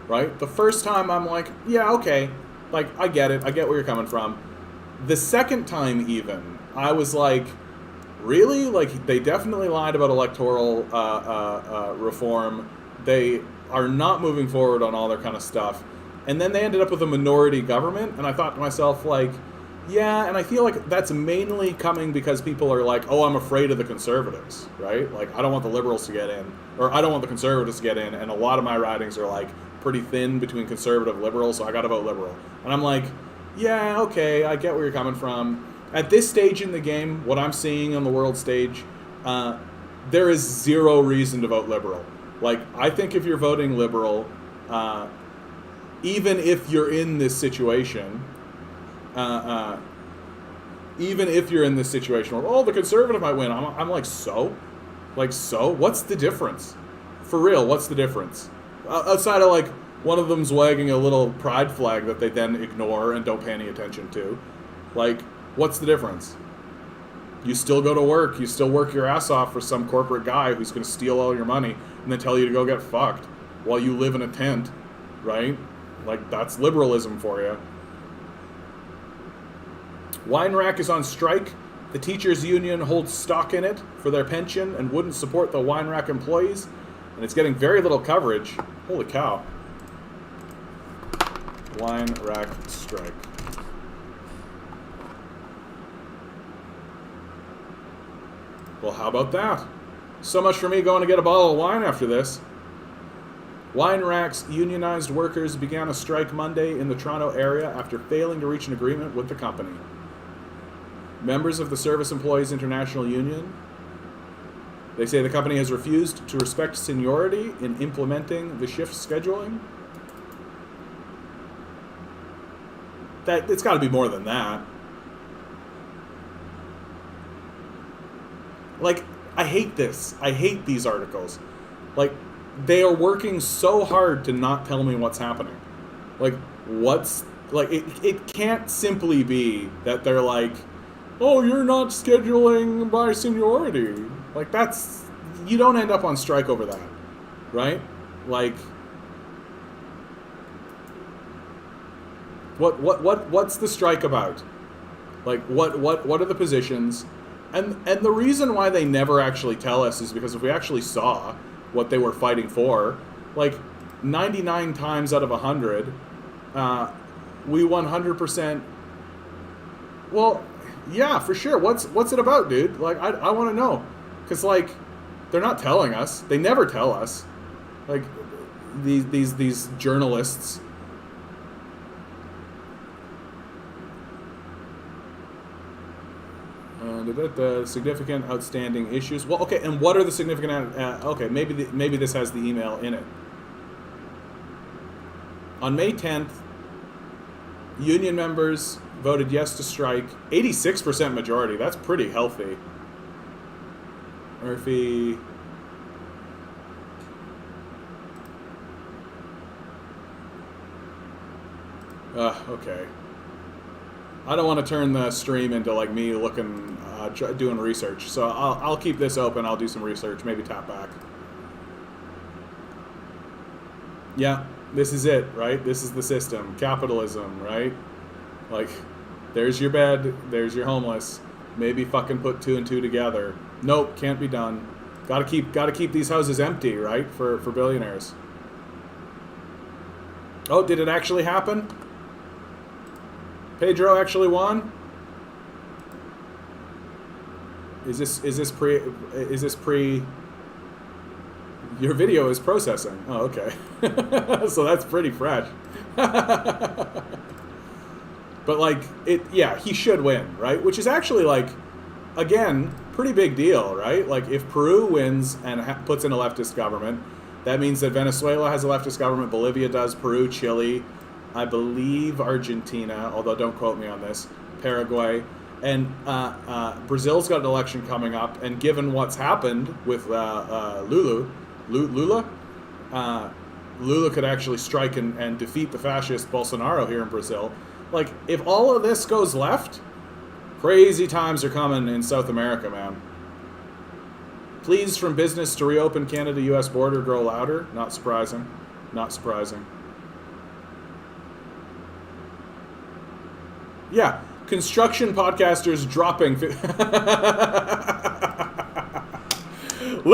right? The first time I'm like, yeah, okay, like, I get it. I get where you're coming from. The second time even, I was like, really? Like, they definitely lied about electoral reform. They are not moving forward on all their kind of stuff. And then they ended up with a minority government, and I thought to myself, like, yeah, and I feel like that's mainly coming because people are like, oh, I'm afraid of the conservatives, right? Like, I don't want the liberals to get in, or I don't want the conservatives to get in, and a lot of my ridings are, like, pretty thin between conservative and liberal, so I gotta vote liberal. And I'm like, yeah, okay, I get where you're coming from. At this stage in the game, what I'm seeing on the world stage, there is zero reason to vote liberal. Like, I think if you're voting liberal, even if you're in this situation, where, oh, the conservative might win, I'm like, so? Like, so? What's the difference? For real, what's the difference? Outside of, like, one of them's wagging a little pride flag that they then ignore and don't pay any attention to. Like, what's the difference? You still go to work, you still work your ass off for some corporate guy who's going to steal all your money and then tell you to go get fucked while you live in a tent, right? Like, that's liberalism for you. Wine Rack is on strike. The teachers' union holds stock in it for their pension and wouldn't support the Wine Rack employees, and it's getting very little coverage. Holy cow. Wine Rack strike. Well, how about that? So much for me going to get a bottle of wine after this. Wine Rack's unionized workers began a strike Monday in the Toronto area after failing to reach an agreement with the company. Members of the Service Employees International Union, they say the company has refused to respect seniority in implementing the shift scheduling. That it's got to be more than that. Like, I hate this. I hate these articles. Like, they are working so hard to not tell me what's happening. Like, it can't simply be that they're like, oh, you're not scheduling by seniority. Like, you don't end up on strike over that, right? Like, what's the strike about? Like, what are the positions? And the reason why they never actually tell us is because if we actually saw what they were fighting for, like, 99 times out of 100, we 100%. Well, yeah, for sure. What's it about, dude? Like, I want to know, because, like, they're not telling us. They never tell us. Like, these journalists, the significant outstanding issues. Well, okay, and what are the significant? Okay, maybe this has the email in it. On May 10th, union members voted yes to strike. 86% majority. That's pretty healthy. Murphy. Okay. I don't want to turn the stream into like me looking, doing research. So I'll keep this open. I'll do some research. Maybe tap back. Yeah, this is it, right? This is the system. Capitalism, right? Like, there's your bed. There's your homeless. Maybe fucking put 2 and 2 together. Nope, can't be done. Gotta keep these houses empty, right? For billionaires. Oh, did it actually happen? Pedro actually won? Is this pre Your video is processing. Oh, okay. So that's pretty fresh. But like yeah, he should win, right? Which is actually like, again, pretty big deal, right? Like if Peru wins and puts in a leftist government, that means that Venezuela has a leftist government, Bolivia does, Peru, Chile, I believe Argentina, although don't quote me on this, Paraguay, and Brazil's got an election coming up, and given what's happened with Lula could actually strike and defeat the fascist Bolsonaro here in Brazil. Like, if all of this goes left, crazy times are coming in South America, man. Pleas from business to reopen Canada-U.S. border grow louder. Not surprising. Not surprising. Yeah, construction podcasters dropping. Look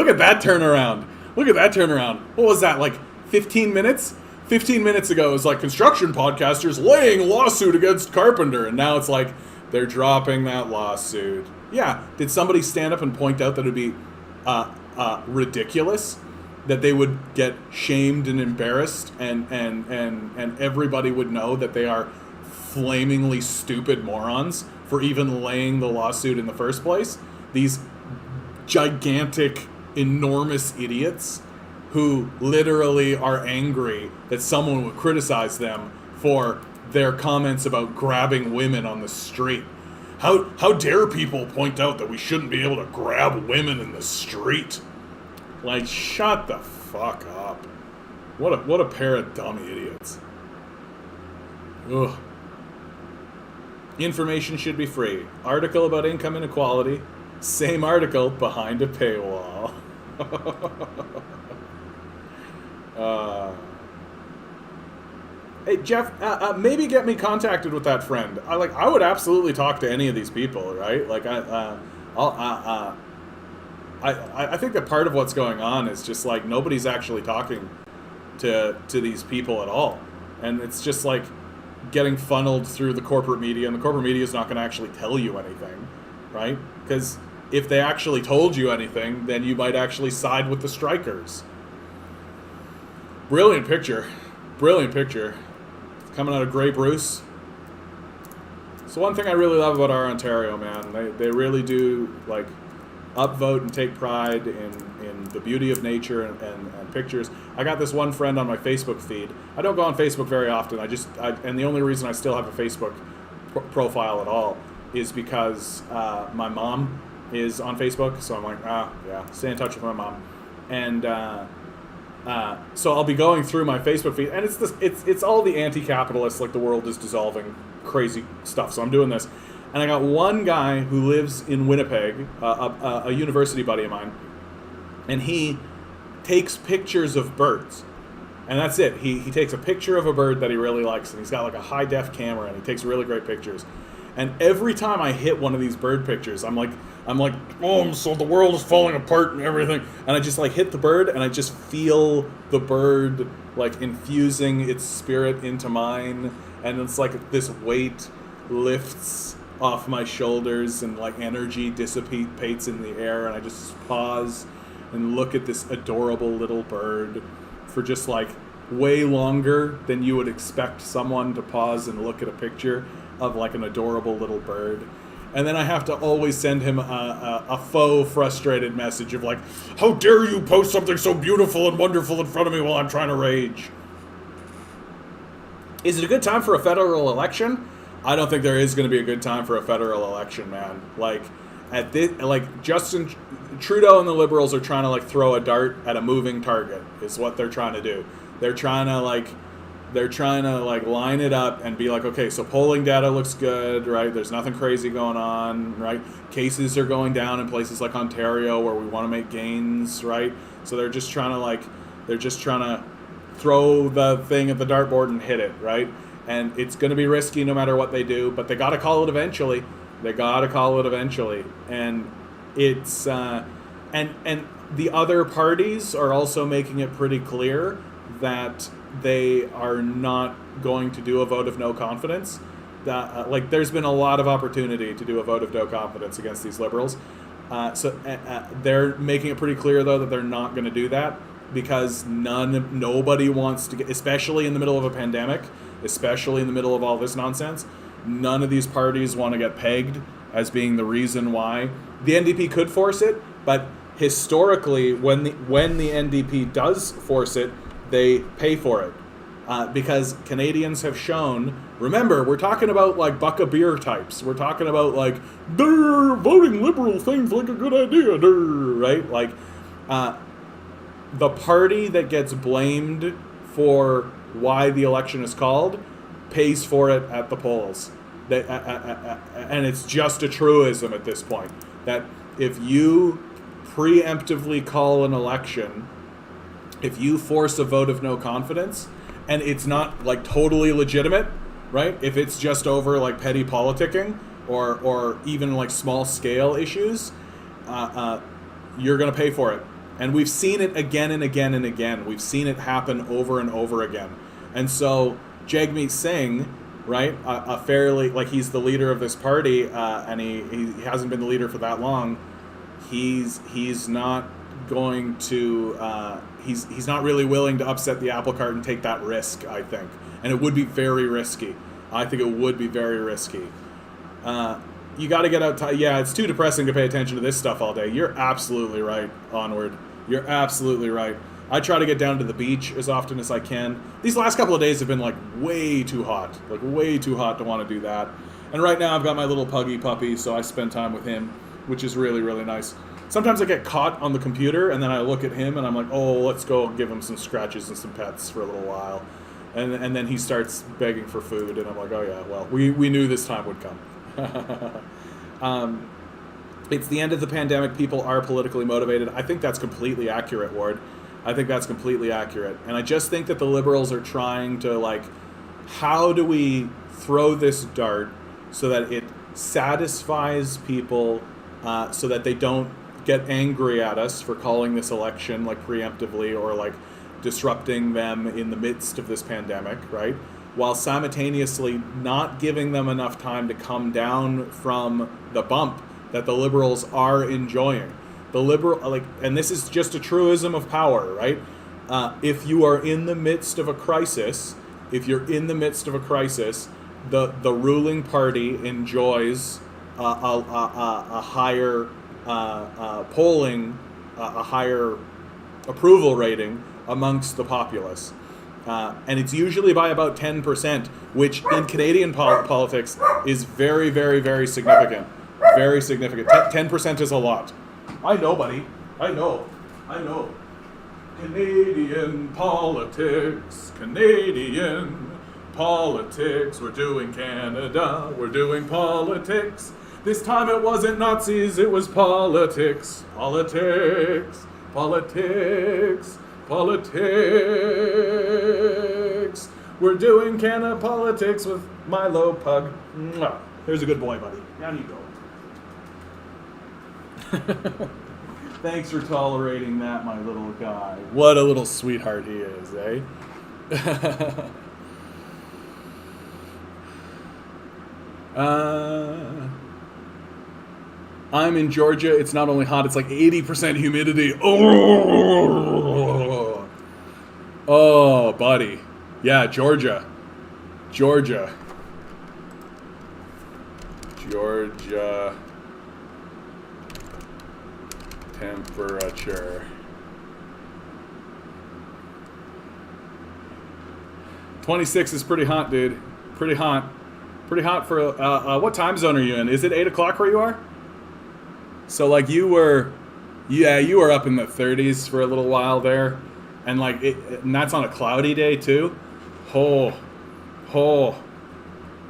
at that turnaround. Look at that turnaround. What was that, like 15 minutes? 15 minutes ago, it was like construction podcasters laying lawsuit against Carpenter. And now it's like they're dropping that lawsuit. Yeah, did somebody stand up and point out that it would be ridiculous? That they would get shamed and embarrassed and everybody would know that they are flamingly stupid morons for even laying the lawsuit in the first place? These gigantic, enormous idiots who literally are angry that someone would criticize them for their comments about grabbing women on the street. How dare people point out that we shouldn't be able to grab women in the street? Like, shut the fuck up. What a pair of dumb idiots. Ugh. Information should be free. Article about income inequality. Same article behind a paywall. Hey Jeff, maybe get me contacted with that friend. I would absolutely talk to any of these people, right? Like I think that part of what's going on is just like nobody's actually talking to these people at all, and it's just like getting funneled through the corporate media, and the corporate media is not going to actually tell you anything, right? Because if they actually told you anything, then you might actually side with the strikers. Brilliant picture. Brilliant picture. Coming out of Grey Bruce. So one thing I really love about our Ontario, man, they really do, like, upvote and take pride in the beauty of nature and pictures. I got this one friend on my Facebook feed. I don't go on Facebook very often. And the only reason I still have a Facebook profile at all is because my mom is on Facebook. So I'm like, yeah, stay in touch with my mom. And so I'll be going through my Facebook feed, and it's all the anti-capitalist, like the world is dissolving, crazy stuff. So I'm doing this, and I got one guy who lives in Winnipeg, a university buddy of mine, and he takes pictures of birds, and that's it. He takes a picture of a bird that he really likes, and he's got like a high-def camera, and he takes really great pictures. And every time I hit one of these bird pictures, I'm like, oh, so the world is falling apart and everything. And I just like hit the bird, and I just feel the bird like infusing its spirit into mine. And it's like this weight lifts off my shoulders, and like energy dissipates in the air. And I just pause and look at this adorable little bird for just like way longer than you would expect someone to pause and look at a picture of like an adorable little bird. And then I have to always send him a faux frustrated message of like, how dare you post something so beautiful and wonderful in front of me while I'm trying to rage. Is it a good time for a federal election? I don't think there is going to be a good time for a federal election, man. Like, Justin Trudeau and the Liberals are trying to like throw a dart at a moving target is what they're trying to do. They're trying to line it up and be like, okay, so polling data looks good, right? There's nothing crazy going on, right? Cases are going down in places like Ontario where we want to make gains, right? So they're just trying to throw the thing at the dartboard and hit it, right? And it's going to be risky no matter what they do, but they got to call it eventually. And it's and the other parties are also making it pretty clear that they are not going to do a vote of no confidence. That there's been a lot of opportunity to do a vote of no confidence against these Liberals. So they're making it pretty clear though that they're not going to do that because nobody wants to get, especially in the middle of a pandemic, especially in the middle of all this nonsense. None of these parties want to get pegged as being the reason why. The NDP could force it, but historically, when the NDP does force it, they pay for it. Because Canadians have shown, remember, we're talking about like buck a beer types. We're talking about like, they're voting Liberal things like a good idea, right? Like, the party that gets blamed for why the election is called pays for it at the polls. And it's just a truism at this point that if you preemptively call an election, if you force a vote of no confidence, and it's not like totally legitimate, right? If it's just over like petty politicking or even like small scale issues, you're going to pay for it. And we've seen it again and again and again. We've seen it happen over and over again. And so Jagmeet Singh, right, fairly, like he's the leader of this party, and he hasn't been the leader for that long. He's not going to, he's not really willing to upset the apple cart and take that risk, I think. And it would be very risky. I think it would be very risky. You got to get out. Yeah, it's too depressing to pay attention to this stuff all day. You're absolutely right, Onward. You're absolutely right. I try to get down to the beach as often as I can. These last couple of days have been like way too hot to want to do that. And right now I've got my little puggy puppy, so I spend time with him, which is really, really nice. Sometimes I get caught on the computer and then I look at him and I'm like, oh, let's go give him some scratches and some pets for a little while. And then he starts begging for food and I'm like, oh yeah, well, we knew this time would come. It's the end of the pandemic. People are politically motivated. I think that's completely accurate, Ward. I think that's completely accurate. And I just think that the Liberals are trying to, like, how do we throw this dart so that it satisfies people so that they don't get angry at us for calling this election, like, preemptively or, like, disrupting them in the midst of this pandemic, right? While simultaneously not giving them enough time to come down from the bump that the Liberals are enjoying. And this is just a truism of power, right? If you are in the midst of a crisis, the ruling party enjoys a higher polling, a higher approval rating amongst the populace. And it's usually by about 10%, which in Canadian politics is very, very, very significant. Very significant. 10% is a lot. I know, buddy. I know. Canadian politics. We're doing Canada. We're doing politics. This time it wasn't Nazis, it was politics. Politics. We're doing Canada politics with Milo Pug. Mwah. There's a good boy, buddy. Down you go. Thanks for tolerating that, my little guy. What a little sweetheart he is, eh? I'm in Georgia. It's not only hot, it's like 80% humidity. Oh, buddy. Yeah, Georgia. Georgia temperature. 26 is pretty hot, dude. Pretty hot. Pretty hot for, what time zone are you in? Is it 8 o'clock where you are? So, like, you were up in the 30s for a little while there. And, like, and that's on a cloudy day, too. And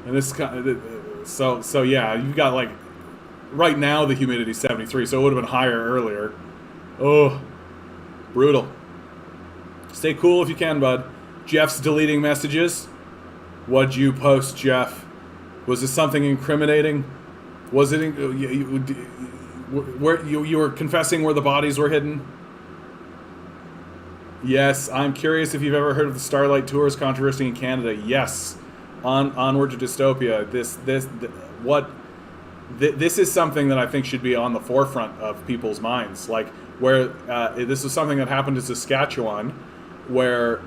this kind of, so yeah, you got, like, right now the humidity's 73, so it would have been higher earlier. Oh, brutal. Stay cool if you can, bud. Jeff's deleting messages. What'd you post, Jeff? Was this something incriminating? Was it where you were confessing where the bodies were hidden? Yes, I'm curious if you've ever heard of the Starlight Tours controversy in Canada. Yes, Onward to Dystopia. This is something that I think should be on the forefront of people's minds. Like where this was something that happened in Saskatchewan, where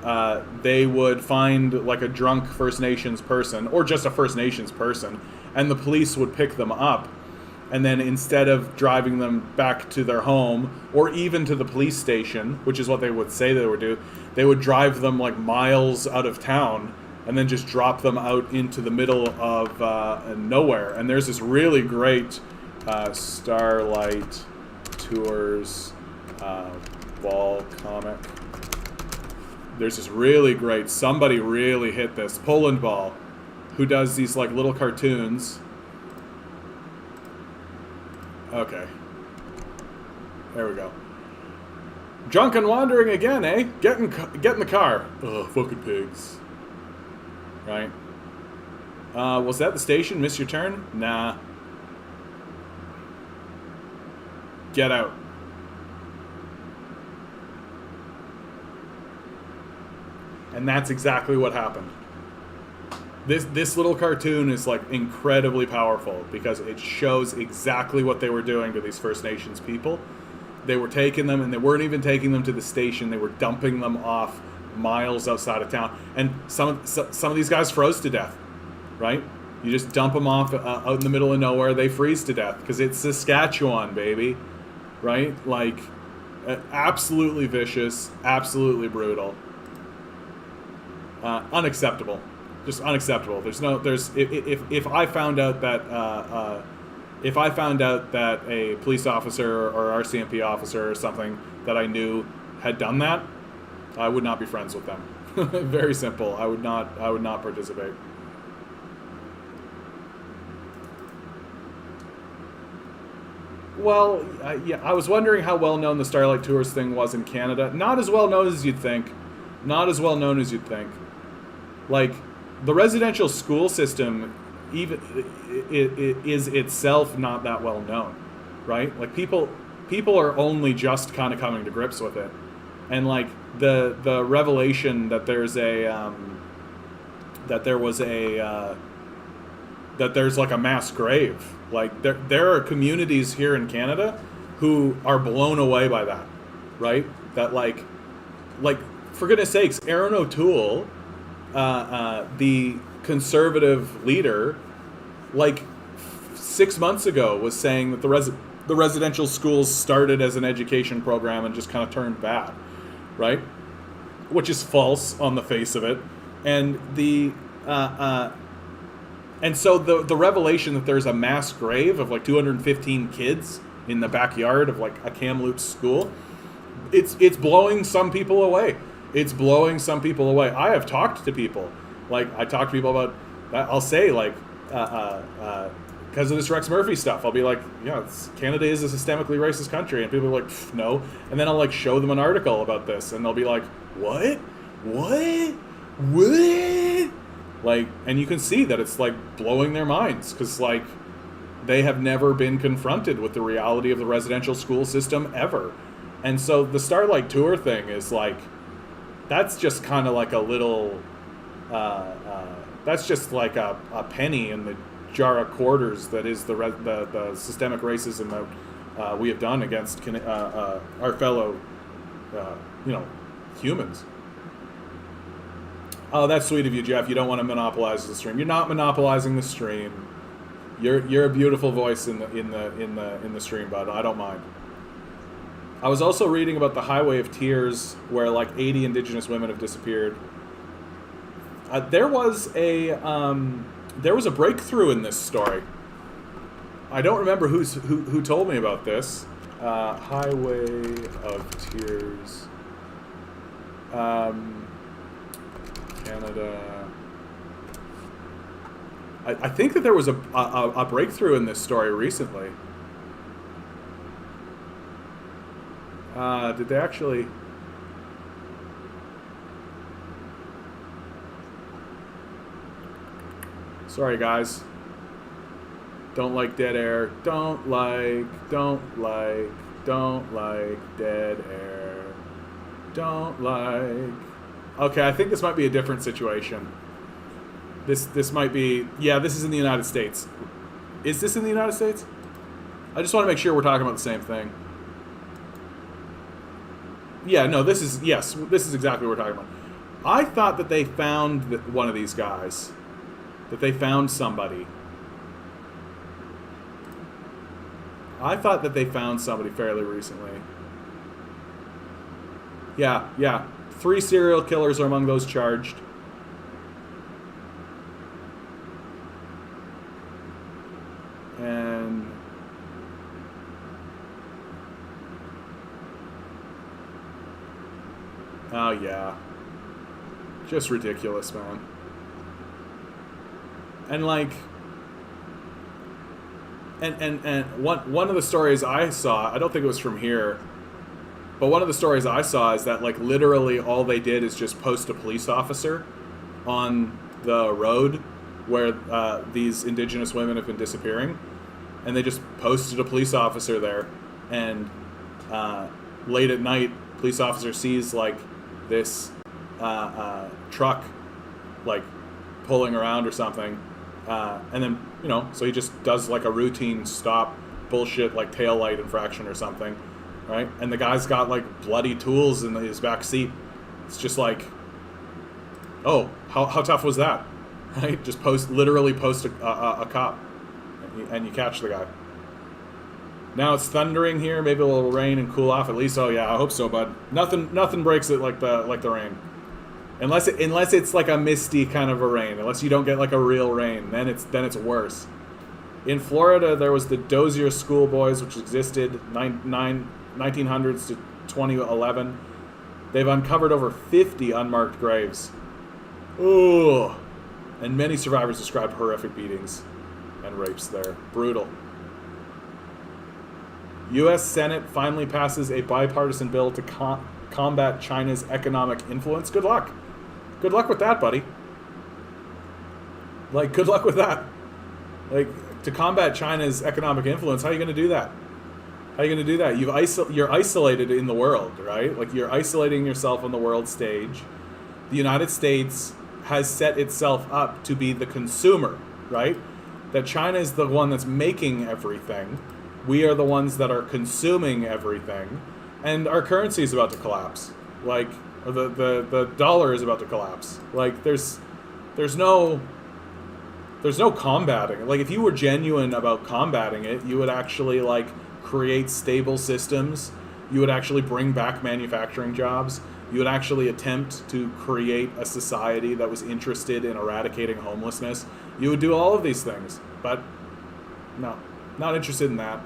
they would find like a drunk First Nations person or just a First Nations person, and the police would pick them up, and then instead of driving them back to their home or even to the police station, which is what they would say they would do, they would drive them like miles out of town and then just drop them out into the middle of nowhere. And there's this really great Starlight Tours wall comic. There's this really great, somebody really hit this, Poland Ball, who does these like little cartoons. Okay. There we go. Drunk and wandering again, eh? Get in the car. Ugh, fucking pigs. Right. Was that the station? Miss your turn? Nah. Get out. And that's exactly what happened. This little cartoon is like incredibly powerful because it shows exactly what they were doing to these First Nations people. They were taking them, and they weren't even taking them to the station. They were dumping them off miles outside of town. And some of these guys froze to death, right? You just dump them off out in the middle of nowhere. They freeze to death because it's Saskatchewan, baby, right? Like, absolutely vicious, absolutely brutal. Unacceptable. Just unacceptable. If I found out that a police officer or RCMP officer or something that I knew had done that, I would not be friends with them. Very simple. I would not participate. Well, yeah, I was wondering how well known the Starlight Tours thing was in Canada. Not as well known as you'd think. Like, the residential school system even is itself not that well known, right? Like people are only just kind of coming to grips with it, and like the revelation that there's like a mass grave. Like there are communities here in Canada who are blown away by that, right? That like for goodness sakes, Aaron O'Toole, the conservative leader, like 6 months ago was saying that the residential schools started as an education program and just kind of turned bad, right? Which is false on the face of it. And and so the revelation that there's a mass grave of like 215 kids in the backyard of like a Kamloops school, it's blowing some people away. It's blowing some people away. I have talked to people. Like, I talk to people about that. I'll say, like, because of this Rex Murphy stuff, I'll be like, yeah, Canada is a systemically racist country. And people are like, no. And then I'll, like, show them an article about this. And they'll be like, what? Like, and you can see that it's, like, blowing their minds. Because, like, they have never been confronted with the reality of the residential school system ever. And so the Starlight Tour thing is, like, that's just kind of like a little, that's just like a penny in the jar of quarters that is the systemic racism that we have done against our fellow, humans. Oh, that's sweet of you, Jeff. You don't want to monopolize the stream. You're not monopolizing the stream. You're a beautiful voice in the stream, bud. I don't mind. I was also reading about the Highway of Tears, where like 80 indigenous women have disappeared. There was a breakthrough in this story. I don't remember who told me about this. Highway of Tears, Canada. I think that there was a breakthrough in this story recently. Did they actually? Sorry, guys. Don't like dead air. Don't like dead air. Don't like. Okay, I think this might be a different situation. This might be. Yeah, this is in the United States. Is this in the United States? I just want to make sure we're talking about the same thing. Yeah, no, this is exactly what we're talking about. I thought that they found one of these guys. That they found somebody. I thought that they found somebody fairly recently. Yeah. 3 serial killers are among those charged. And oh yeah. Just ridiculous, man. And like and one of the stories I saw, I don't think it was from here, but one of the stories I saw is that like literally all they did is just post a police officer on the road where these indigenous women have been disappearing, and they just posted a police officer there, and late at night, police officer sees like this truck like pulling around or something, and then so he just does like a routine stop bullshit like tail light infraction or something, right? And the guy's got like bloody tools in his back seat. It's just like, oh, how tough was that, right? Just literally post a cop, and you catch the guy. Now it's thundering here. Maybe a little rain and cool off at least. Oh yeah, I hope so, bud. Nothing breaks it like the rain. Unless it's like a misty kind of a rain. Unless you don't get like a real rain, then it's worse. In Florida, there was the Dozier Schoolboys, which existed 1900s to 2011. They've uncovered over 50 unmarked graves. Ooh, and many survivors described horrific beatings and rapes there. Brutal. U.S. Senate finally passes a bipartisan bill to combat China's economic influence. Good luck. Good luck with that, buddy. Like, good luck with that. Like, to combat China's economic influence, how are you going to do that? How are you going to do that? You're isolated in the world, right? Like, you're isolating yourself on the world stage. The United States has set itself up to be the consumer, right? That China is the one that's making everything. We are the ones that are consuming everything. And our currency is about to collapse. Like, the dollar is about to collapse. Like, there's no combating. Like, if you were genuine about combating it, you would actually, like, create stable systems. You would actually bring back manufacturing jobs. You would actually attempt to create a society that was interested in eradicating homelessness. You would do all of these things. But, no. Not interested in that.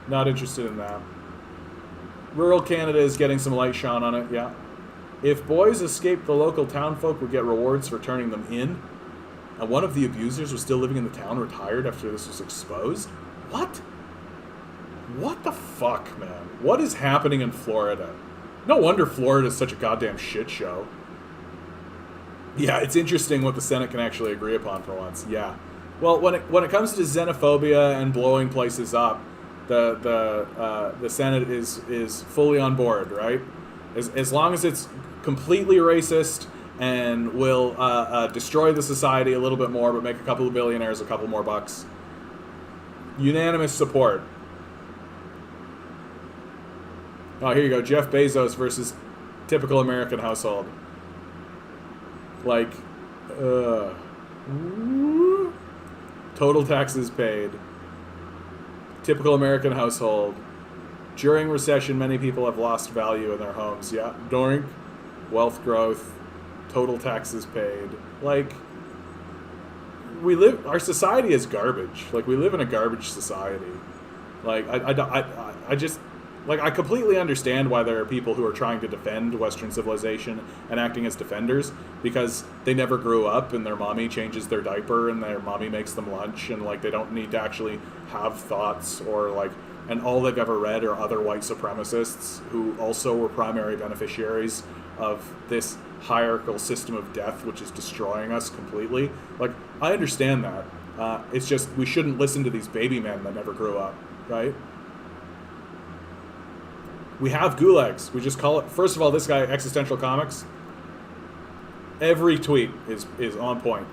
Not interested in that. Rural Canada is getting some light shone on it, yeah. If boys escaped, the local townfolk would get rewards for turning them in. And one of the abusers was still living in the town, retired after this was exposed? What? What the fuck, man? What is happening in Florida? No wonder Florida is such a goddamn shit show. Yeah, it's interesting what the Senate can actually agree upon for once. Yeah. Well, when it comes to xenophobia and blowing places up, the Senate is fully on board, right? As long as it's completely racist and will destroy the society a little bit more, but make a couple of billionaires a couple more bucks. Unanimous support. Oh, here you go. Jeff Bezos versus typical American household. Like, Total taxes paid. Typical American household. During recession, many people have lost value in their homes. Yeah, doink. Wealth growth. Total taxes paid. Like, our society is garbage. Like, we live in a garbage society. Like, I just, like, I completely understand why there are people who are trying to defend Western civilization and acting as defenders, because they never grew up and their mommy changes their diaper and their mommy makes them lunch, and, like, they don't need to actually have thoughts, or, like, and all they've ever read are other white supremacists who also were primary beneficiaries of this hierarchical system of death, which is destroying us completely. Like, I understand that. It's just, we shouldn't listen to these baby men that never grew up, right? We have gulags. We just call it... First of all, this guy, Existential Comics, every tweet is on point.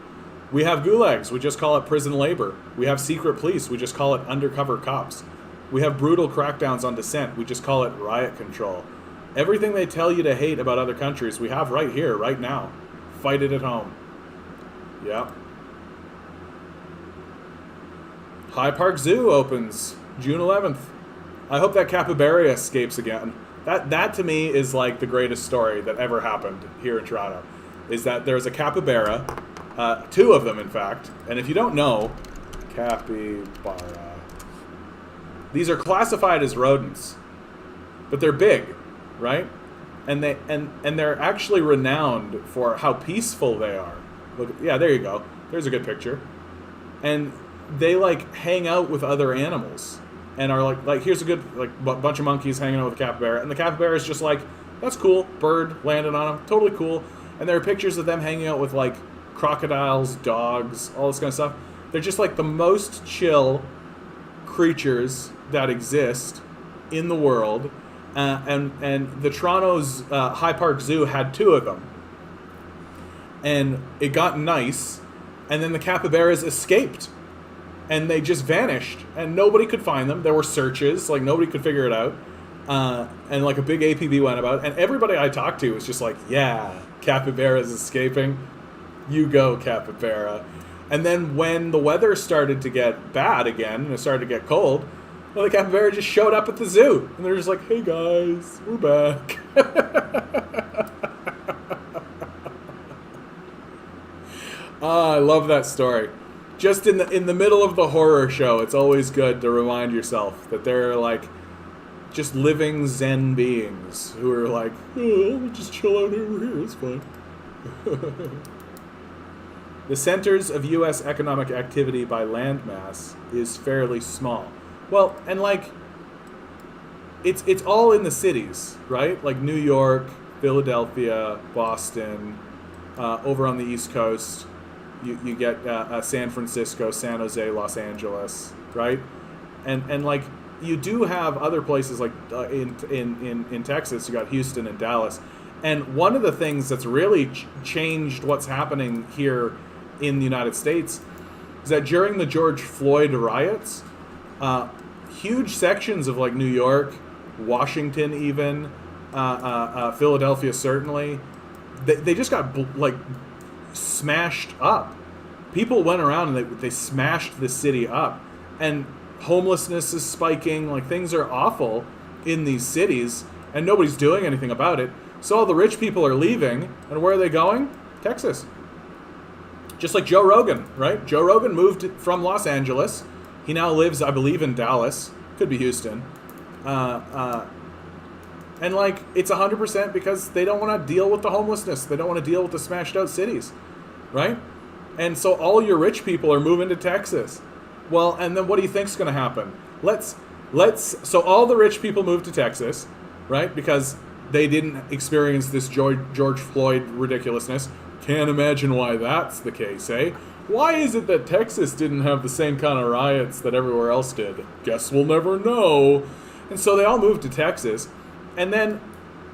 We have gulags. We just call it prison labor. We have secret police. We just call it undercover cops. We have brutal crackdowns on dissent. We just call it riot control. Everything they tell you to hate about other countries, we have right here, right now. Fight it at home. Yep. Hyde Park Zoo opens June 11th. I hope that capybara escapes again. That to me is like the greatest story that ever happened here in Toronto. Is that there's a capybara, 2 of them in fact, and if you don't know, capybara. These are classified as rodents, but they're big, right? And they're actually renowned for how peaceful they are. Look, yeah, there you go. There's a good picture. And they like hang out with other animals, and are like here's a good bunch of monkeys hanging out with a capybara, and the capybara is just like, that's cool, bird landed on them, totally cool. And there are pictures of them hanging out with like crocodiles, dogs, all this kind of stuff. They're just like the most chill creatures that exist in the world, and the Toronto's Hyde Park Zoo had 2 of them, and it got nice, and then the capybaras escaped, and they just vanished, and nobody could find them. There were searches, like nobody could figure it out, and like a big APB went about, and everybody I talked to was just like, yeah, capybara's escaping, you go capybara. And then when the weather started to get bad again, and it started to get cold, well, the capybara just showed up at the zoo. And they're just like, hey guys, we're back. I love that story. Just in the middle of the horror show, it's always good to remind yourself that they're like just living Zen beings who are like, oh, we'll just chill out over here, it's fine. The centers of U.S. economic activity by landmass is fairly small. Well, and like, it's all in the cities, right? Like New York, Philadelphia, Boston, over on the East Coast, you get San Francisco, San Jose, Los Angeles, right? And like, you do have other places like in Texas, you got Houston and Dallas. And one of the things that's really changed what's happening here in the United States is that during the George Floyd riots, huge sections of like New York, Washington even, Philadelphia certainly, they just got like smashed up. People went around and they smashed the city up, and homelessness is spiking, like things are awful in these cities, and nobody's doing anything about it. So all the rich people are leaving, and where are they going? Texas. Just like Joe Rogan, right? Joe Rogan moved from Los Angeles. He now lives, I believe, in Dallas. Could be Houston. And, like, it's 100% because they don't want to deal with the homelessness. They don't want to deal with the smashed out cities, right? And so all your rich people are moving to Texas. Well, and then what do you think's going to happen? So all the rich people moved to Texas, right? Because they didn't experience this George Floyd ridiculousness. Can't imagine why that's the case, eh? Why is it that Texas didn't have the same kind of riots that everywhere else did? Guess we'll never know. And so they all moved to Texas. And then,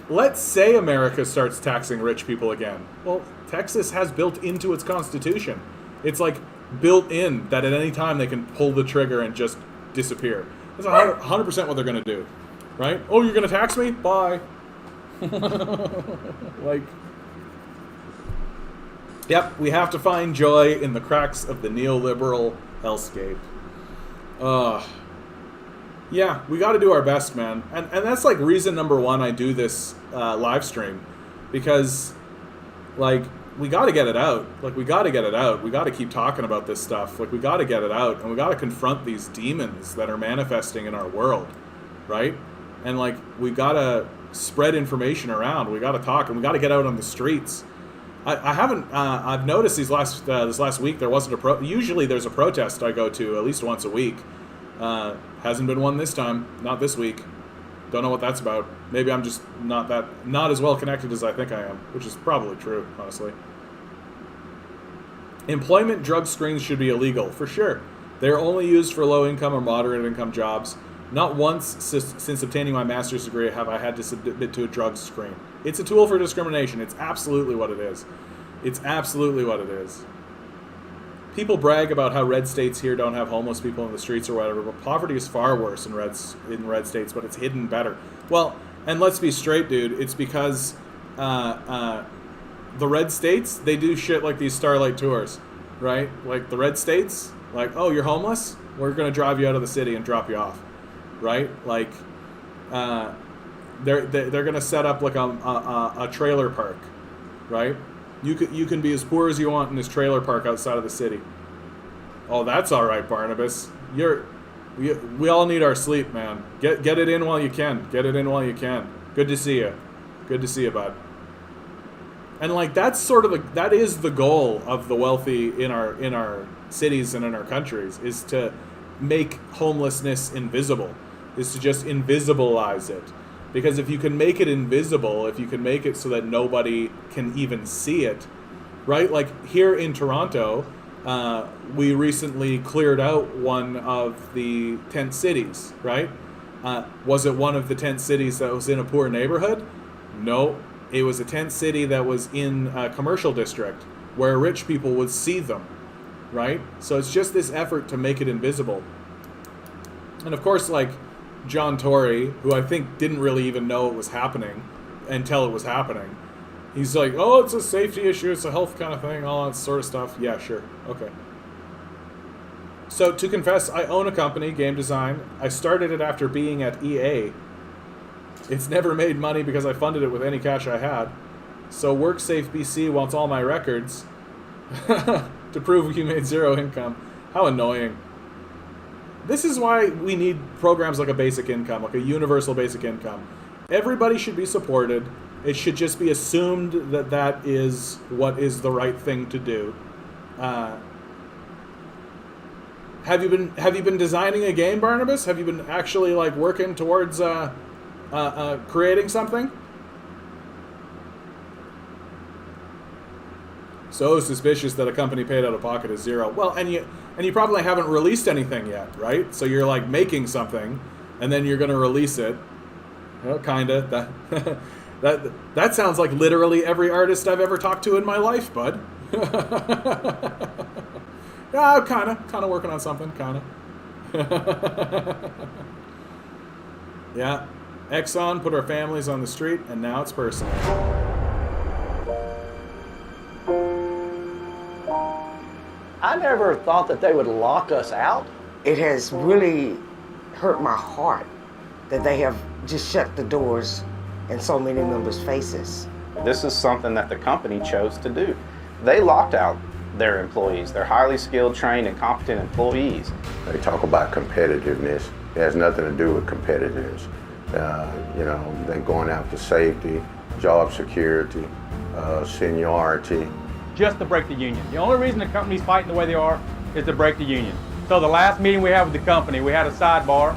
let's say America starts taxing rich people again. Well, Texas has built into its constitution. It's like built in that at any time they can pull the trigger and just disappear. That's 100% what they're going to do, right? Oh, you're going to tax me? Bye. Like... Yep, we have to find joy in the cracks of the neoliberal Hellscape. Yeah, we got to do our best, man. And that's like reason number one I do this live stream. Because, like, we got to get it out. Like, we got to get it out. We got to keep talking about this stuff. Like, we got to get it out. And we got to confront these demons that are manifesting in our world. Right? And, like, we got to spread information around. We got to talk. And we got to get out on the streets. I haven't, I've noticed this last week there wasn't usually there's a protest I go to at least once a week. Hasn't been one this time. Not this week. Don't know what that's about. Maybe I'm just not as well connected as I think I am, which is probably true, honestly. Employment drug screens should be illegal, for sure. They're only used for low-income or moderate-income jobs. Not once since obtaining my master's degree have I had to submit to a drug screen. It's a tool for discrimination. It's absolutely what it is. It's absolutely what it is. People brag about how red states here don't have homeless people in the streets or whatever, but poverty is far worse in red states, but it's hidden better. Well, and let's be straight, dude. It's because the red states, they do shit like these Starlight Tours, right? Like the red states, like, oh, you're homeless? We're going to drive you out of the city and drop you off, right? Like, they're going to set up like a trailer park, right? You can be as poor as you want in this trailer park outside of the city. Oh, that's all right, Barnabas. We all need our sleep, man. Get it in while you can. Get it in while you can. Good to see you. Good to see you, bud. And like that's sort of that is the goal of the wealthy in our cities and in our countries, is to make homelessness invisible, is to just invisibilize it. Because if you can make it invisible, if you can make it so that nobody can even see it, right? Like here in Toronto, we recently cleared out one of the tent cities, right? Was it one of the tent cities that was in a poor neighborhood? No, it was a tent city that was in a commercial district where rich people would see them, right? So it's just this effort to make it invisible. And of course, like, John Tory, who I think didn't really even know it was happening until it was happening. He's like, oh, it's a safety issue, it's a health kind of thing, all that sort of stuff. Yeah, sure. Okay. So to confess, I own a company, Game Design. I started it after being at EA. It's never made money because I funded it with any cash I had. So WorkSafe BC wants all my records to prove you made zero income. How annoying. This is why we need programs like a basic income, like a universal basic income. Everybody should be supported. It should just be assumed that that is what is the right thing to do. Have you been designing a game, Barnabas? Have you been actually like working towards creating something? So suspicious that a company paid out of pocket is zero. Well, and you probably haven't released anything yet, right? So you're like making something, and then you're going to release it. Well, kinda. That sounds like literally every artist I've ever talked to in my life, bud. Yeah, I'm kind of working on something, kind of. Yeah, Exxon put our families on the street, and now it's personal. I never thought that they would lock us out. It has really hurt my heart that they have just shut the doors in so many members' faces. This is something that the company chose to do. They locked out their employees. They're highly skilled, trained, and competent employees. They talk about competitiveness. It has nothing to do with competitiveness. They're going after safety, job security, seniority. Just to break the union. The only reason the company's fighting the way they are is to break the union. So the last meeting we had with the company, we had a sidebar,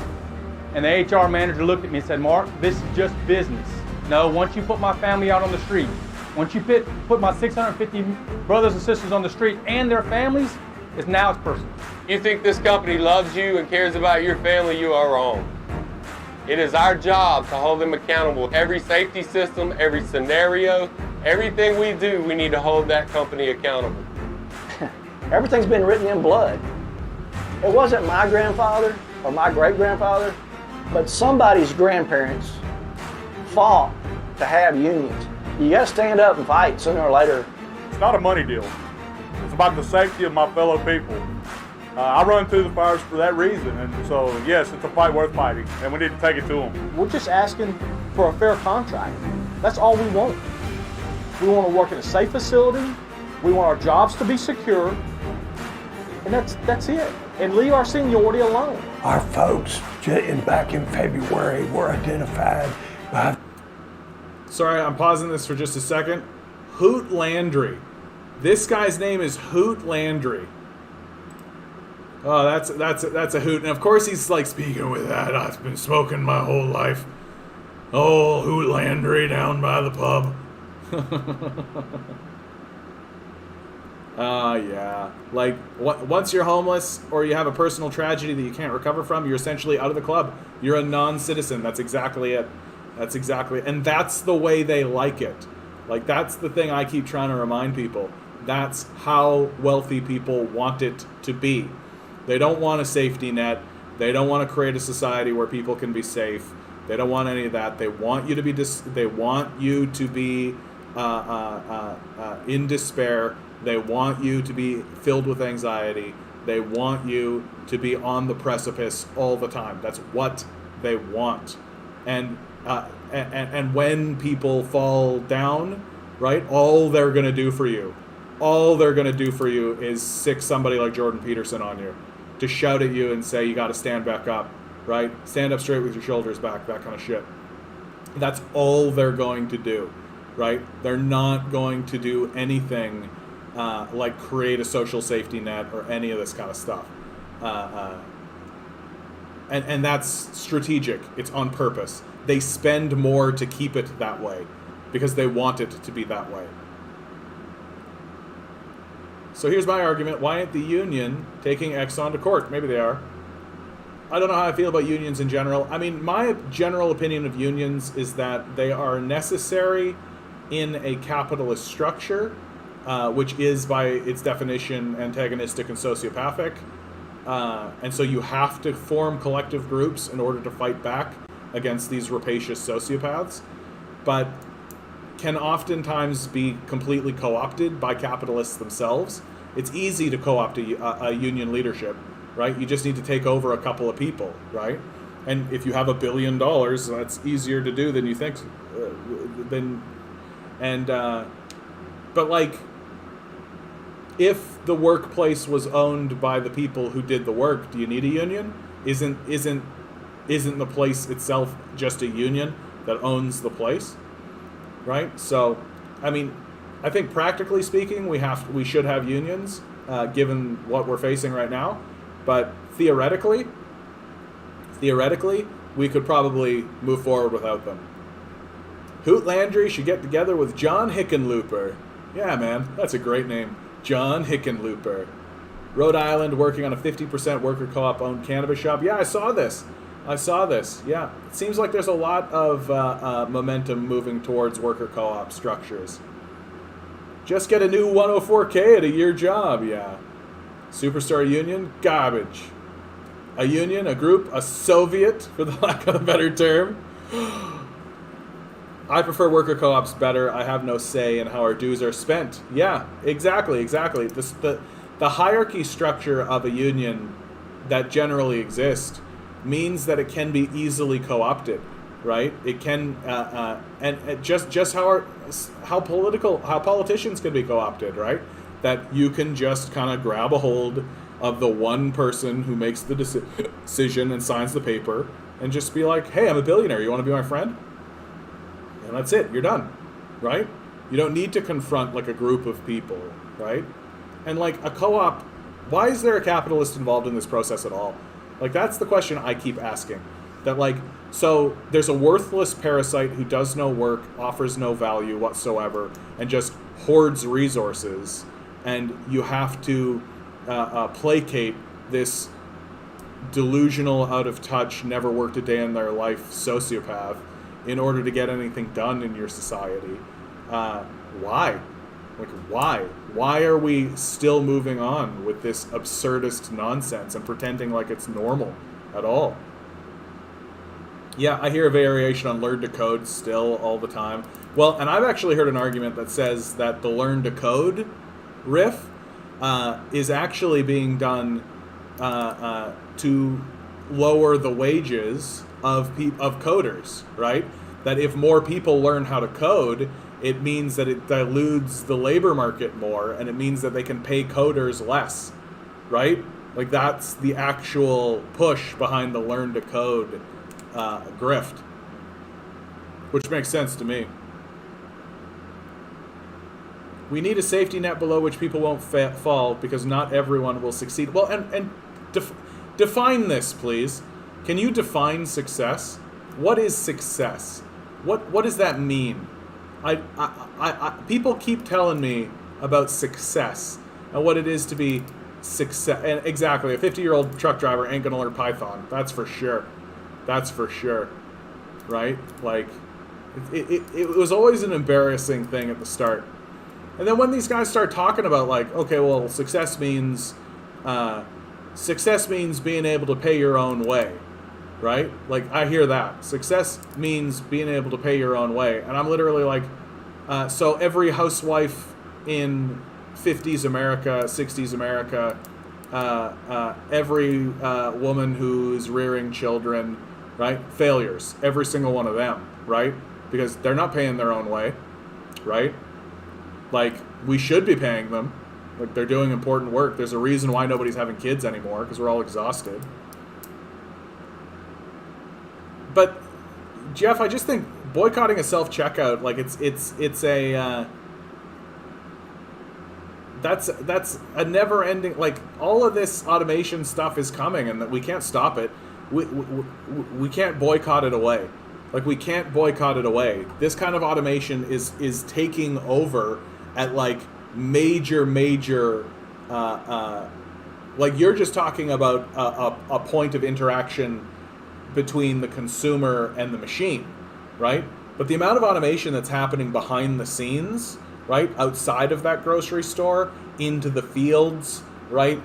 and the HR manager looked at me and said, Mark, this is just business. No, once you put my family out on the street, once you put my 650 brothers and sisters on the street and their families, it's personal. You think this company loves you and cares about your family, you are wrong. It is our job to hold them accountable. Every safety system, every scenario, everything we do, we need to hold that company accountable. Everything's been written in blood. It wasn't my grandfather or my great-grandfather, but somebody's grandparents fought to have unions. You gotta stand up and fight sooner or later. It's not a money deal. It's about the safety of my fellow people. I run through the fires for that reason, and so yes, it's a fight worth fighting, and we need to take it to them. We're just asking for a fair contract. That's all we want. We want to work in a safe facility. We want our jobs to be secure, and that's it. And leave our seniority alone. Our folks back in February were identified by... Sorry, I'm pausing this for just a second. Hoot Landry. This guy's name is Hoot Landry. Oh, that's a hoot. And of course he's like, speaking with that, I've been smoking my whole life. Oh, Hoot Landry down by the pub. Yeah. Like, once you're homeless or you have a personal tragedy that you can't recover from, you're essentially out of the club. You're a non-citizen. That's exactly it. And that's the way they like it. Like, that's the thing I keep trying to remind people. That's how wealthy people want it to be. They don't want a safety net. They don't want to create a society where people can be safe. They don't want any of that. They want you to be in despair. They want you to be filled with anxiety. They want you to be on the precipice all the time. That's what they want. And when people fall down, right, all they're going to do for you is sick somebody like Jordan Peterson on you, to shout at you and say you got to stand back up, right? Stand up straight with your shoulders back, that kind of shit. That's all they're going to do, right? They're not going to do anything like create a social safety net or any of this kind of stuff. And that's strategic. It's on purpose. They spend more to keep it that way because they want it to be that way. So here's my argument. Why ain't the union taking Exxon to court? Maybe they are. I don't know how I feel about unions in general. I mean, my general opinion of unions is that they are necessary in a capitalist structure, which is by its definition antagonistic and sociopathic. And so you have to form collective groups in order to fight back against these rapacious sociopaths, but can oftentimes be completely co-opted by capitalists themselves. It's easy to co-opt a union leadership, right? You just need to take over a couple of people, right? And if you have $1 billion, that's easier to do than you think. But like, if the workplace was owned by the people who did the work, do you need a union? Isn't the place itself just a union that owns the place? Right? So, I mean, I think practically speaking, we should have unions, given what we're facing right now. But theoretically, we could probably move forward without them. Hoot Landry should get together with John Hickenlooper. Yeah, man, that's a great name. John Hickenlooper. Rhode Island working on a 50% worker co-op owned cannabis shop. Yeah, I saw this. Yeah, it seems like there's a lot of momentum moving towards worker co-op structures. Just get a new 104K at a year job, yeah. Superstar union, garbage. A union, a group, a Soviet, for the lack of a better term. I prefer worker co-ops better. I have no say in how our dues are spent. Yeah, exactly. The hierarchy structure of a union that generally exists means that it can be easily co-opted, right? It can, and just how politicians can be co-opted, right? That you can just kind of grab a hold of the one person who makes the decision and signs the paper, and just be like, "Hey, I'm a billionaire. You want to be my friend?" And that's it. You're done, right? You don't need to confront like a group of people, right? And like a co-op, why is there a capitalist involved in this process at all? Like, that's the question I keep asking. That, like, so there's a worthless parasite who does no work, offers no value whatsoever, and just hoards resources, and you have to placate this delusional, out-of-touch, never worked a day in their life sociopath in order to get anything done in your society. Why? Like, why? Why are we still moving on with this absurdist nonsense and pretending like it's normal at all? Yeah, I hear a variation on learn to code still all the time. Well, and I've actually heard an argument that says that the learn to code riff is actually being done to lower the wages of coders, right? That if more people learn how to code, it means that it dilutes the labor market more, and it means that they can pay coders less, right? Like, that's the actual push behind the learn to code grift, which makes sense to me. We need a safety net below which people won't fall, because not everyone will succeed. Well, and define this, please. Can you define success? What is success? What does that mean? People keep telling me about success and what it is to be success. And exactly, a 50-year-old truck driver ain't gonna learn Python. That's for sure. That's for sure. Right? Like, it was always an embarrassing thing at the start. And then when these guys start talking about, like, okay, well, success means being able to pay your own way, right? Like, I hear that. Success means being able to pay your own way. And I'm literally like, so every housewife in 50s America, 60s America, every woman who's rearing children, right? Failures. Every single one of them, right? Because they're not paying their own way, right? Like, we should be paying them. Like, they're doing important work. There's a reason why nobody's having kids anymore, because we're all exhausted. But, Jeff, I just think boycotting a self-checkout, like, it's a that's a never-ending, like, all of this automation stuff is coming, and that we can't stop it. We can't boycott it away. Like, we can't boycott it away. This kind of automation is taking over at, like, major, like, you're just talking about a point of interaction between the consumer and the machine, right? But the amount of automation that's happening behind the scenes, right, outside of that grocery store, into the fields, right,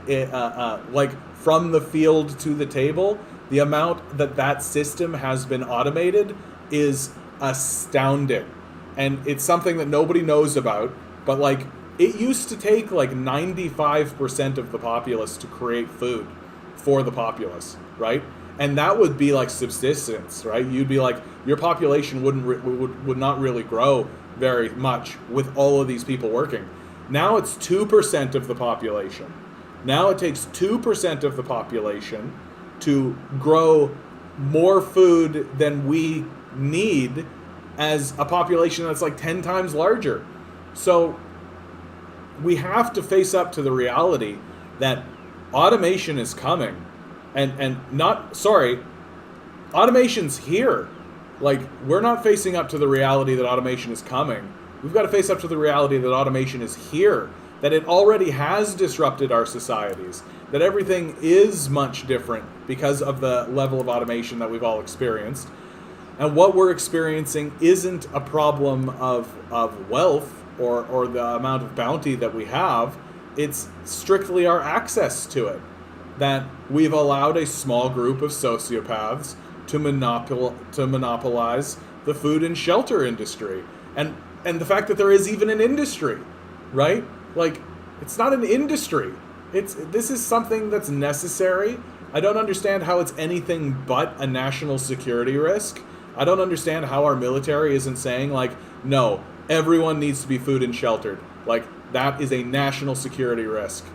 like, from the field to the table, the amount that system has been automated is astounding. And it's something that nobody knows about, but, like, it used to take, like, 95% of the populace to create food for the populace, right? And that would be, like, subsistence, right? You'd be like, your population would not really grow very much with all of these people working. Now it's 2% of the population. Now it takes 2% of the population to grow more food than we need as a population that's like 10 times larger. So we have to face up to the reality that automation is coming, automation's here. Like, we're not facing up to the reality that automation is coming. We've got to face up to the reality that automation is here, that it already has disrupted our societies, that everything is much different because of the level of automation that we've all experienced. And what we're experiencing isn't a problem of wealth or the amount of bounty that we have. It's strictly our access to it. That we've allowed a small group of sociopaths to monopolize the food and shelter industry. And the fact that there is even an industry, right? Like, it's not an industry. This is something that's necessary. I don't understand how it's anything but a national security risk. I don't understand how our military isn't saying, like, no, everyone needs to be food and sheltered. Like, that is a national security risk.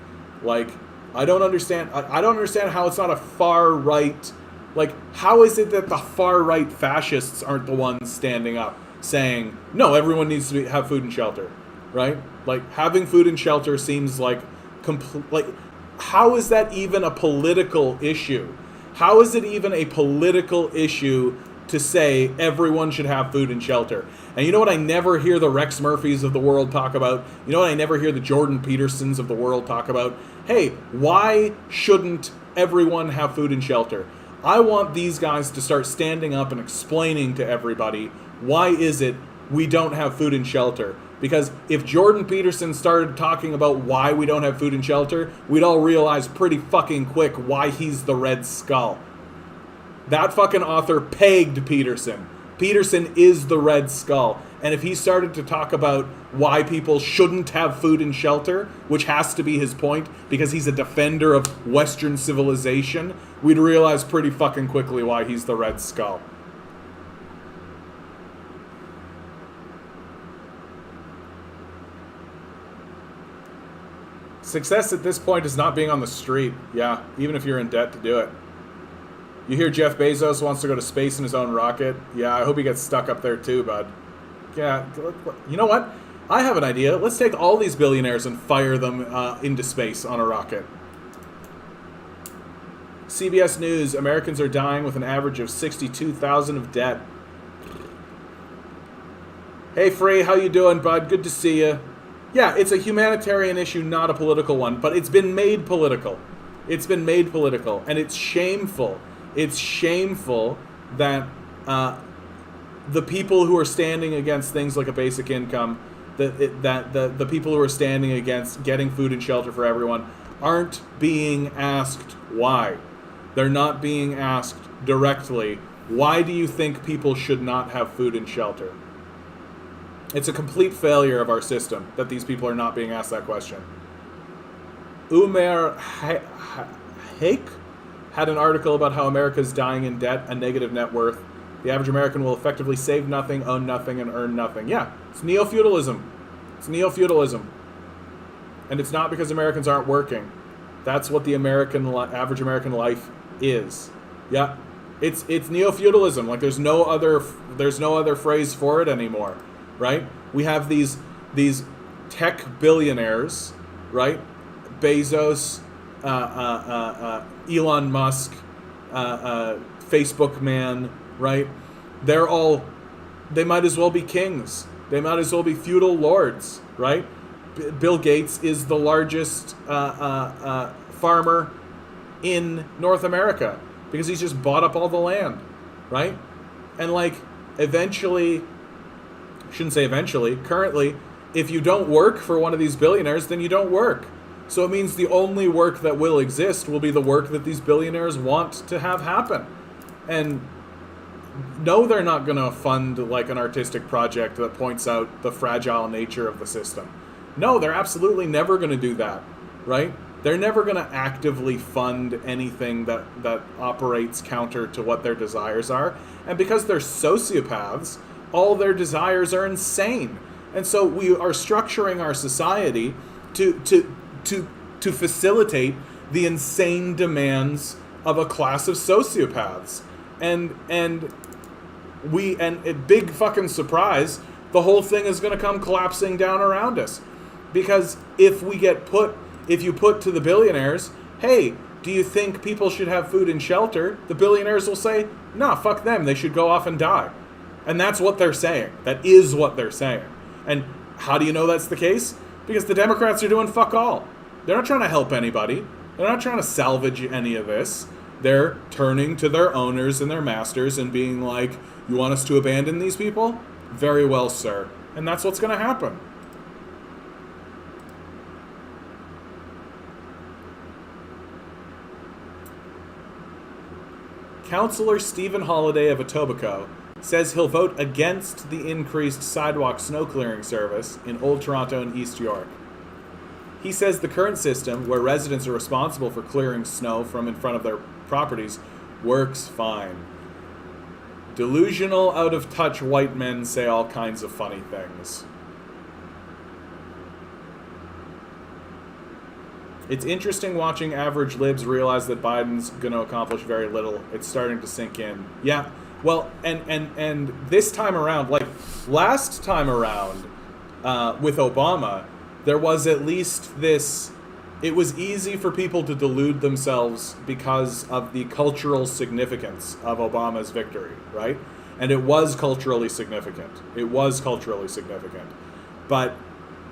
Like, I don't understand how it's not a far right. Like, how is it that the far right fascists aren't the ones standing up saying, no, everyone needs to have food and shelter, right? Like, having food and shelter seems like how is that even a political issue? How is it even a political issue to say everyone should have food and shelter? And you know what I never hear the Rex Murphys of the world talk about? You know what I never hear the Jordan Petersons of the world talk about? Hey, why shouldn't everyone have food and shelter? I want these guys to start standing up and explaining to everybody, why is it we don't have food and shelter? Because if Jordan Peterson started talking about why we don't have food and shelter, we'd all realize pretty fucking quick why he's the Red Skull. That fucking author pegged Peterson. Peterson is the Red Skull. And if he started to talk about why people shouldn't have food and shelter, which has to be his point, because he's a defender of Western civilization, we'd realize pretty fucking quickly why he's the Red Skull. Success at this point is not being on the street. Yeah, even if you're in debt to do it. You hear Jeff Bezos wants to go to space in his own rocket? Yeah, I hope he gets stuck up there too, bud. Yeah, you know what? I have an idea. Let's take all these billionaires and fire them into space on a rocket. CBS News, Americans are dying with an average of $62,000 of debt. Hey, Free, how you doing, bud? Good to see you. Yeah, it's a humanitarian issue, not a political one, but it's been made political. It's been made political, and it's shameful. It's shameful that the people who are standing against things like a basic income, that the people who are standing against getting food and shelter for everyone aren't being asked why. They're not being asked directly, why do you think people should not have food and shelter? It's a complete failure of our system that these people are not being asked that question. Umair Haque had an article about how America is dying in debt, a negative net worth. The average American will effectively save nothing, own nothing, and earn nothing. Yeah, it's neo-feudalism. It's neo-feudalism. And it's not because Americans aren't working. That's what the average American life is. Yeah, it's neo-feudalism. Like there's no other phrase for it anymore, right? We have these tech billionaires, right? Bezos, Elon Musk, Facebook man, right? They might as well be kings. They might as well be feudal lords, right? Bill Gates is the largest farmer in North America because he's just bought up all the land, right? And like eventually, shouldn't say eventually, currently, if you don't work for one of these billionaires, then you don't work. So it means the only work that will exist will be the work that these billionaires want to have happen. And no, they're not going to fund like an artistic project that points out the fragile nature of the system. No, they're absolutely never going to do that, right? They're never going to actively fund anything that operates counter to what their desires are. And because they're sociopaths, all their desires are insane. And so we are structuring our society to facilitate the insane demands of a class of sociopaths. And a big fucking surprise, the whole thing is going to come collapsing down around us. Because if you put to the billionaires, hey, do you think people should have food and shelter? The billionaires will say, nah, fuck them, they should go off and die. And that's what they're saying. That is what they're saying. And how do you know that's the case? Because the Democrats are doing fuck all. They're not trying to help anybody. They're not trying to salvage any of this. They're turning to their owners and their masters and being like, you want us to abandon these people? Very well, sir. And that's what's going to happen. Councillor Stephen Holiday of Etobicoke says he'll vote against the increased sidewalk snow clearing service in Old Toronto and East York. He says the current system, where residents are responsible for clearing snow from in front of their properties, works fine. Delusional, out-of-touch white men say all kinds of funny things. It's interesting watching average libs realize that Biden's going to accomplish very little. It's starting to sink in. Yeah, well, and this time around, like last time around with Obama, there was at least this, it was easy for people to delude themselves because of the cultural significance of Obama's victory, right? And it was culturally significant. It was culturally significant. But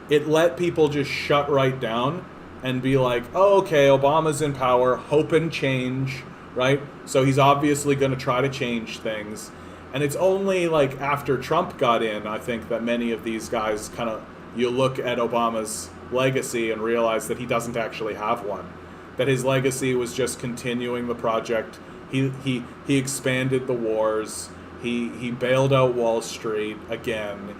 it let people just shut right down and be like, oh, okay, Obama's in power, hope and change, right? So he's obviously going to try to change things. And it's only like after Trump got in, I think, that many of these guys kind of, you look at Obama's legacy and realize that he doesn't actually have one. That his legacy was just continuing the project. He expanded the wars. He bailed out Wall Street again.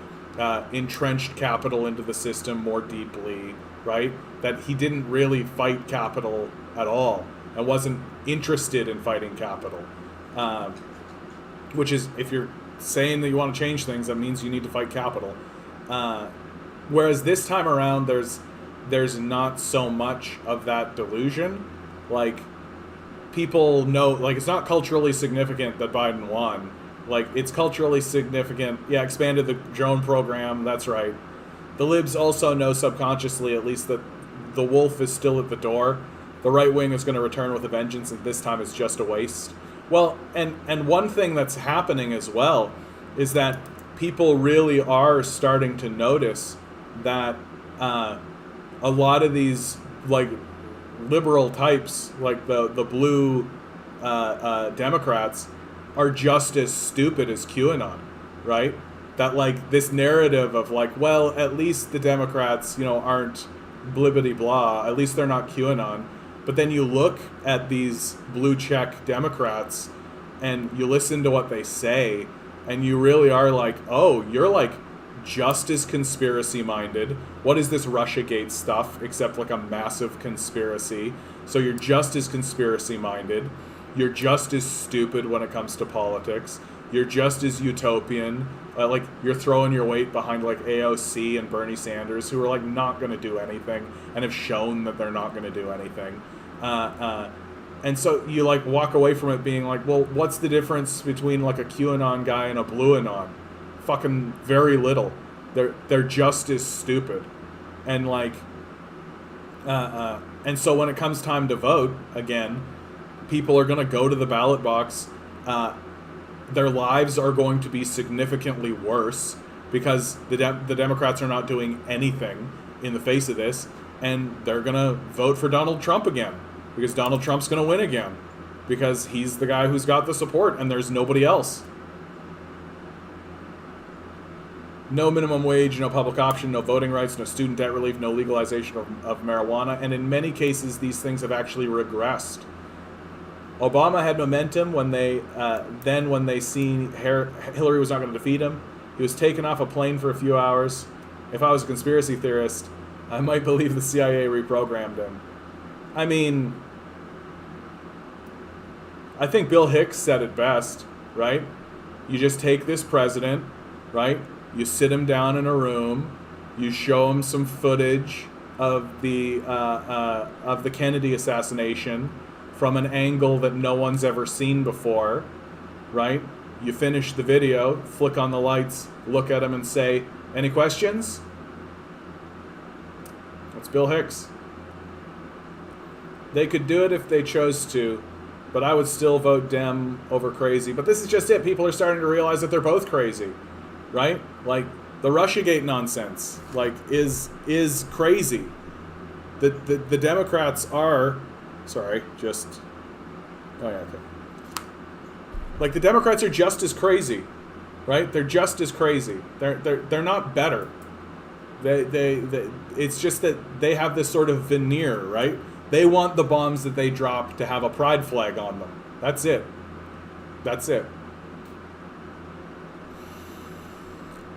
entrenched capital into the system more deeply, right? That he didn't really fight capital at all and wasn't interested in fighting capital. Which is, if you're saying that you want to change things, that means you need to fight capital. Whereas this time around, there's not so much of that delusion. Like, people know, like, it's not culturally significant that Biden won. Like, it's culturally significant. Yeah, expanded the drone program, that's right. The libs also know subconsciously, at least, that the wolf is still at the door. The right wing is going to return with a vengeance, and this time it's just a waste. Well, and one thing that's happening as well is that people really are starting to notice that a lot of these, like, liberal types, like the blue Democrats, are just as stupid as QAnon, right? That, like, this narrative of, like, well, at least the Democrats, you know, aren't blibbity blah, at least they're not QAnon. But then you look at these blue check Democrats and you listen to what they say, and you really are like, oh, you're, like, just as conspiracy minded. What is this Russiagate stuff except, like, a massive conspiracy? So you're just as conspiracy minded. You're just as stupid when it comes to politics. You're just as utopian. Like, you're throwing your weight behind, like, AOC and Bernie Sanders, who are, like, not going to do anything and have shown that they're not going to do anything. And so you, like, walk away from it being like, well, what's the difference between, like, a QAnon guy and a Blue Anon? Fucking very little. They're just as stupid. And, like, and so when it comes time to vote again, people are going to go to the ballot box. Their lives are going to be significantly worse because the Democrats are not doing anything in the face of this, and they're going to vote for Donald Trump again because Donald Trump's going to win again because he's the guy who's got the support and there's nobody else. No minimum wage, no public option, no voting rights, no student debt relief, no legalization of marijuana, and in many cases these things have actually regressed. Obama had momentum when they seen Hillary was not going to defeat him. He was taken off a plane for a few hours. If I was a conspiracy theorist, I might believe the CIA reprogrammed him. I mean, I think Bill Hicks said it best, right? You just take this president, right? You sit him down in a room, you show him some footage of the Kennedy assassination from an angle that no one's ever seen before, right? You finish the video, flick on the lights, look at him and say, any questions? That's Bill Hicks. They could do it if they chose to, but I would still vote Dem over crazy. But this is just it. People are starting to realize that they're both crazy, right? Like, the Russiagate nonsense, like, is crazy. The Democrats are... Sorry, just... Oh, yeah, okay. Like, the Democrats are just as crazy, right? They're just as crazy. They're not better. It's just that they have this sort of veneer, right? They want the bombs that they drop to have a pride flag on them. That's it. That's it.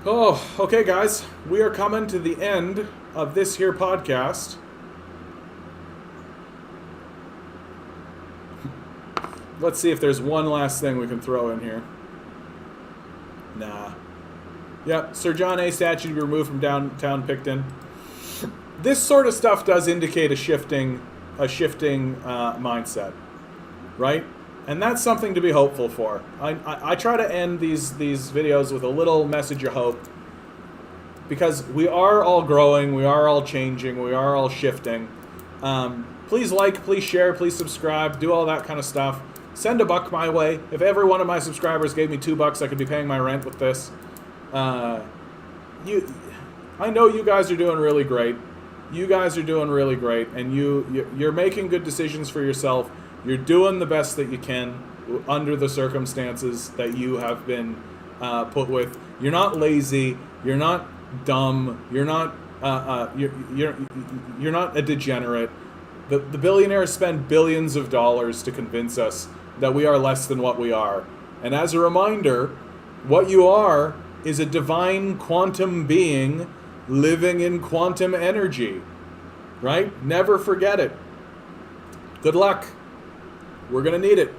Oh, okay, guys. We are coming to the end of this here podcast. Let's see if there's one last thing we can throw in here. Nah. Yep, Sir John A. statue to be removed from downtown Picton. This sort of stuff does indicate a shifting mindset, right? And that's something to be hopeful for. I try to end these videos with a little message of hope, because we are all growing, we are all changing, we are all shifting. Please like, please share, please subscribe, do all that kind of stuff. Send $1 my way. If every one of my subscribers gave me $2, I could be paying my rent with this. I know you guys are doing really great. You guys are doing really great, and you're making good decisions for yourself. You're doing the best that you can under the circumstances that you have been put with. You're not lazy. You're not dumb. You're not you're not a degenerate. The billionaires spend billions of dollars to convince us that we are less than what we are. And as a reminder, what you are is a divine quantum being living in quantum energy. Right? Never forget it. Good luck. We're going to need it.